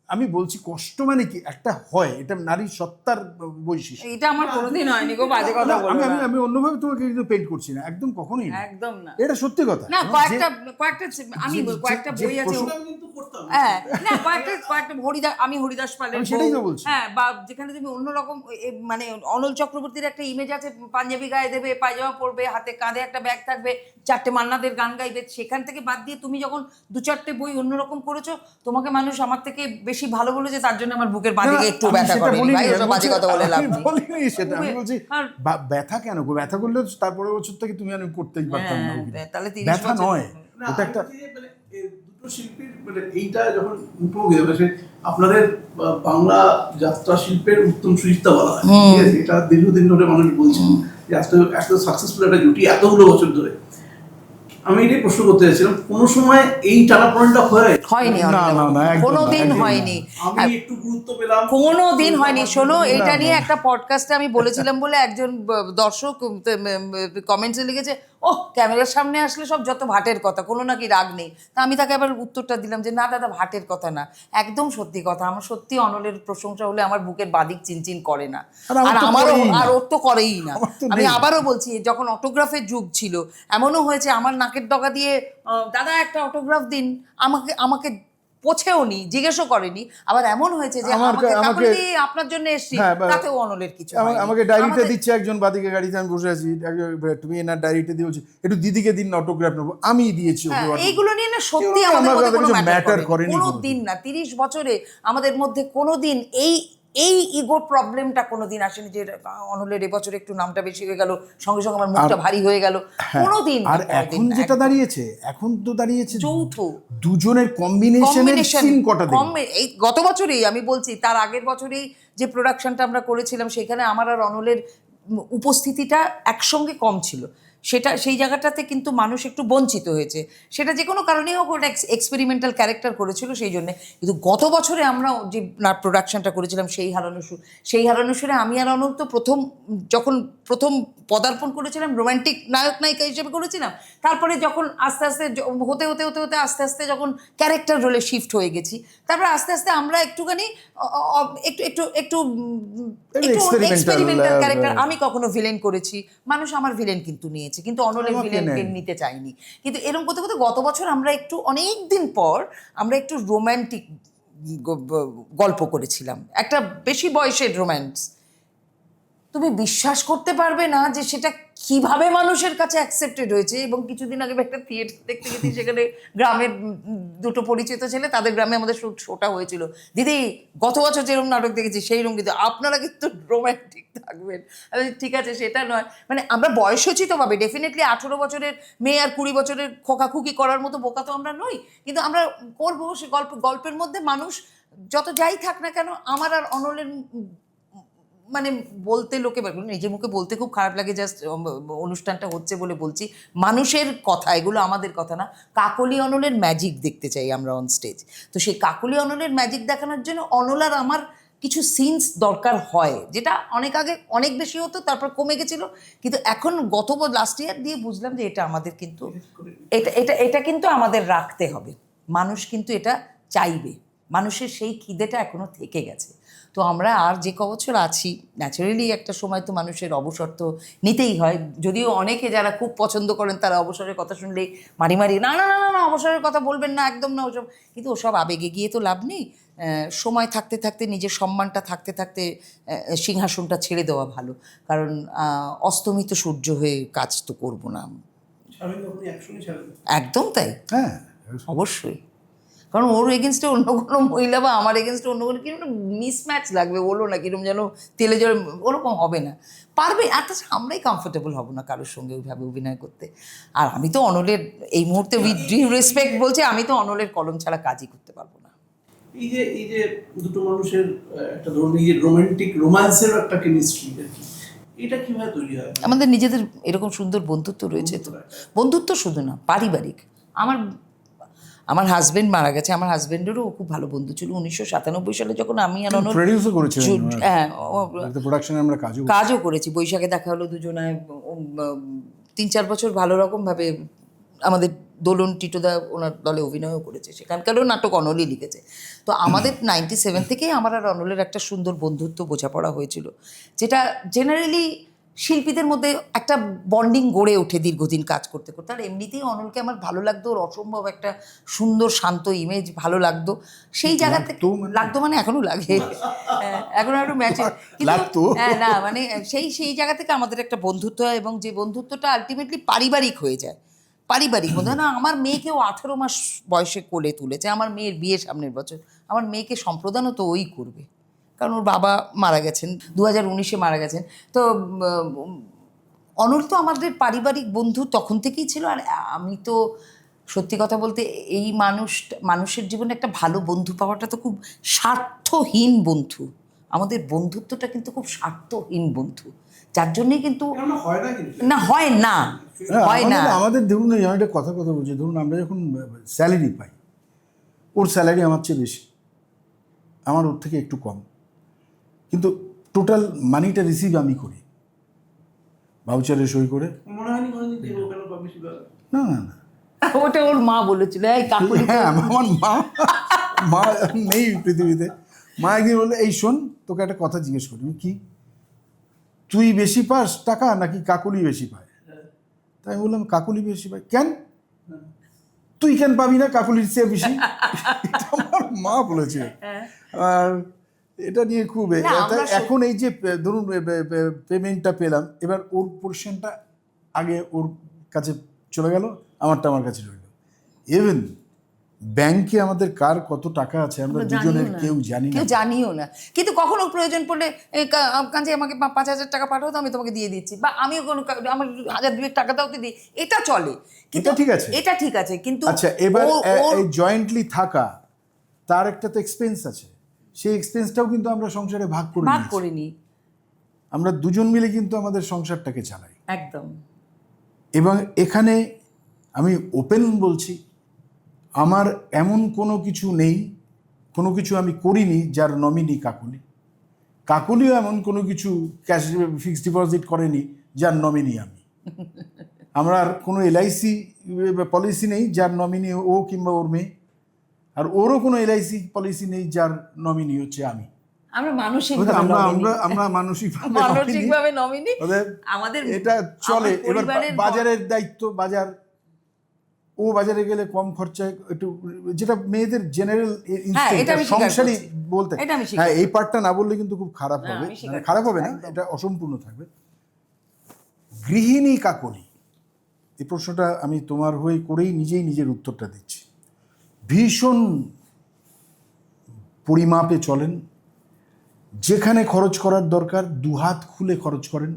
আমি বলছি কষ্ট মানে কি একটা হয়, এটা নারীর সত্তার বৈশিষ্ট্য। এটা আমার কোনোদিন হয়নি গো, বাজে কথা না, বলো আমি না। আমি আমি অন্যভাবে তোমাকে কিন্তু পেইন্ট করছি না, একদম কখনোই না, একদম না। এটা সত্যি কথা। না, এবং কয়েকটা আমি যে- কয়েকটা যে বই আছে, প্রসঙ্গ- আমি কিন্তু করতাম হ্যাঁ, না কয়েকটা আমি হরিদাস পালের আমি সেটাই তো বউ, বলছি। হ্যাঁ, বা যেখানে তুমি অন্যরকম মানে অনল চক্রবর্তীর একটা ইমেজ আছে, পাঞ্জাবি গায়ে দেবে, পায়জামা পরবে, হাতে কাঁধে একটা ব্যাগ থাকবে, 4টে মান্নাদের গান গাইবে, সেখান থেকে বাদ দিয়ে তুমি যখন 2-4টে বই অন্যরকম করেছো, তোমাকে মানুষ আমার থেকে বেশি ভালো বলেছে, তার জন্য আমার বুকের না, বাঁদিকে একটু আমি ব্যথা সেটা করে বলিনি, ভাই, আমি ওসব বাজে বলছি- কথা বলে লাভ আমি নেই। বলিনি সেটা, আমি বলছি আর- ব্যথা কেন গো, ব্যথা করলে তো তারপরে বছর থেকে তুমি আমি করতেই পারতাম না হ্যাঁ, অভিনয়। তাহলে 30 ব্যথা বছর- নয়, না, ওটা আমি একটা বলছি যে মানে এই দুটো শিল্পীর মানে এইটা যখন মুখোমুখি হবে, সে আপনাদের বাংলা যাত্রা শিল্পের উত্তম সুচিত্রা বলা হয়, ঠিক আছে? এটা দীর্ঘদিন ধরে মানুষ বলছেন যে এত সাকসেসফুল একটা জুটি এতগুলো বছর ধরে। আমি এটাই প্রশ্ন করতে চাইছিলাম, কোনো সময় এই টানাপোড়েনটা হয়নি, না, না, না, একদম কোনোদিন না, একদম হয়নি। আমি একটু গুরুত্ব পেলাম কোনো দিন হয়নি। শোনো, না, এটা নিয়ে না। একটা পডকাস্টে আমি বলেছিলাম বলে একজন দর্শক কমেন্টসে লিখেছে, ওহ ক্যামেরার সামনে আসলে সব যত ভাটের কথা, কোনো নাকি রাগ নেই। তা আমি তাকে আবার উত্তরটা দিলাম যে না দাদা, ভাটের কথা না, একদম সত্যি কথা। আমার সত্যি অনলের প্রশংসা হলে আমার বুকের বাদিক চিনচিন করে না, আর আমার আর তো আমারও, করেই না। আর ওর তো করেই না। আমার তো আমি নেই। আবারও বলছি, যখন অটোগ্রাফের যুগ ছিল, এমনও হয়েছে আমার নাকের ডগা দিয়ে দাদা একটা অটোগ্রাফ দিন, আমাকে আমাকে পৌঁছেও নি, জিজ্ঞেসও করেনি। আবার এমন হয়েছে যে আমাকে কাকুলি আপনার জন্য এসেছি, হ্যাঁ, তাতেও অনলের কিছু হয়নি। আমাকে ডায়েরিটা আমাদের- দিচ্ছে একজন, বাদিকে গাড়িতে আমি বসে আছি, তুমি এনার ডায়েরিটা দিয়ে বলছি একটু দিদিকে দিন অটোগ্রাফ নেবো, আমি দিয়েছি ওকে হ্যাঁ, autograph। এইগুলো নিয়ে না সত্যি এগুলো আমাদের আমার মধ্যে কাছে কোনো কিছু ম্যাটার matter করেনি করেনি কোনো কোনোদিন। দিন না। 30 বছরে আমাদের মধ্যে কোনো দিন এই ইগোর প্রবলেমটা কোনোদিন আসেনি যে অনলের এবছর একটু নামটা বেশি হয়ে গেল, সঙ্গে সঙ্গে আমার মুখটা ভারী হয়ে গেল, হ্যাঁ, কোনোদিন না, আর কোনোদিন এখন না, যেটা একদম। দাঁড়িয়েছে, এখন তো দাঁড়িয়েছে যৌথ দুজনের কম্বিনেশনের সিন কটা দিন। এই গত বছরেই আমি বলছি, তার আগের বছরেই যে প্রোডাকশনটা আমরা করেছিলাম, সেখানে আমার আর অনলের উপস্থিতিটা একসঙ্গে কম ছিল। সেই জায়গাটাতে কিন্তু মানুষ একটু বঞ্চিত হয়েছে, সেটা যে কোনো কারণেই হোক, ওটা এক্সপেরিমেন্টাল ক্যারেক্টার করেছিল সেই জন্যে। কিন্তু গত বছরে আমরা যে প্রোডাকশনটা করেছিলাম, সেই হারানো সুরে আমি আর অনন্ত যখন প্রথম পদার্পণ করেছিলাম, রোমান্টিক নায়ক নায়িকা হিসেবে করেছিলাম। তারপরে যখন আস্তে আস্তে হতে হতে হতে হতে আস্তে আস্তে যখন ক্যারেক্টার রোলে শিফট হয়ে গেছি, তারপরে আস্তে আস্তে আমরা একটুখানি একটু এক্সপেরিমেন্টাল ক্যারেক্টার। আমি কখনো ভিলেন করেছি, মানুষ আমার ভিলেন কিন্তু নিয়েছে, কিন্তু অনলের আমাকে ভিলেনকে নেয়নি। নিতে চাইনি। কিন্তু এরকম করতে করতে গত বছর আমরা একটু অনেক দিন পর আমরা একটু রোম্যান্টিক গল্প করেছিলাম, একটা বেশি বয়সের রোম্যান্স। তুমি বিশ্বাস করতে পারবে না যে সেটা কিভাবে মানুষের কাছে অ্যাকসেপ্টেড হয়েছে। এবং কিছুদিন আগে একটা থিয়েটার দেখতে গেছি, সেখানে গ্রামের দুটো পরিচিত ছেলে, তাদের গ্রামে আমাদের শোটা হয়েছিল। দিদি গত বছর যেরকম নাটক দেখেছি সেইরকম, কিন্তু আপনারা কিন্তু রোম্যান্টিক থাকবেন। ঠিক আছে, সেটা নয়, মানে আমরা বয়সোচিত ভাবে ডেফিনেটলি 18 বছরের মেয়ে আর 20 বছরের খোকাখুকি করার মতো বোকা তো আমরা নই, কিন্তু আমরা করবো সে গল্পের মধ্যে মানুষ যত যাই থাক না কেন। আমার আর অনলের মানে বলতে লোকে নিজের মুখে বলতে খুব খারাপ লাগে, জাস্ট অনুষ্ঠানটা হচ্ছে বলে বলছি, মানুষের কথা, এগুলো আমাদের কথা না। কাকলি অনলের ম্যাজিক দেখতে চাই আমরা অন স্টেজ। তো সেই কাকলি অনলের ম্যাজিক দেখানোর জন্য অনল আর আমার কিছু সিনস দরকার হয়, যেটা অনেক আগে অনেক বেশি হতো, তারপর কমে গেছিলো। কিন্তু এখন লাস্ট ইয়ার দিয়ে বুঝলাম যে এটা আমাদের কিন্তু এটা কিন্তু আমাদের রাখতে হবে। মানুষ কিন্তু এটা চাইবে, মানুষের সেই খিদেটা এখনো থেকে গেছে। তো আমরা আর যে কবছর আছি, ন্যাচারালি একটা সময় তো মানুষের অবসর তো নিতেই হয়। যদিও অনেকে যারা খুব পছন্দ করেন, তারা অবসরের কথা শুনলেই মারি না না না না অবসরের কথা বলবেন না, একদম না ওসব। কিন্তু ওসব আবেগে গিয়ে তো লাভ নেই। সময় থাকতে থাকতে, নিজের সম্মানটা থাকতে থাকতে সিংহাসনটা ছেড়ে দেওয়া ভালো। কারণ অস্তমিত সূর্য হয়ে কাজ তো করবো না, একদম তাই, হ্যাঁ, অবশ্যই। কারণ ওর এগেনস্টে অন্য কোনো মহিলা বা আমার এগেনস্টে অন্য কোনো কিরকম মিসম্যাচ লাগবে, বলো না কিরকম যেন তেলে জলে, ওরকম হবে না, পারবে। আর তাছাড়া আমরাই কমফোর্টেবল হব না কারোর সঙ্গে ওইভাবে অভিনয় করতে। আর আমি তো অনলের এই মুহূর্তে উইথ ডিউ রেসপেক্ট বলছি, আমি তো অনলের কলম ছাড়া কাজই করতে পারবো না। এই যে দুটো মানুষের একটা ধরুন এই যে রোমান্টিক রোম্যান্সের একটা কেমিস্ট্রি আর কি, এটা কিভাবে তৈরি হয়? আমাদের নিজেদের এরকম সুন্দর বন্ধুত্ব রয়েছে তো, বন্ধুত্ব শুধু না, পারিবারিক। আমার হাজবেন্ড মারা গেছে, আমার হাজবেন্ডেরও খুব ভালো বন্ধু ছিল 1997 সালে, যখন আমি আর অনল প্রডিউসও করেছিলেন, হ্যাঁ প্রোডাকশনে আমরা কাজও করেছি, বৈশাখে দেখা হলো দুজনায়। 3-4 বছর ভালো রকমভাবে আমাদের দোলন টিটোদা ওনার দলে অভিনয়ও করেছে, সেখানকারও নাটক অনলই লিখেছে। তো আমাদের 97 থেকেই আমার আর অনলের একটা সুন্দর বন্ধুত্ব বোঝাপড়া হয়েছিল, যেটা জেনারেলি শিল্পীদের মধ্যে একটা বন্ডিং গড়ে ওঠে দীর্ঘদিন কাজ করতে করতে। আর এমনিতেই অনলকে আমার ভালো লাগতো, ওর অসম্ভব একটা সুন্দর শান্ত ইমেজ ভালো লাগতো। সেই জায়গা থেকে লাগতো মানে এখনো লাগে, এখন একটু ম্যাচে লাগতো। হ্যাঁ না মানে সেই জায়গা থেকে আমাদের একটা বন্ধুত্ব হয়, এবং যে বন্ধুত্বটা আলটিমেটলি পারিবারিক হয়ে যায়। পারিবারিক মধ্যে না, আমার মেয়েকেও 18 মাস বয়সে কোলে তুলেছে, আমার মেয়ের বিয়ে সামনের বছর, আমার মেয়েকে সম্প্রদানও তো ওই করবে, কারণ ওর বাবা মারা গেছেন 2019-এ মারা গেছেন। তো অনল তো আমাদের পারিবারিক বন্ধু তখন থেকেই ছিল। আর আমি তো সত্যি কথা বলতে এই মানুষের জীবনে একটা ভালো বন্ধু পাওয়াটা তো খুব স্বার্থহীন বন্ধু, আমাদের বন্ধুত্বটা কিন্তু খুব স্বার্থহীন বন্ধু, যার জন্যই কিন্তু হয় না, কিন্তু না হয় না হয় না। আমাদের ধরুন একটা কথা বলছি, ধরুন আমরা যখন স্যালারি পাই, ওর স্যালারি আমার চেয়ে বেশি, আমার ওর থেকে একটু কম, কিন্তু টোটাল মানিটা রিসিভ আমি করি ভাউচারে সই করে। মনে হয়নি কোনোদিন যে ও কেন বেশি পাবে? না না না, ওটা ওর মা বলেছিল, এই কাকুলি। হ্যাঁ আমার মা নেই পৃথিবীতে। মা একদিন বললো, এই শোন, তোকে একটা কথা জিজ্ঞেস করি। কি? তুই বেশি পাস টাকা নাকি কাকুলি বেশি পায়? তাই আমি বললাম কাকুলি বেশি পায়। কেন? তুই কেন পাবি না কাকুলির চেয়ে বেশি? এটা আমার মা বলেছে। আর এটা নিয়ে খুব এখন এই যে ধরুন পেমেন্টটা পেলাম, এবার ওর পোর্শনটা আগে ওর কাছে চলে গেল, আমারটা আমার কাছে রইল। ইভেন ব্যাংকে আমাদের কার কত টাকা আছে আমরা দুজনের কেউ জানিও না, কিন্তু কখনো প্রয়োজন পড়লে কাজে আমাকে 5,000 টাকা পাঠাও তো আমি তোমাকে দিয়ে দিচ্ছি, বা আমিও কোনো আমার 1,000-2 টাকা দাও তো দিই, এটা চলে। এটা ঠিক আছে, এটা ঠিক আছে, কিন্তু আচ্ছা এবার এই জয়েন্টলি থাকা, তার একটা তো এক্সপেন্স আছে, সেই এক্সপেন্সটাও কিন্তু আমরা সংসারে ভাগ করে নিই। আমরা দুজন মিলে কিন্তু আমাদের সংসারটাকে চালাই একদম। এবং এখানে আমি ওপেন বলছি, আমার এমন কোনো কিছু নেই, কোনো কিছু আমি করিনি যার নমিনি কাকুলি। কাকুলিও এমন কোনো কিছু ক্যাশ ফিক্সড ডিপোজিট করেনি যার নমিনি আমি। আমরা আর কোনো LIC পলিসি নেই যার নমিনি ও কিংবা ওর মেয়ে, আর ওরও কোনো LIC পলিসি নেই যার নমিনি হচ্ছে আমি। আমরা মানসিকভাবে নমিনি, আমাদের এটা চলে। এবার বাজারের দায়িত্ব, বাজার, ও বাজারে গেলে কম খরচায় একটু, যেটা মেয়েদের জেনারেল সংসারই বলতে। হ্যাঁ, এই পার্টটা না বললে কিন্তু খুব খারাপ হবে, খারাপ হবে না, এটা অসম্পূর্ণ থাকবে। গৃহিণী কাকুলি, এই প্রশ্নটা আমি তোমার হয়ে করেই নিজের উত্তরটা দিচ্ছি। ভীষণ পরিমাপে চলেন, যেখানে খরচ করার দরকার দুহাত খুলে খরচ করেন,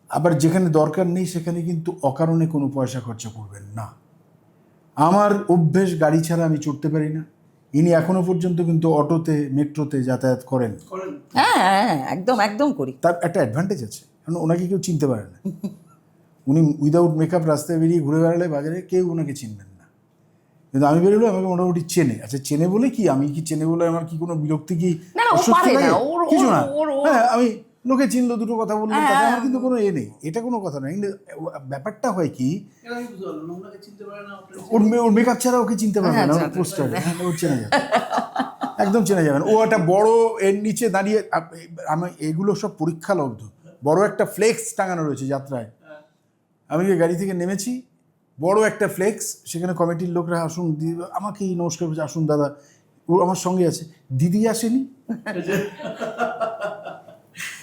আবার যেখানে দরকার নেই সেখানে কিন্তু অকারণে কোনো পয়সা খরচা করবেন না। আমার অভ্যেস, গাড়ি ছাড়া আমি চড়তে পারি না। ইনি এখনো পর্যন্ত কিন্তু অটোতে, মেট্রোতে যাতায়াত করেন। হ্যাঁ একদম একদম করি। তার একটা অ্যাডভান্টেজ আছে, কারণ ওনাকে কেউ চিনতে পারে না। উনি উইদাউট মেকআপ রাস্তায় বেরিয়ে ঘুরে বেড়ালে বাজারে কেউ ওনাকে চিনবেন না, কিন্তু আমি বেরোলে আমাকে মোটামুটি চেনে। আচ্ছা, চেনে বলে কি, আমি কি চেনে বলে আমার কি কোনো বিরক্তি, কি কিছু না? হ্যাঁ, আমি লোকে চিনলো, দুটো কথা বললো, তাতে আমার কিন্তু কোনো নেই, এটা কোনো কথা নয়। কিন্তু ব্যাপারটা হয় কি, ওর মেকআপ ছাড়া ওকে চিনতে পারবে না, ওর পোস্টারে ওর চেনা যাবে, একদম চেনা যাবে না। ও একটা বড় এর নিচে দাঁড়িয়ে, আমি এগুলো সব পরীক্ষালব্ধ, বড় একটা ফ্লেক্স টাঙানো রয়েছে যাত্রায়। আমি গাড়ি থেকে নেমেছি, বড় একটা ফ্লেক্স, সেখানে কমিটির লোকরা আসুন, আমাকেই নমস্কার করছে, আসুন দাদা, ও আমার সঙ্গে আছে। দিদি আসেনি?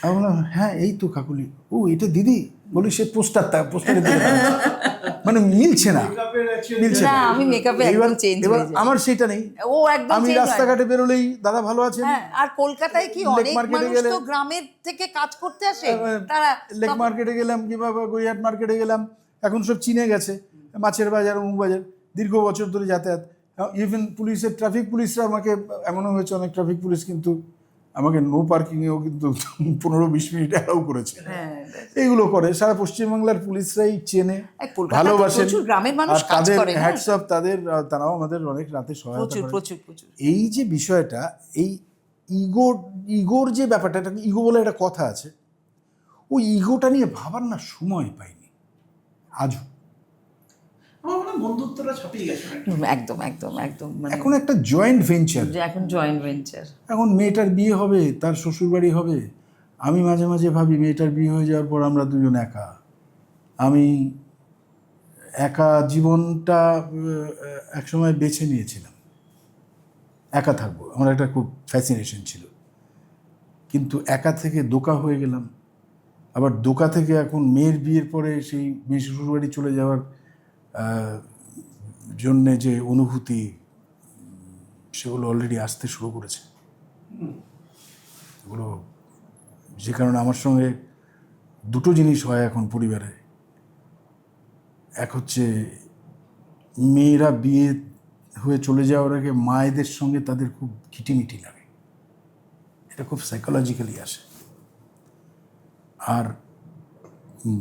আমি বললাম হ্যাঁ এই তো কাকুলি। ও এটা দিদি? বলি সে পোস্টারে মানে মিলছে না। মিলছে না, আমি মেকআপে একদম change এবার হয়ে যাই। আমার সেটা নেই। ও একদম আমি change হয়। রাস্তাঘাটে বেরোলেই দাদা ভালো আছেন, হ্যাঁ, আর কলকাতায় কি লেক অনেক মার্কেটে মানুষ গেলে- তো গ্রামের থেকে কাজ করতে আসে, তারা লেক মার্কেটে গেলাম কিংবা গড়িয়াহাট মার্কেটে গেলাম, এখন সব চিনে গেছে, মাছের বাজার অমুক বাজার, দীর্ঘ বছর ধরে যাতায়াত। ইভেন পুলিশের ট্রাফিক পুলিশরা আমাকে, এমনও হয়েছে অনেক ট্রাফিক পুলিশ কিন্তু আমাকে নো পার্কিংয়েও কিন্তু 15-20 মিনিট অ্যালাউ করেছে। হ্যাঁ, এইগুলো করে সারা পশ্চিমবাংলার পুলিশরাই চেনে, কলকাতায় তো ভালোবাসেন, প্রচুর গ্রামের মানুষ আর কাজ তাদের করে না? হ্যাটস অফ, তারাও আমাদের অনেক রাতে সহায়তা প্রচুর করে। প্রচুর প্রচুর। এই যে বিষয়টা, এই ইগোর যে ব্যাপারটা, এটা ইগো বলে একটা কথা আছে, ওই ইগোটা নিয়ে ভাবার না সময় পাইনি আজও। আমার মনে হয় বন্ধুত্বটা ছাপিয়ে গেছে অনেকটা। একদম একদম একদম, মানে এখন একটা জয়েন্ট ভেঞ্চার, যে এখন জয়েন্ট ভেঞ্চার। এখন মেয়েটার বিয়ে হবে, তার শ্বশুরবাড়ি হবে। আমি মাঝে মাঝে ভাবি মেয়েটার বিয়ে হয়ে যাওয়ার পর আমরা দুজন একা, আমি একা জীবনটা একসময় বেছে নিয়েছিলাম, একা থাকবো, আমার একটা খুব ফ্যাসিনেশন ছিল। কিন্তু একা থেকে দোকা হয়ে গেলাম, আবার দোকা থেকে এখন মেয়ের বিয়ের পরে সেই মেয়ে শ্বশুরবাড়ি চলে যাওয়ার জন্যে যে অনুভূতি, সেগুলো অলরেডি আসতে শুরু করেছে। এগুলো যে কারণে আমার সঙ্গে দুটো জিনিস হয় এখন পরিবারে। এক হচ্ছে মেয়েরা বিয়ে হয়ে চলে যাওয়ার আগে মায়েদের সঙ্গে তাদের খুব খিটিমিটি লাগে, এটা খুব সাইকোলজিক্যালি আসে। আর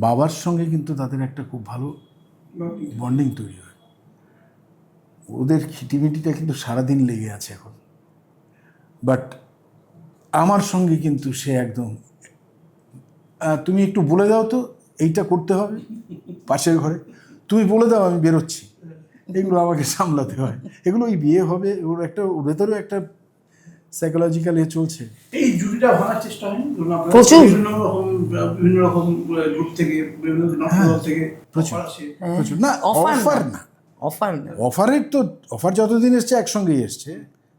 বাবার সঙ্গে কিন্তু তাদের একটা খুব ভালো বন্ডিং তৈরি হয়। ওদের খিটিমিটিটা কিন্তু সারাদিন লেগে আছে এখন। বাট আমার সঙ্গে কিন্তু সে একদম, তুমি একটু বলে দাও তো এইটা করতে হবে পাশের ঘরে, তুমি বলে দাও আমি বেরোচ্ছি, এগুলো আমাকে সামলাতে হয়। এগুলো ওই বিয়ে হবে, ওর একটা ওর ভেতরেও একটা সাইকোলজিক্যাল চলছে। এই জুটিটা ভাঙার চেষ্টা হয়নি? ধরুন আপনারা প্রচুর। বিভিন্ন রকম গ্রুপ থেকে, বিভিন্ন নাটক থেকে প্রচুর। offer আসে। প্রচুর না, অফার অফার না, অফার না। অফার যতদিন এসছে একসঙ্গেই এসছে।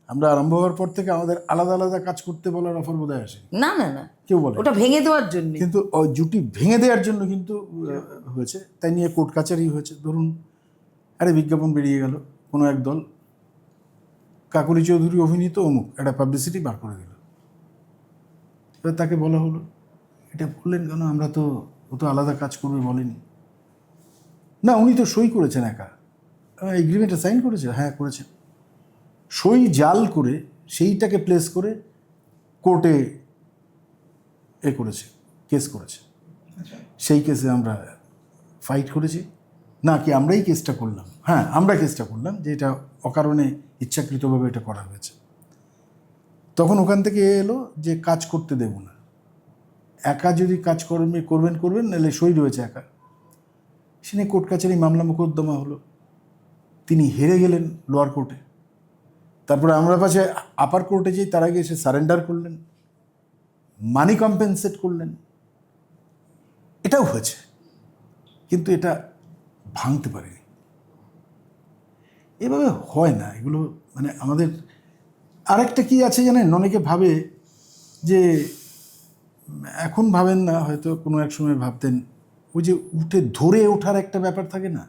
আমরা আরম্ভ হওয়ার পর থেকে আমাদের আলাদা আলাদা কাজ করতে বলার অফার বোধহয় আসে, না না না, কেউ বলে। ওটা ভেঙে দেওয়ার জন্য। কিন্তু ওই জুটি ভেঙে দেওয়ার জন্য কিন্তু হয়েছে, তাই নিয়ে কোর্ট কাচারি হয়েছে। ধরুন আরে বিজ্ঞাপন বেরিয়ে গেল, কোনো এক দল কাকুলি চৌধুরী অভিনীত অমুক একটা পাবলিসিটি বার করে দিল, এবার তাকে বলা হলো এটা বললেন কেন, আমরা তো, ও তো আলাদা কাজ করবে বলেনি। না, উনি তো সই করেছেন একা, এগ্রিমেন্টে সাইন করেছে, হ্যাঁ করেছেন। সই জাল করে সেইটাকে প্লেস করে কোর্টে করেছে, কেস করেছে। সেই কেসে আমরা ফাইট করেছি, না কি আমরাই কেসটা করলাম, হ্যাঁ আমরা কেসটা করলাম যে এটা অকারণে ইচ্ছাকৃতভাবে এটা করা হয়েছে। তখন ওখান থেকে এলো যে কাজ করতে দেব না, একা যদি কাজ করবেন নাহলে সই রয়েছে একা। সে নিয়ে কোর্ট কাছারি মামলা মোকদ্দমা হলো, তিনি হেরে গেলেন লোয়ার কোর্টে। তারপরে আমরা পাশে আপার কোর্টে যাই, তার আগে এসে সারেন্ডার করলেন, মানি কম্পেনসেট করলেন। এটাও হয়েছে, কিন্তু এটা ভাঙতে পারেনি। এভাবে হয় না এগুলো। মানে আমাদের আরেকটা কি আছে জানেন, অনেকে ভাবে যে, এখন ভাবেন না, হয়তো কোনো এক সময় ভাবতেন, ওই যে উঠে ধরে ওঠার একটা ব্যাপার থাকে না,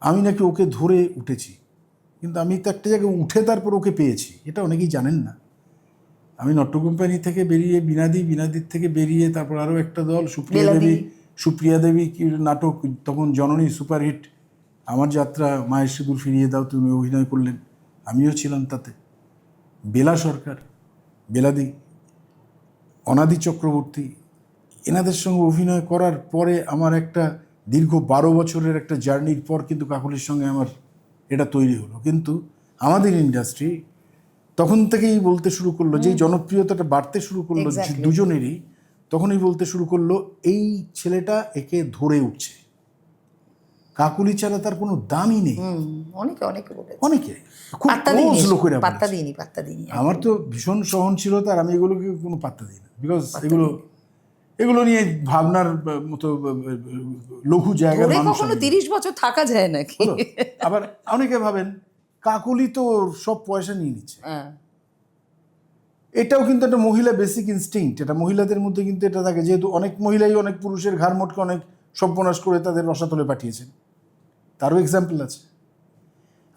আমি নাকি ওকে ধরে উঠেছি, কিন্তু আমি তো একটা জায়গায় উঠে তারপর ওকে পেয়েছি, এটা অনেকেই জানেন না। আমি নট্য কোম্পানি থেকে বেরিয়ে বিনাদির থেকে বেরিয়ে তারপর আরও একটা দল সুপ্রিয়া দেবী কি নাটক, তখন জননী সুপারহিট, আমার যাত্রা, মায়ের সিঁদুর ফিরিয়ে দাও, তুমি অভিনয় করলেন, আমিও ছিলাম তাতে। বেলা সরকার, বেলাদি, অনাদি চক্রবর্তী, এনাদের সঙ্গে অভিনয় করার পরে আমার একটা দীর্ঘ 12 বছরের একটা জার্নির পর কিন্তু কাকলির সঙ্গে আমার এটা তৈরি হলো। কিন্তু আমাদের ইন্ডাস্ট্রি তখন থেকেই বলতে শুরু করলো, যেই জনপ্রিয়তাটা বাড়তে শুরু করলো দুজনেরই, তখনই বলতে শুরু করলো এই ছেলেটা একে ধরে উঠছে, কাকুলি ছাড়া তার কোনো দামই নেই। অনেকে অনেকে বলেছে, অনেকে খুব পাত্তা ক্লোজ লোকেরা পাত্তা বলেছে। দিইনি। আমার তো ভীষণ সহনশীলতা, আর আমি এগুলোকে কোনো পাত্তা দিই না, বিকজ এগুলো নিয়ে ভাবনার মতো লঘু জায়গার ধরে মানুষ কখনো আমি। 30 বছর থাকা যায় নাকি? হলো? আবার অনেকে ভাবেন কাকুলি তো সব পয়সা নিয়ে নিচ্ছে, হ্যাঁ, এটাও কিন্তু একটা মহিলা বেসিক ইনস্টিংক্ট, এটা মহিলাদের মধ্যে কিন্তু এটা থাকে, যেহেতু অনেক মহিলাই অনেক পুরুষের ঘাড় মোটকে অনেক সর্বনাশ করে তাদের রসাতলে পাঠিয়েছেন। তারও এক্সাম্পল আছে।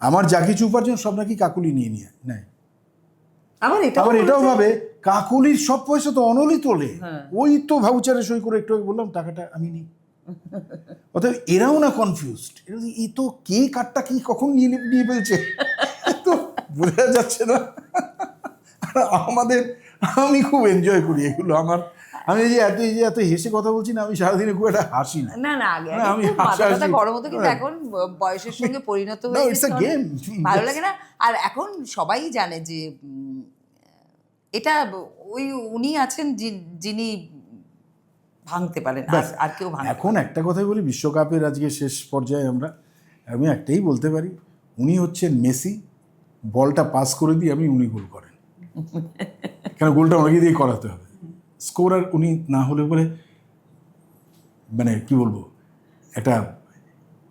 আমার যা কিছু উপার্জন সব নাকি কাকুলি নিয়ে নেয়। আবার এটাও ভাবে কাকুলির সব পয়সা তো অনলই তোলে, ওই তো ভাউচারে সই করে একটু আগে বললাম টাকাটা আমি নিই। অতএব এরাও না কনফিউজড, এই তো কে কারটা কি কখন নিয়ে ফেলছে তো বোঝা যাচ্ছে না। আর আমি খুব এনজয় করি এগুলো। আমি এই যে এত হেসে কথা বলছি না, আমি সারাদিনে খুব একটা হাসি না। না আগে আমি খুব মাথা হাসাহাসি- টাথা গরম হতো, কিন্তু এখন বয়সের সঙ্গে পরিণত হয়ে it's a গেছে, game. ভালো লাগে না। আর এখন সবাই জানে যে এটা উনি আছেন যিনি ভাঙতে পারেন, আর কেউ ভাঙতে এখন একটা কথাই বলি, বিশ্বকাপের আজকে শেষ পর্যায়ে আমি একটাই বলতে পারি, উনি হচ্ছেন মেসি, বলটা পাস করে দিয়ে উনি গোল করেন। কেন গোলটা ওনাকে দিয়ে করাতে হবে, স্কোরার উনি না হলে পরে মানে কি বলবো, একটা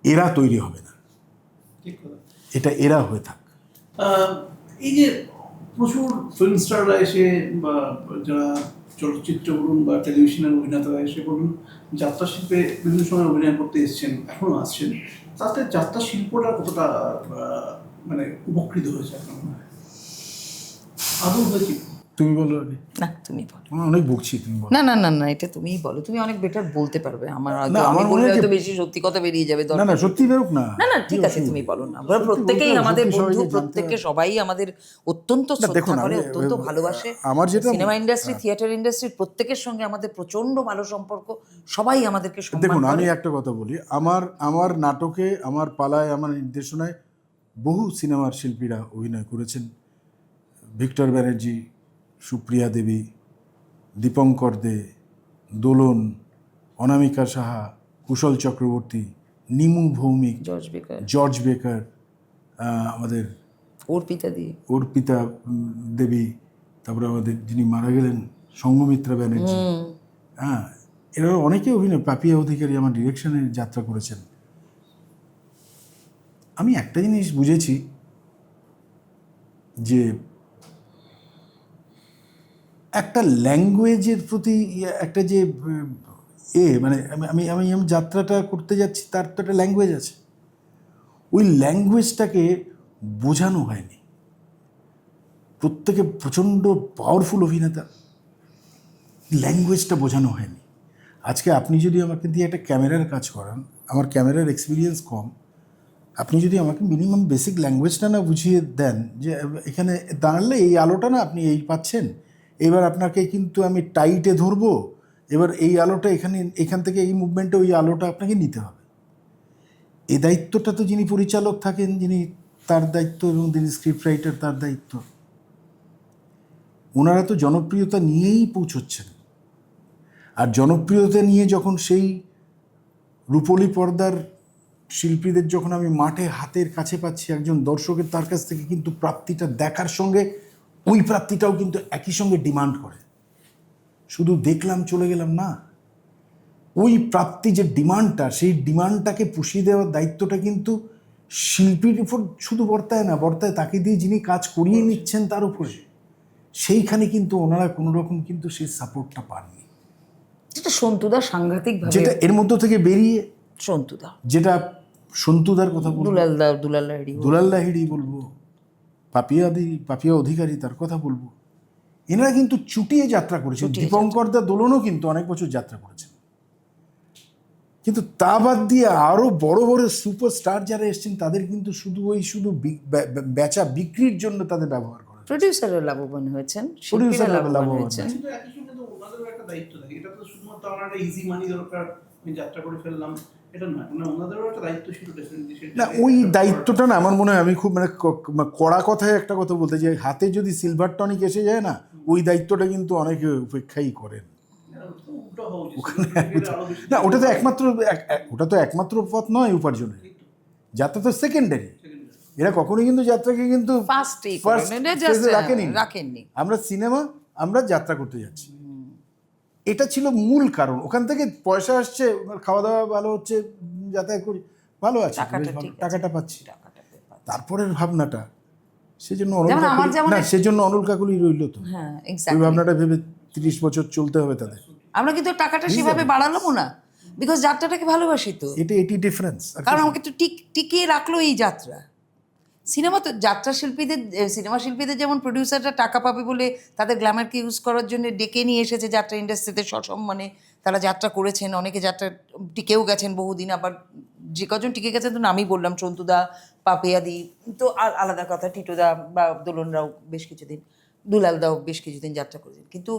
এরা তৈরি হবে না, ঠিক কথা। এটা এরা হয়ে থাক। এই যে প্রচুর ফিল্ম স্টাররা এসে বা যারা চলচ্চিত্র বলুন বা টেলিভিশনের অভিনেতারা এসে বলুন যাত্রা শিল্পে বিভিন্ন সময় অভিনয় করতে এসেছেন, এখনো আসছেন, তাতে যাত্রা শিল্পটা কতটা মানে উপকৃত হয়েছে আপনার মনে হয়? আদৌ হয়েছে? তুমি বলো আগে। না তুমি বলো। আমি অনেক বকছি, তুমি বলো। না এটা তুমিই বলো, তুমি অনেক বেটার বলতে পারবে। আমার আমার মনে হয় হয়তো বেশি সত্যি কথা বেরিয়ে যাবে। না সত্যি বেরোক না। না ঠিক আছে, তুমি বলো না। আমরা প্রত্যেকেই আমাদের বন্ধু, প্রত্যেককে সবাই আমাদের অত্যন্ত শ্রদ্ধা করে, অত্যন্ত ভালোবাসে। আমার যেটা সিনেমা ইন্ডাস্ট্রি, থিয়েটার ইন্ডাস্ট্রির প্রত্যেকের সঙ্গে আমাদের প্রচন্ড ভালো সম্পর্ক, সবাই আমাদেরকে সম্মান দেখুন, করে। আমি একটা কথা বলি, আমার নাটকে, আমার পালায়, আমার নির্দেশনায় বহু সিনেমার শিল্পীরা অভিনয় করেছেন। ভিক্টর ব্যানার্জি, সুপ্রিয়া দেবী, দীপঙ্কর দে, দোলন, অনামিকা সাহা, কুশল চক্রবর্তী, নিমু ভৌমিক, জর্জ বেকার, আমাদের অর্পিতা দেবী, তারপরে আমাদের যিনি মারা গেলেন সঙ্গমিত্রা ব্যানার্জি, হ্যাঁ, এরা অনেকে অভিনয়, পাপিয়া অধিকারী আমার ডিরেকশনে যাত্রা করেছেন। আমি একটা জিনিস বুঝেছি যে একটা ল্যাঙ্গুয়েজের প্রতি একটা যে মানে আমি যাত্রাটা করতে যাচ্ছি, তার তো একটা ল্যাঙ্গুয়েজ আছে, ওই ল্যাঙ্গুয়েজটাকে বোঝানো হয়নি। প্রত্যেকে প্রচণ্ড পাওয়ারফুল অভিনেতা, ল্যাঙ্গুয়েজটা বোঝানো হয়নি। আজকে আপনি যদি আমাকে দিয়ে একটা ক্যামেরার কাজ করান, আমার ক্যামেরার এক্সপিরিয়েন্স কম, আপনি যদি আমাকে মিনিমাম বেসিক ল্যাঙ্গুয়েজটা না বুঝিয়ে দেন, যে এখানে দাঁড়ালে এই আলোটা না আপনি এই পাচ্ছেন, এবার আপনাকে কিন্তু আমি টাইটে ধরবো, এবার এই আলোটা এখান থেকে এই মুভমেন্টে ওই আলোটা আপনাকে নিতে হবে, এই দায়িত্বটা তো যিনি পরিচালক থাকেন, যিনি তার দায়িত্ব, এবং যিনি স্ক্রিপ্ট রাইটার তার দায়িত্ব। ওনারা তো জনপ্রিয়তা নিয়েই পৌঁছচ্ছেন, আর জনপ্রিয়তা নিয়ে যখন সেই রূপলী পর্দার শিল্পীদের যখন আমি মাঠে হাতের কাছে পাচ্ছি একজন দর্শকের, তার কাছ থেকে কিন্তু প্রাপ্তিটা দেখার সঙ্গে ওই প্রাপ্তিটাও কিন্তু একই সঙ্গে ডিমান্ড করে। শুধু দেখলাম চলে গেলাম না, ওই প্রাপ্তি যে ডিমান্ডটা, সেই ডিমান্ডটাকে পুষিয়ে দেওয়ার দায়িত্বটা কিন্তু শিল্পীর উপর শুধু বর্তায় না, বর্তায় তাকে দিয়ে যিনি কাজ করিয়ে নিচ্ছেন তার উপরে। সেইখানে কিন্তু ওনারা কোনো রকম কিন্তু সেই সাপোর্টটা পাননি, যেটা সন্তুদা সাংঘাতিকভাবে, যেটা এর মধ্য থেকে বেরিয়ে সন্তুদা, যেটা সন্তুদার কথা বলবো, দুলাল লাহিড়ী বলবো, পাপিয়া অধিকারী তার কথা বলবো, এনারা কিন্তু চুটিয়ে যাত্রা করেছেন। দীপঙ্কর দা, দোলনও কিন্তু অনেক বছর যাত্রা করেছেন, কিন্তু তা বাদ দিয়ে আরো বড় বড় সুপারস্টার যারা এসেছেন, তাদের কিন্তু শুধু বেচা বিক্রির জন্য তাদের ব্যবহার করা। প্রডিউসাররা লাভবান হয়েছেন, প্রডিউসাররা লাভবান লাভবান হয়েছেন। কিন্তু একই সঙ্গে তো ওনাদেরও একটা দায়িত্ব থাকে, এটা তো শুধুমাত্র আমার একটা ইজি মানি দরকার, আমি যাত্রা করে ফেললাম, এটা নয়, মানে ওনাদেরও একটা দায়িত্ব ছিল ডেফিনেটলি। না, ওই দায়িত্বটা না, আমার মনে হয়, আমি খুব কড়া কথায় একটা কথা বলতে চাই, হাতে যদি সিলভার টনিক এসে যায় না, ওই দায়িত্বটা কিন্তু অনেকে উপেক্ষাই করেন। না, ওটা তো একমাত্র পথ নয় উপার্জনের, যাত্রা তো সেকেন্ডারি। এরা কখনোই কিন্তু যাত্রাকে কিন্তু রাখেননি। আমরা সিনেমা, আমরা যাত্রা করতে যাচ্ছি, এটা ছিল মূল কারণ। ওখান থেকে পয়সা আসছে, খাওয়া দাওয়া ভালো হচ্ছে, যাতায়াত করি, ভালো আছে, টাকাটা পাচ্ছি, তারপরের ভাবনাটা, সেজন্য অনল কাকুলি রইল তো, ওই ভাবনাটা ভেবে 30 বছর চলতে হবে তাদের। আমরা কিন্তু টাকাটা সেভাবে বাড়ালামও না, বিকজ যাত্রাটাকে ভালোবাসি তো, এটি ডিফারেন্স। কারণ আমাকে তো টিকিয়ে রাখলো এই যাত্রা। সিনেমা তো যাত্রা শিল্পীদের, সিনেমা শিল্পীদের যেমন প্রডিউসাররা টাকা পাবে বলে তাদের গ্ল্যামারকে ইউজ করার জন্য ডেকে নিয়ে এসেছে যাত্রা ইন্ডাস্ট্রিতে সসম্মানে, তারা যাত্রা করেছেন, অনেকে যাত্রা টিকেও গেছেন বহুদিন, আবার যে কজন টিকে গেছেন তো নামই বললাম, সন্তুদা, পাপিয়াদি তো আলাদা কথা, টিটোদা বা দোলনরাও বেশ কিছুদিন, দুলালদাও বেশ কিছুদিন যাত্রা করেছেন। কিন্তু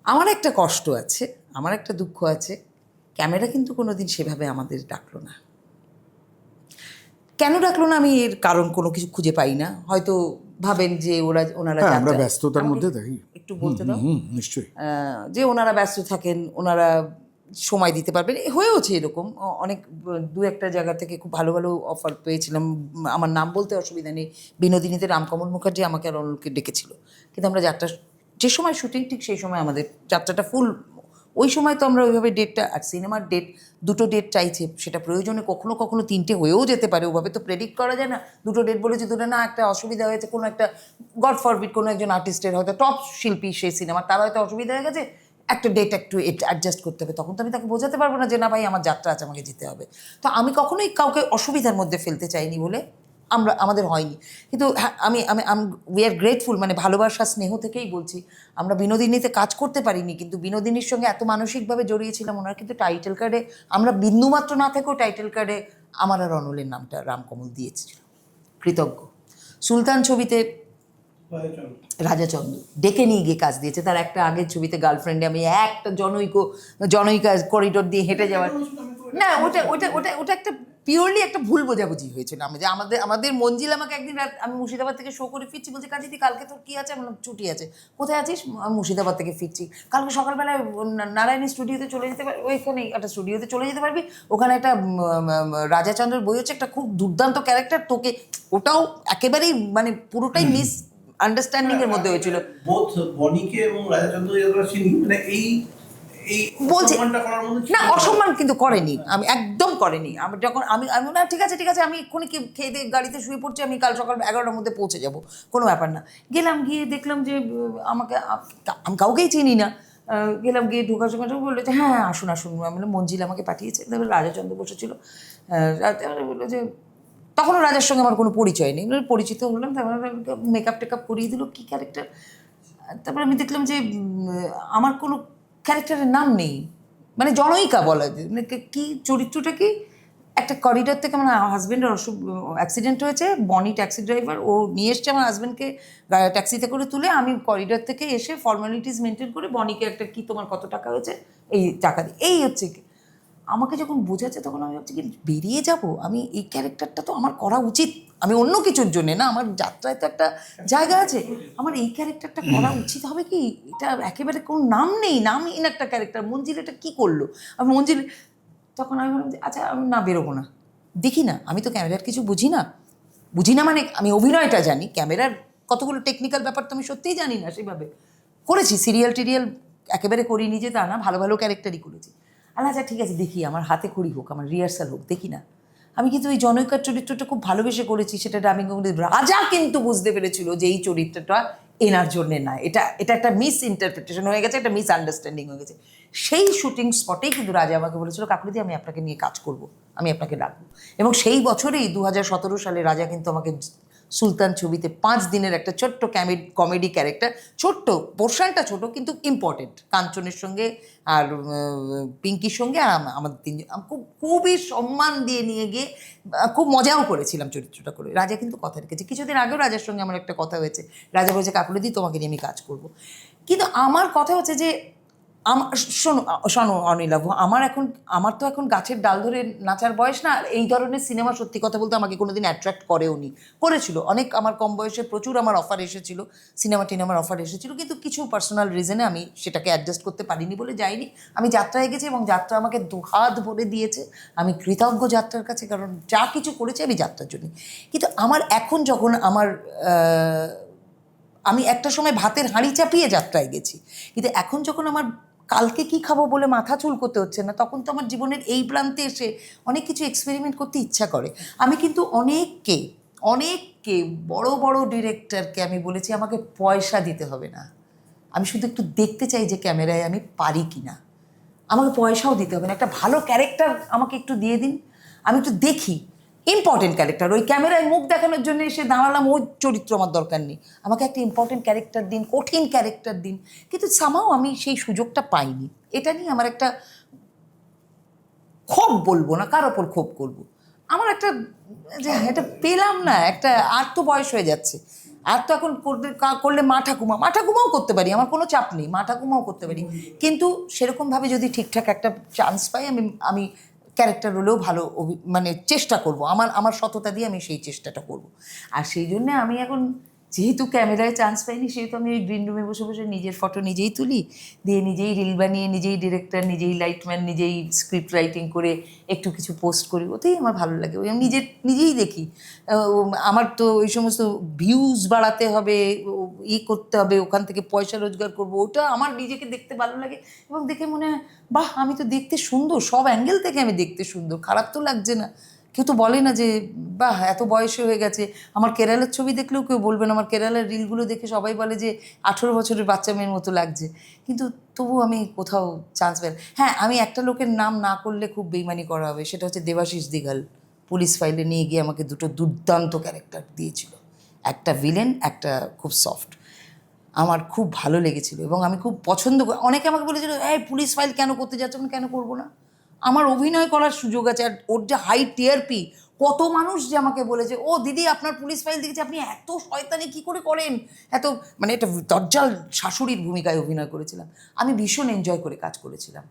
আমার একটা কষ্ট আছে, আমার একটা দুঃখ আছে, ক্যামেরা কিন্তু কোনোদিন সেভাবে আমাদের ডাকলো না। কেন ডাকলো না আমি এর কারণ কোনো কিছু খুঁজে পাই না। হয়তো ভাবেন যে ওনারা আমরা ব্যস্ততার মধ্যে থাকি, একটু বলতে দাও, নিশ্চয়ই, যে ওনারা ব্যস্ত থাকেন, ওনারা সময় দিতে পারবেন, হয়েওছে এরকম। অনেক দু একটা জায়গা থেকে খুব ভালো ভালো অফার পেয়েছিলাম, আমার নাম বলতে অসুবিধা নেই, বিনোদিনীতে রামকমল মুখার্জি আমাকে আর অনলকে ডেকেছিল, কিন্তু আমরা যাত্রা যে সময় শুটিং ঠিক সেই সময় আমাদের যাত্রাটা ফুল, ওই সময় তো আমরা ওইভাবে ডেটটা, আর সিনেমার ডেট দুটো ডেট চাইছে, সেটা প্রয়োজনে কখনো কখনো তিনটে হয়েও যেতে পারে, ওভাবে তো প্রেডিক্ট করা যায় না। দুটো ডেট বলেছে, দুটো না, একটা অসুবিধা হয়েছে, কোনো একটা গড ফরবিড কোনো একজন আর্টিস্টের হয়তো টপ শিল্পী সেই সিনেমা, তার হয়তো অসুবিধা হয়ে গেছে, একটা ডেট একটু অ্যাডজাস্ট করতে হবে, তখন তো আমি তাকে বোঝাতে পারবো না যে না ভাই আমার যাত্রা আছে, আমাকে যেতে হবে। তো আমি কখনোই কাউকে অসুবিধার মধ্যে ফেলতে চাইনি বলে আমাদের হয়নি। কিন্তু হ্যাঁ, আমি উই আর গ্রেটফুল, মানে ভালোবাসা স্নেহ থেকেই বলছি, আমরা বিনোদিনীতে কাজ করতে পারিনি, কিন্তু বিনোদিনীর সঙ্গে এত মানসিকভাবে জড়িয়েছিলাম। ওনার কিন্তু টাইটেল কার্ডে, আমরা বিন্দুমাত্র না থেকেও টাইটেল কার্ডে আমার আর অনলের নামটা রামকমল দিয়েছিল, কৃতজ্ঞ। সুলতান ছবিতে রাজাচন্দ্র ডেকে নিয়ে গিয়ে কাজ দিয়েছে, তার একটা আগের ছবিতে গার্লফ্রেন্ডে আমি একটা জনৈকা করিডোর দিয়ে হেঁটে যাওয়ার, না ওটা ওটা ওটা ওটা একটা পিওরলি একটা ভুল বোঝাবুঝি হয়েছিল। আমি যে আমাদের মঞ্জিল আমাকে একদিন আমি মুর্শিদাবাদ থেকে শো করে ফিরছি, বলছে কাজী তুই কালকে তোর কী আছে? আমি বললাম ছুটি আছে। কোথায় আছিস? আমি মুর্শিদাবাদ থেকে ফিরছি, কালকে সকালবেলায় নারায়ণী স্টুডিওতে চলে যেতে পারবি, ওইখানে একটা স্টুডিওতে চলে যেতে পারবি, ওখানে একটা রাজাচন্দ্রের বই হচ্ছে, একটা খুব দুর্দান্ত ক্যারেক্টার, তোকে ওটাও একেবারেই মানে পুরোটাই মিস আন্ডারস্ট্যান্ডিং এর মধ্যে হয়েছিল। বোথ বনিকে এবং রাজাচন্দ্র যারা চিনি, মানে এই বলছে অসম্মানটা করার মধ্যে ছিল না, অসম্মান কিন্তু করেনি, আমি একদম করেনি। আমি যখন আমি না ঠিক আছে আমি এক্ষুনি খেয়ে দিয়ে গাড়িতে শুয়ে পড়ছি, আমি কাল সকাল 11টার মধ্যে পৌঁছে যাব, কোনো ব্যাপার না। গেলাম, গিয়ে দেখলাম যে আমাকে, আমি কাউকেই চিনি না, গেলাম, গিয়ে ঢোকার সময় বললো যে হ্যাঁ আসুন আসুন, আমি বললাম মঞ্জিল আমাকে পাঠিয়েছে, তারপরে রাজাচন্দ্র বসেছিল, বললো যে তখনও রাজার সঙ্গে আমার কোনো পরিচয় নেই, পরিচিত হলাম, তারপরে মেকআপ টেকআপ করিয়ে দিল, কী ক্যারেক্টার। তারপরে আমি দেখলাম যে আমার কোনো ক্যারেক্টারের নাম নেই, মানে জনৈকা বলা যায়, মানে কী চরিত্রটা কি, একটা করিডোর থেকে আমার হাজব্যান্ডের অ্যাক্সিডেন্ট হয়েছে, বনি ট্যাক্সি ড্রাইভার, ও নিয়ে এসছে আমার হাজব্যান্ডকে ট্যাক্সিতে করে তুলে, আমি করিডোর থেকে এসে ফর্মালিটিস মেনটেন করে বনিকে একটা কি তোমার কত টাকা হয়েছে এই টাকা দিই, এই হচ্ছে কি। আমাকে যখন বোঝাচ্ছে তখন আমি ভাবছি কি বেরিয়ে যাব, আমি এই ক্যারেক্টারটা তো আমার করা উচিত, আমি অন্য কিছুর জন্যে না, আমার যাত্রায় তো একটা জায়গা আছে, আমার এই ক্যারেক্টারটা করা উচিত হবে কি, এটা একেবারে কোনো নাম নেই, নামহীন একটা ক্যারেক্টার, মঞ্জিল এটা কী করলো। আমি মঞ্জিল, তখন আমি ভাবলাম যে আচ্ছা আমি না বেরোবো না, দেখি না, আমি তো ক্যামেরার কিছু বুঝি না মানে আমি অভিনয়টা জানি, ক্যামেরার কতগুলো টেকনিক্যাল ব্যাপার তো আমি সত্যিই জানি না, সেভাবে করেছি, সিরিয়াল টিরিয়াল একেবারে করিনি যে তা না, ভালো ভালো ক্যারেক্টারই করেছি। আচ্ছা ঠিক আছে দেখি, আমার হাতে খড়ি হোক, আমার রিহার্সাল হোক, দেখি না। আমি কিন্তু ওই জনৈকার চরিত্রটা খুব ভালোবেসে করেছি, সেটা ডাবিং করে, রাজা কিন্তু বুঝতে পেরেছিল যে এই চরিত্রটা এনার জন্যে না, এটা একটা মিস ইন্টারপ্রিটেশন হয়ে গেছে, একটা মিস আন্ডারস্ট্যান্ডিং হয়ে গেছে। সেই শুটিং স্পটেই কিন্তু রাজা আমাকে বলেছিল কাকুলিদি আমি আপনাকে নিয়ে কাজ করব, আমি আপনাকে ডাকবো। এবং সেই বছরেই 2017 সালে রাজা কিন্তু আমাকে সুলতান ছবিতে 5 দিনের একটা ছোট্ট কমেডি ক্যারেক্টার, ছোট্ট পোর্শনটা ছোট কিন্তু ইম্পর্টেন্ট, কাঞ্চনের সঙ্গে আর পিঙ্কির সঙ্গে আর আমাদের তিনজন, খুবই সম্মান দিয়ে নিয়ে গিয়ে খুব মজাও করেছিলাম চরিত্রটা করে। রাজা কিন্তু কথা রেখেছে, কিছুদিন আগেও রাজার সঙ্গে আমার একটা কথা হয়েছে, রাজা বলেছে কাকুলিদি তোমাকে নিয়ে আমি কাজ করব। কিন্তু আমার কথা হচ্ছে যে শোনো অনিলাভ, আমার তো এখন গাছের ডাল ধরে নাচার বয়স না, আর এই ধরনের সিনেমা সত্যি কথা বলতে আমাকে কোনোদিন অ্যাট্রাক্ট করেওনি, করেছিল অনেক, আমার কম বয়সে প্রচুর আমার অফার এসেছিল, সিনেমার অফার এসেছিল, কিন্তু কিছু পার্সোনাল রিজনে আমি সেটাকে অ্যাডজাস্ট করতে পারিনি বলে যাইনি। আমি যাত্রায় গেছি এবং যাত্রা আমাকে দুহাত ভরে দিয়েছে, আমি কৃতজ্ঞ যাত্রার কাছে, কারণ যা কিছু করেছে আমি যাত্রার জন্য। কিন্তু আমার এখন যখন আমি একটা সময় ভাতের হাঁড়ি চাপিয়ে যাত্রায় গেছি, কিন্তু এখন যখন আমার কালকে কি খাবো বলে মাথা চুল করতে হচ্ছে না, তখন তো আমার জীবনের এই প্রান্তে এসে অনেক কিছু এক্সপেরিমেন্ট করতে ইচ্ছা করে। আমি কিন্তু অনেককে বড় বড় ডিরেক্টরকে আমি বলেছি আমাকে পয়সা দিতে হবে না, আমি শুধু একটু দেখতে চাই যে ক্যামেরায় আমি পারি কি না। আমাকে পয়সাও দিতে হবে না, একটা ভালো ক্যারেক্টার আমাকে একটু দিয়ে দিন, আমি একটু দেখি ইম্পর্টেন্ট ক্যারেক্টার। ওই ক্যামেরায় মুখ দেখানোর জন্য এসে দাঁড়ালাম, ওই চরিত্র আমার দরকার নেই, আমাকে একটা ইম্পর্টেন্ট ক্যারেক্টার দিন, কঠিন ক্যারেক্টার দিন। কিন্তু সামাও আমি সেই সুযোগটা পাইনি। এটা নিয়ে আমার একটা ক্ষোভ, বলবো না কার ওপর ক্ষোভ করবো, আমার একটা যে এটা পেলাম না, একটা আর তো বয়স হয়ে যাচ্ছে, আর তো এখন করলে মা ঠাকুমাও করতে পারি, আমার কোনো চাপ নেই, মা ঠাকুমাও করতে পারি, কিন্তু সেরকমভাবে যদি ঠিকঠাক একটা চান্স পাই আমি ক্যারেক্টার হলেও ভালো মানে চেষ্টা করব, আমার সততা দিয়ে আমি সেই চেষ্টাটা করব। আর সেই জন্যে আমি এখন যেহেতু ক্যামেরায় চান্স পাইনি, সেহেতু আমি ওই গ্রিন রুমে বসে বসে নিজের ফটো নিজেই তুলি, দিয়ে নিজেই রিল বানিয়ে, নিজেই ডিরেক্টর, নিজেই লাইটম্যান, নিজেই স্ক্রিপ্ট রাইটিং করে একটু কিছু পোস্ট করি, ওতেই আমার ভালো লাগে। ওই আমি নিজেই দেখি, আমার তো ওই সমস্ত ভিউজ বাড়াতে হবে, করতে হবে, ওখান থেকে পয়সা রোজগার করবো, ওটা আমার নিজেকে দেখতে ভালো লাগে। এবং দেখে মনে হয় বাহ, আমি তো দেখতে সুন্দর, সব অ্যাঙ্গেল থেকে আমি দেখতে সুন্দর, খারাপ তো লাগছে না। কেউ তো বলে না যে বাহ এত বয়সে হয়ে গেছে, আমার কেরালার ছবি দেখলেও কেউ বলবে না, আমার কেরালার রিলগুলো দেখে সবাই বলে যে 18 বছরের বাচ্চা মেয়ের মতো লাগছে, কিন্তু তবু আমি কোথাও চান্স পাই। হ্যাঁ, আমি একটা লোকের নাম না করলে খুব বেইমানি করা হবে, সেটা হচ্ছে দেবাশিস দিঘাল। পুলিশ ফাইলে নিয়ে গিয়ে আমাকে দুটো দুর্দান্ত ক্যারেক্টার দিয়েছিল, একটা ভিলেন, একটা খুব সফট। আমার খুব ভালো লেগেছিল এবং আমি খুব পছন্দ করি। অনেকে আমাকে বলেছিল এই পুলিশ ফাইল কেন করতে যাচ্ছ, আমি কেন করবো না, আমার অভিনয় করার সুযোগ আছে। আর ওর যে হাই টিআরপি, কত মানুষ যে আমাকে বলেছে ও দিদি আপনার পুলিশ ফাইল দেখেছি, আপনি এত শয়তানি কী করে করেন, এত মানে একটা দজ্জাল শাশুড়ির ভূমিকায় অভিনয় করেছিলাম। আমি ভীষণ এনজয় করে কাজ করেছিলাম।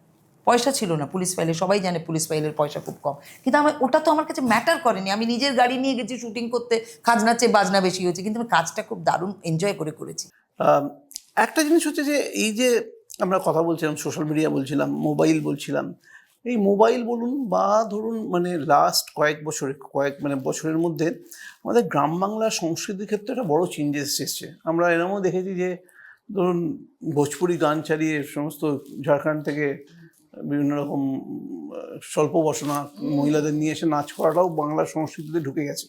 পয়সা ছিল না পুলিশ ফাইলে, সবাই জানে পুলিশ ফাইলের পয়সা খুব কম, কিন্তু ওটা তো আমার কাছে ম্যাটার করেনি। আমি নিজের গাড়ি নিয়ে গেছি শুটিং করতে, খাজনার চেয়ে বাজনা বেশি হয়েছে, কিন্তু আমি কাজটা খুব দারুণ এনজয় করে করেছি। একটা জিনিস হচ্ছে যে এই যে আমরা কথা বলছিলাম, সোশ্যাল মিডিয়া বলছিলাম, মোবাইল বলছিলাম, এই মোবাইল বলুন বা ধরুন মানে লাস্ট বছরের মধ্যে আমাদের গ্রাম বাংলার সংস্কৃতির ক্ষেত্রে একটা বড় চেঞ্জেস এসেছে। আমরা এরকমও দেখেছি যে ধরুন ভোজপুরি গান চালিয়ে সমস্ত ঝাড়খণ্ড থেকে বিভিন্ন রকম স্বল্প বসনা মহিলাদের নিয়ে এসে নাচ করাটাও বাংলার সংস্কৃতিতে ঢুকে গেছে,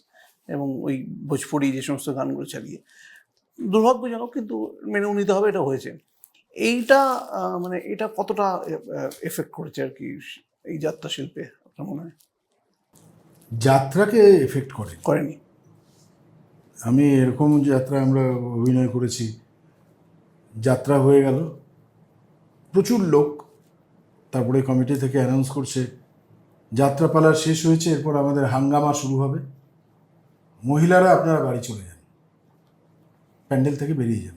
এবং ওই ভোজপুরি যে সমস্ত গানগুলো চালিয়ে, দুর্ভাগ্যজনক কিন্তু মেনে নিতে হবে এটা হয়েছে। এইটা মানে এটা কতটা এফেক্ট করেছে আর কি এই যাত্রা শিল্পে, আপনার মনে হয়? যাত্রাকে এফেক্ট করেনি? আমি এরকম যাত্রা আমরা অভিনয় করেছি, যাত্রা হয়ে গেল, প্রচুর লোক, তারপরে কমিটি থেকে অ্যানাউন্স করছে যাত্রাপালা শেষ হয়েছে, এরপর আমাদের হাঙ্গামা শুরু হবে, মহিলারা আপনারা বাড়ি চলে যান, প্যান্ডেল থেকে বেরিয়ে যান।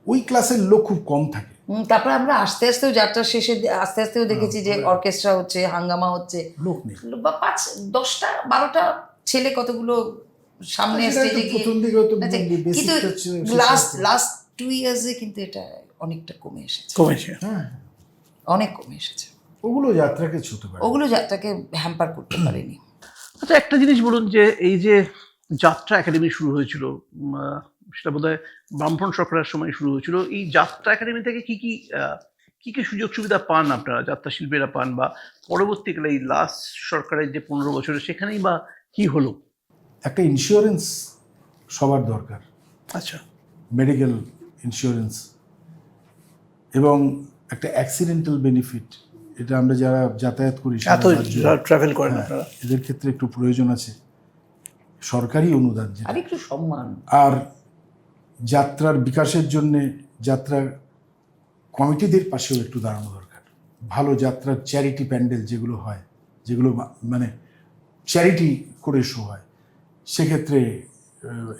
ওই ক্লাসের লোক খুব কম থাকে। তারপরে আমরা আস্তে আস্তেও যাত্রা শেষে আস্তে আস্তেও দেখেছি যে অর্কেস্ট্রা হচ্ছে, হাঙ্গামা হচ্ছে, লোক নেই, বা 5, 10টা 12টা ছেলে কতগুলো সামনে স্টেজে গিয়ে, কিন্তু লাস্ট 2 ইয়ার্সে কিন্তু এটা অনেকটা কমেছে, হ্যাঁ অনেক কমে এসেছে। ওগুলো যাত্রাকে ছুতে পারে, ওগুলো যাত্রাকে হ্যাম্পার করতে পারেনি। আচ্ছা, একটা জিনিস বলুন, যে এই যে যাত্রা একাডেমি শুরু হয়েছিল, সেটা বোধহয় বামফ্রন্ট সরকারের সময় শুরু হয়েছিল, এই যাত্রা একাডেমি থেকে কি কি সুযোগ সুবিধা পান আপনারা, যাত্রা শিল্পীরা পান, বা পরবর্তীকালে এই লাস্ট সরকারের যে 15 বছরে সেখানেই বা কি হলো? একটা ইন্স্যুরেন্স সবার দরকার, আচ্ছা, মেডিকেল ইন্স্যুরেন্স, এবং একটা অ্যাক্সিডেন্টাল বেনিফিট, এটা আমরা যারা যাতায়াত করি, এত ট্রাভেল করেন আপনারা, এদের ক্ষেত্রে একটু প্রয়োজন আছে সরকারি অনুদান, আর একটু সম্মান। আর যাত্রার বিকাশের জন্যে যাত্রা কমিটিদের পাশেও একটু দাঁড়ানো দরকার। ভালো যাত্রার চ্যারিটি প্যান্ডেল যেগুলো হয়, যেগুলো মানে চ্যারিটি করে শো হয়, সেক্ষেত্রে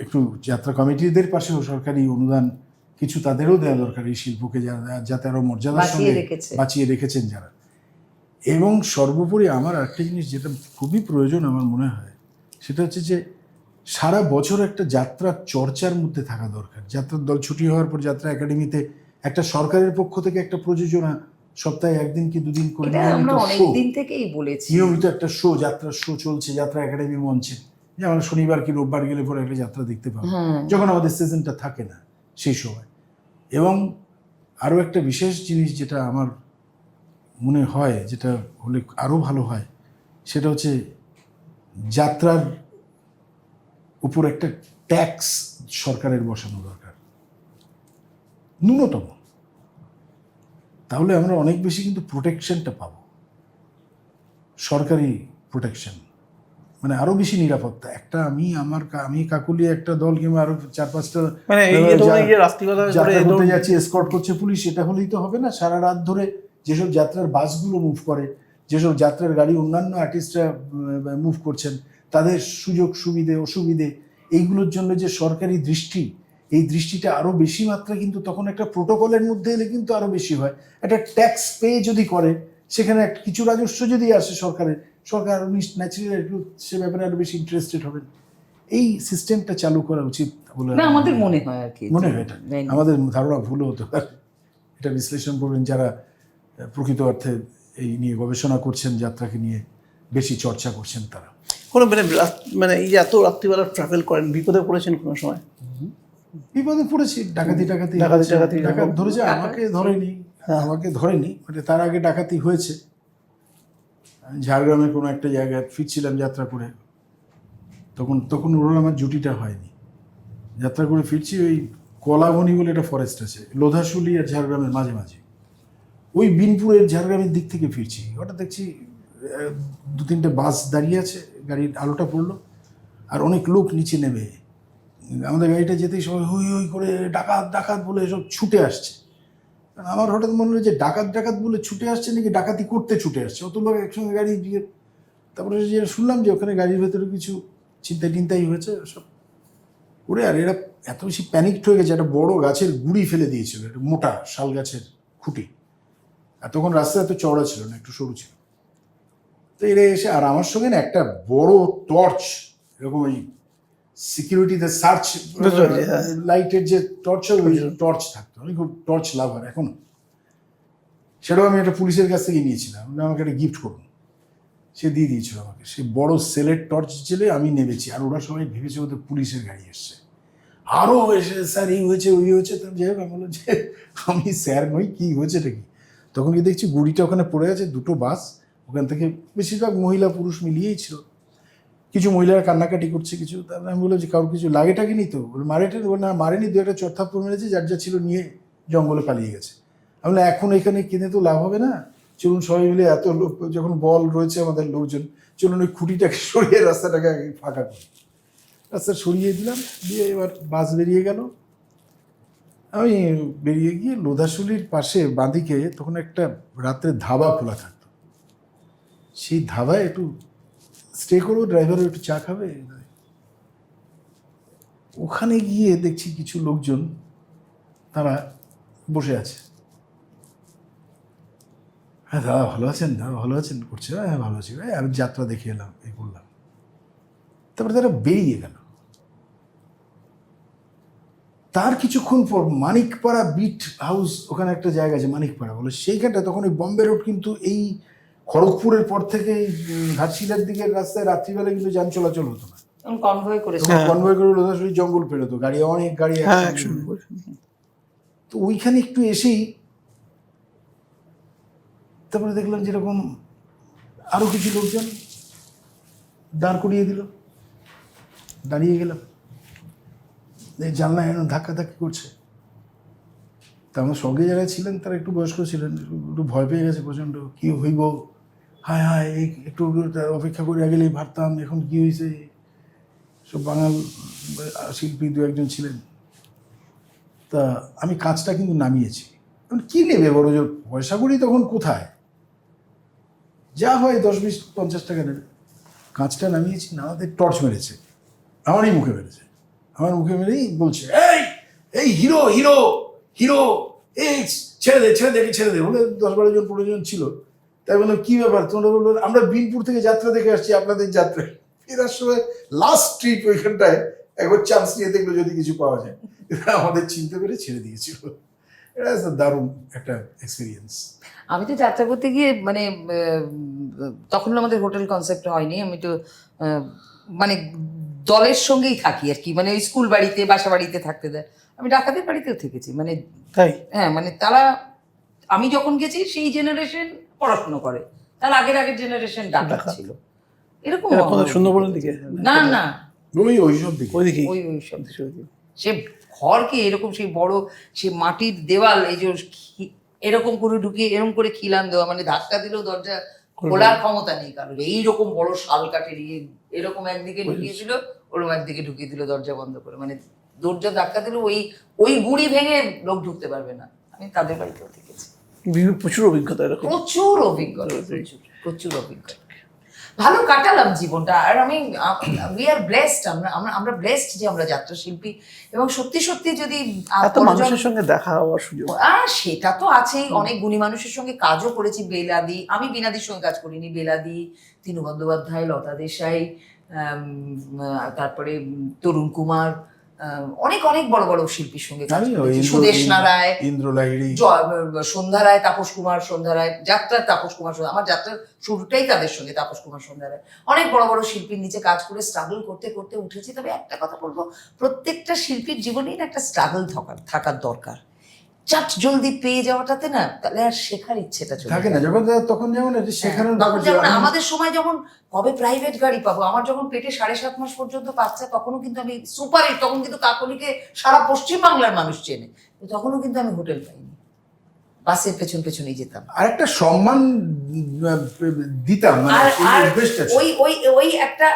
একটু যাত্রা কমিটিদের পাশেও সরকারি অনুদান কিছু তাদেরও দেওয়া দরকার, এই শিল্পকে যাতে আরও মর্যাদার সঙ্গে বাঁচিয়ে রেখেছেন যারা। এবং সর্বোপরি আমার একটা জিনিস যেটা খুবই প্রয়োজন আমার মনে হয়, সেটা হচ্ছে যে সারা বছর একটা যাত্রার চর্চার মধ্যে থাকা দরকার। যাত্রার দল ছুটি হওয়ার পর যাত্রা একাডেমিতে একটা সরকারের পক্ষ থেকে একটা প্রযোজনা, সপ্তাহে 1 দিন কি 2 দিন করে নিয়মিত একটা শো, যাত্রার শো চলছে যাত্রা একাডেমি মঞ্চে, যেমন শনিবার কি রোববার গেলে পরে একটা যাত্রা দেখতে পাবো, যখন আমাদের সিজনটা থাকে না সেই সময়। এবং আরও একটা বিশেষ জিনিস যেটা আমার মনে হয়, যেটা হলে আরও ভালো হয়, সেটা হচ্ছে যাত্রার উপর একটা ট্যাক্স সরকারের বসানো দরকার, ন্যূনতম। তাহলে আমরা অনেক বেশি কিন্তু প্রোটেকশনটা পাবো, সরকারি প্রোটেকশন, মানে আরো বেশি নিরাপত্তা। একটা আমি কাকুলি একটা দল কিংবা আরো 4-5টা মানে এই যে ধরুন এই যে রাত্রিবেলা যাত্রা করে করতে যাচ্ছি, এসকর্ট করছে পুলিশ, এটা হলেই তো হবে না। সারা রাত ধরে যেসব যাত্রার বাসগুলো মুভ করে, যেসব যাত্রার গাড়ি অন্যান্য আর্টিস্টরা মুভ করছেন, তাদের সুযোগ সুবিধে অসুবিধে এইগুলোর জন্য যে সরকারি দৃষ্টি, এই দৃষ্টিটা আরো বেশি মাত্রা কিন্তু তখন একটা প্রোটোকলের মধ্যে এলে কিন্তু আরো বেশি হয়। একটা ট্যাক্স পে যদি করে, সেখানে কিছু রাজস্ব যদি আসে সরকারের, সরকার আরো ন্যাচারালি একটু সে ব্যাপারে আরো বেশি ইন্টারেস্টেড হবেন। এই সিস্টেমটা চালু করা উচিত বলে না আমাদের মনে হয় আর কি, মনে হয়। এটা আমাদের ধারণা ভুল হতে পারে, এটা বিশ্লেষণ করবেন যারা প্রকৃত অর্থে এই নিয়ে গবেষণা করছেন, যাত্রাকে নিয়ে বেশি চর্চা করছেন তারা। কোনো মানে এই যে এত রাত্রিবেলা ট্রাভেল করেন, বিপদে পড়েছেন কোনো সময়? বিপদে পড়েছি, ডাকাতি ডাকাত ধরেছে, আমাকে ধরেনি, মানে তার আগে ডাকাতি হয়েছে। ঝাড়গ্রামের কোনো একটা জায়গায় ফিরছিলাম যাত্রা করে, তখন ওরা আমার জুটিটা হয়নি, যাত্রা করে ফিরছি, ওই কলাবনি বলে একটা ফরেস্ট আছে লোধাশুলি আর ঝাড়গ্রামের মাঝে, ওই বিনপুরের ঝাড়গ্রামের দিক থেকে ফিরছি, হঠাৎ দেখছি 2-3টে বাস দাঁড়িয়ে আছে, গাড়ির আলোটা পড়লো, আর অনেক লোক নিচে নেমে, আমাদের গাড়িটা যেতেই সবাই হই হই করে ডাকাত বলে এসব ছুটে আসছে। আমার হঠাৎ মনে হলো যে ডাকাত বলে ছুটে আসছে নাকি ডাকাতি করতে ছুটে আসছে, অত লোক একসঙ্গে গাড়ি দিয়ে। তারপরে যে শুনলাম যে ওখানে গাড়ির ভেতরে কিছু চিন্তাই হয়েছে সব করে, আর এরা এত বেশি প্যানিকড হয়ে গেছে, একটা বড় গাছের গুড়ি ফেলে দিয়েছিল, একটা মোটা শাল গাছের খুঁটি, আর তখন রাস্তা এত চওড়া ছিল না, একটু সরু ছিল। তো এরা এসে, আর আমার সঙ্গে না একটা বড় টর্চ, এরকম ওই সিকিউরিটিতে সার্চ লাইটের যে টর্চ, ওই টর্চ থাকতো, আমি খুব টর্চ লাভার এখনো, সেটাও আমি একটা পুলিশের কাছ থেকে নিয়েছিলাম, আমাকে একটা গিফট করুন, সে দিয়ে দিয়েছিল আমাকে। সে বড় সেলের টর্চ জেলে আমি নেমেছি, আর ওরা সবাই ভেবেছে ওদের পুলিশের গাড়ি এসছে, আরও এসে স্যার এই হয়েছে ওই হয়েছে। তো যাই হোক, আমি বললাম যে আমি স্যার নই, কি হয়েছে নাকি। তখন কি দেখছি গুড়িটা ওখানে পড়ে আছে, 2টো বাস, ওখান থেকে বেশিরভাগ মহিলা পুরুষ মিলিয়েই ছিল, কিছু মহিলারা কান্নাকাটি করছে কিছু। তারপরে আমি বললাম যে কারোর কিছু লাগেটাকে তো মারেনি, 2-একটা চড়থাপ্পড় মেরেছে, যার যা ছিল নিয়ে জঙ্গলে পালিয়ে গেছে। আমি বললাম এখন এখানে কিনে তো লাভ হবে না, চলুন সবাই মিলে, এত লোক যখন বল রয়েছে আমাদের লোকজন, চলুন ওই খুঁটিটাকে সরিয়ে রাস্তাটাকে ফাঁকা করি। রাস্তা সরিয়ে দিলাম, দিয়ে এবার বাস বেরিয়ে গেল। আমি বেরিয়ে গিয়ে লোধাশুলির পাশে বাঁদিকে তখন একটা রাত্রে ধাবা খোলা থাকতো, সেই ধাবায় একটু স্টে করবো, ড্রাইভারও একটু চা খাবে। ওখানে গিয়ে দেখছি কিছু লোকজন তারা বসে আছে। হ্যাঁ দাদা ভালো আছেন করছে, হ্যাঁ ভালো আছি, আমি যাত্রা দেখে এলাম, এই করলাম। তারপরে তারা বেরিয়ে গেল। তার কিছুক্ষণ পর মানিকপাড়া বিট হাউস, ওখানে একটা জায়গা আছে মানিকপাড়া বলে, সেইখানটা তখন ওই বম্বে রোড কিন্তু এই খড়গপুরের পর থেকে ঘাটশিলার দিকের রাস্তায় রাত্রিবেলা কিন্তু যান চলাচল হতো না, কনভয় করে লোধাশুলি জঙ্গল পেরোতো, অনেক গাড়ি। তো ওইখানে একটু এসেই তারপরে দেখলাম যেরকম আরো কিছু লোকজন দাঁড় করিয়ে দিল, দাঁড়িয়ে গেলাম, জানলায় ধাক্কাধাক্কি করছে। তা আমার সঙ্গে যারা ছিলেন তারা একটু বয়স্ক ছিলেন, একটু ভয় পেয়ে গেছে প্রচণ্ড, কি হইব, হায় এই একটু অপেক্ষা করে গেলেই ভাবতাম, এখন কি হয়েছে। সব বাঙাল শিল্পী 2-1জন ছিলেন। তা আমি কাঁচটা কিন্তু নামিয়েছি, কি নেবে বড় জোর, পয়সা করি তখন কোথায়, যা হয় 10-20-50 টাকা নেবে। কাঁচটা নামিয়েছি, নামাতে টর্চ মেরেছে, আমারই মুখে মেরেছে, আমার মুখে মেরেই বলছে এই হিরো হিরো হিরো, এই ছেড়ে দে বলে 10-12 জন 15 জন ছিল। তাই বললাম কি ব্যাপার, তোমরা বললো আমরা বিনপুর থেকে যাত্রা দেখে আসছি, আপনাদের যাত্রায় ফেরার সময় লাস্ট ট্রিপ ওইখানটায় একবার চান্স নিয়ে দেখলো যদি কিছু পাওয়া যায়। আমাদের চিনতে পেরে ছেড়ে দিয়েছিল। এটা দারুণ একটা এক্সপিরিয়েন্স। আমি তো যাত্রা করতে গিয়ে মানে তখন আমাদের হোটেল কনসেপ্ট হয়নি, আমি তো মানে দলের সঙ্গেই থাকি আর কি, মানে ওই স্কুল বাড়িতে বাসা বাড়িতে থাকতে দেয়। আমি ডাকাতের বাড়িতেও থেকেছি, মানে তাই হ্যাঁ, মানে তারা আমি যখন গেছি সেই জেনারেশন পড়াশুনো করে, তার আগের জেনারেশন ডাকাত ছিল, এরকম। সুন্দরবনের দিকে না ওইসব দিকে ওইসব সে ঘরকে এরকম সেই বড় সেই মাটির দেওয়াল, এই যে এরকম করে ঢুকিয়ে এরকম করে খিলান দেওয়া, মানে ধাক্কা দিলেও দরজা খোলার ক্ষমতা নেই কারোর। এইরকম বড় শাল কাঠে দিয়ে এরকম একদিকে ঢুকিয়ে দিল, ওরকম একদিকে ঢুকিয়ে দিল দরজা বন্ধ করে, মানে দরজা ধাক্কা দিলে ওই গুড়ি ভেঙে লোক ঢুকতে পারবে না। আমি তাদের বাড়িতেও দেখেছি। প্রচুর অভিজ্ঞতা এরকম। প্রচুর অভিজ্ঞতা, প্রচুর অভিজ্ঞতা। ভালো কাটালাম জীবনটা। আর আমি উই আর ব্লেসড, আমরা ব্লেসড যে আমরা যাত্রা শিল্পী। এবং সত্যি সত্যি যদি এত মানুষের সঙ্গে দেখা হওয়ার সুযোগ, সেটা তো আছেই। অনেক গুণী মানুষের সঙ্গে কাজও করেছি। বেলাদি, আমি বীণাদির সঙ্গে কাজ করিনি, বেলাদি, তিনু বন্দ্যোপাধ্যায়, লতা দেশাই, তারপরে তরুণ কুমার, অনেক অনেক বড় বড় শিল্পীর সঙ্গে কাজ করেছি। সুদেশ নারায়, ইন্দ্র লাহিড়ী, সন্ধ্যা রায়, তাপস কুমার সন্ধ্যা রায়, যাত্রার তাপস কুমার, আমার যাত্রার শুরুটাই তাদের সঙ্গে, তাপস কুমার সন্ধ্যা রায়। অনেক বড় বড় শিল্পীর নিচে কাজ করে স্ট্রাগল করতে করতে উঠেছি। তবে একটা কথা বলবো, প্রত্যেকটা শিল্পীর জীবনেই না একটা স্ট্রাগল থাকার দরকার। চাট জলদি পেয়ে যাওয়াটাতে না, তাহলে আর শেখার ইচ্ছেটা চলে থাকে না। যখন তখন যেমন শেখানোর তখন যেমন আমাদের সময় যখন কবে প্রাইভেট গাড়ি পাবো, আমার যখন পেটে 7.5 মাস পর্যন্ত বাচ্চা, তখনও কিন্তু আমি সুপারহিট, তখন কিন্তু কাকলিকে সারা পশ্চিম বাংলার মানুষ চেনে, তখনও কিন্তু আমি হোটেল পাইনি, বাসের পেছন পেছনেই যেতাম। আর একটা সম্মান দিতাম, মানে ওই একটা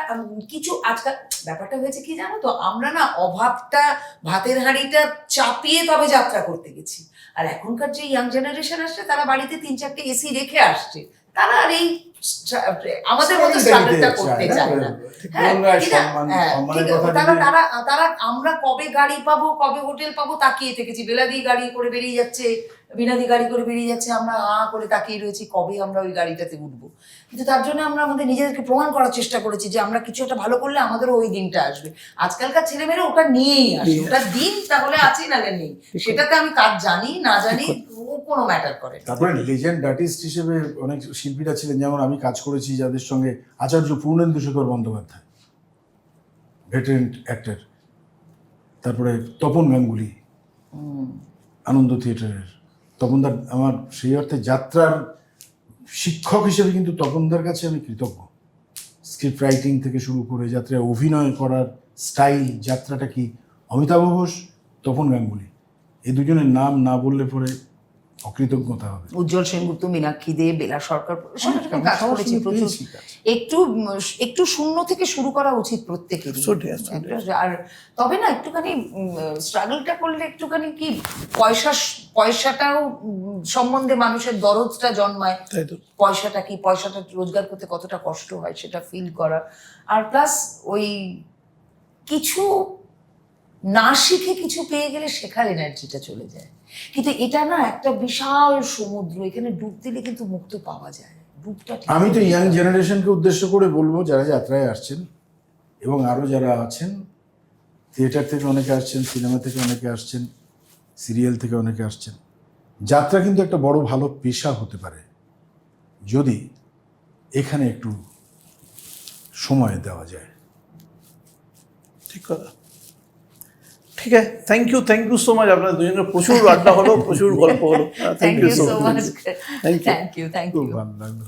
কিছু। আজকাল ব্যাপারটা হয়েছে কি জানো তো, আমরা না অভাবটা, ভাতের হাঁড়িটা চাপিয়ে তবে যাত্রা করতে গেছি। আর এখনকার যে ইয়াং জেনারেশন আসছে, তারা বাড়িতে 3-4টে এসি রেখে আসছে, তারা আর এই আমাদের মতো স্ট্রাগলটা করতে চায় না। তারা আমরা কবে গাড়ি পাবো, কবে হোটেল পাবো তাকিয়ে থেকেছি। বেলাদি গাড়ি করে বেরিয়ে যাচ্ছে, বীণাদি গাড়ি করে বেরিয়ে যাচ্ছে, আমরা করে তাকিয়ে রয়েছি কবে আমরা ওই গাড়িটাতে উঠবো। কিন্তু তার জন্য আমরা আমাদের নিজেদেরকে প্রমাণ করার চেষ্টা করেছি যে আমরা কিছু একটা ভালো করলে আমাদেরও ওই দিনটা আসবে। আজকালকার ছেলেমেয়েরা ওটা নিয়েই আসে, ওটা দিন তাহলে আছে নালে নেই, সেটাতে আমি কাজ জানি না জানি কোনো ম্যাটার করে না। তারপরে লেজেন্ড আর্টিস্ট হিসেবে অনেক শিল্পীরা ছিলেন, যেমন আমি কাজ করেছি যাদের সঙ্গে, আচার্য পূর্ণেন্দু শেখর বন্দ্যোপাধ্যায়, ভেটেরেন অ্যাক্টর, তারপরে তপন গাঙ্গুলি, আনন্দ থিয়েটারের তপনদার। আমার সেই অর্থে যাত্রার শিক্ষক হিসেবে কিন্তু তপনদার কাছে আমি কৃতজ্ঞ। স্ক্রিপ্ট রাইটিং থেকে শুরু করে যাত্রায় অভিনয় করার স্টাইল, যাত্রাটা কি, অমিতাভ ঘোষ, তপন গাঙ্গুলি, এই দুজনের নাম না বললে পরে অকৃতজ্ঞতা হবে। উজ্জ্বল সেনগুপ্ত, মীনাক্ষী দে, বেলা সরকার, কাজ করেছি প্রচুর। একটু শূন্য থেকে শুরু করা উচিত প্রত্যেকেরই। আর তবে না একটুখানি স্ট্রাগলটা করলে একটুখানি কি পয়সাটাও সম্বন্ধে মানুষের দরদটা জন্মায়। পয়সাটা কি, পয়সাটা রোজগার করতে কতটা কষ্ট হয় সেটা ফিল করা। আর প্লাস ওই কিছু না শিখে কিছু পেয়ে গেলে শেখার এনার্জিটা চলে যায়। কিন্তু এটা না একটা বিশাল সমুদ্র, এখানে ডুব দিলে কিন্তু মুক্ত পাওয়া যায়। ডুবটা আমি তো ইয়াং জেনারেশনকে উদ্দেশ্য করে বলবো, যারা যাত্রায় আসছেন এবং আরও যারা আছেন, থিয়েটার থেকে অনেকে আসছেন, সিনেমা থেকে অনেকে আসছেন, সিরিয়াল থেকে অনেকে আসছেন, যাত্রা কিন্তু একটা বড় ভালো পেশা হতে পারে যদি এখানে একটু সময় দেওয়া যায়। ঠিক কথা। ঠিক আছে, থ্যাংক ইউ সো মাচ। আপনার দুজনের প্রচুর আড্ডা হলো, প্রচুর গল্প হলো। Thank you so much. Thank you. খুব ভালো লাগলো।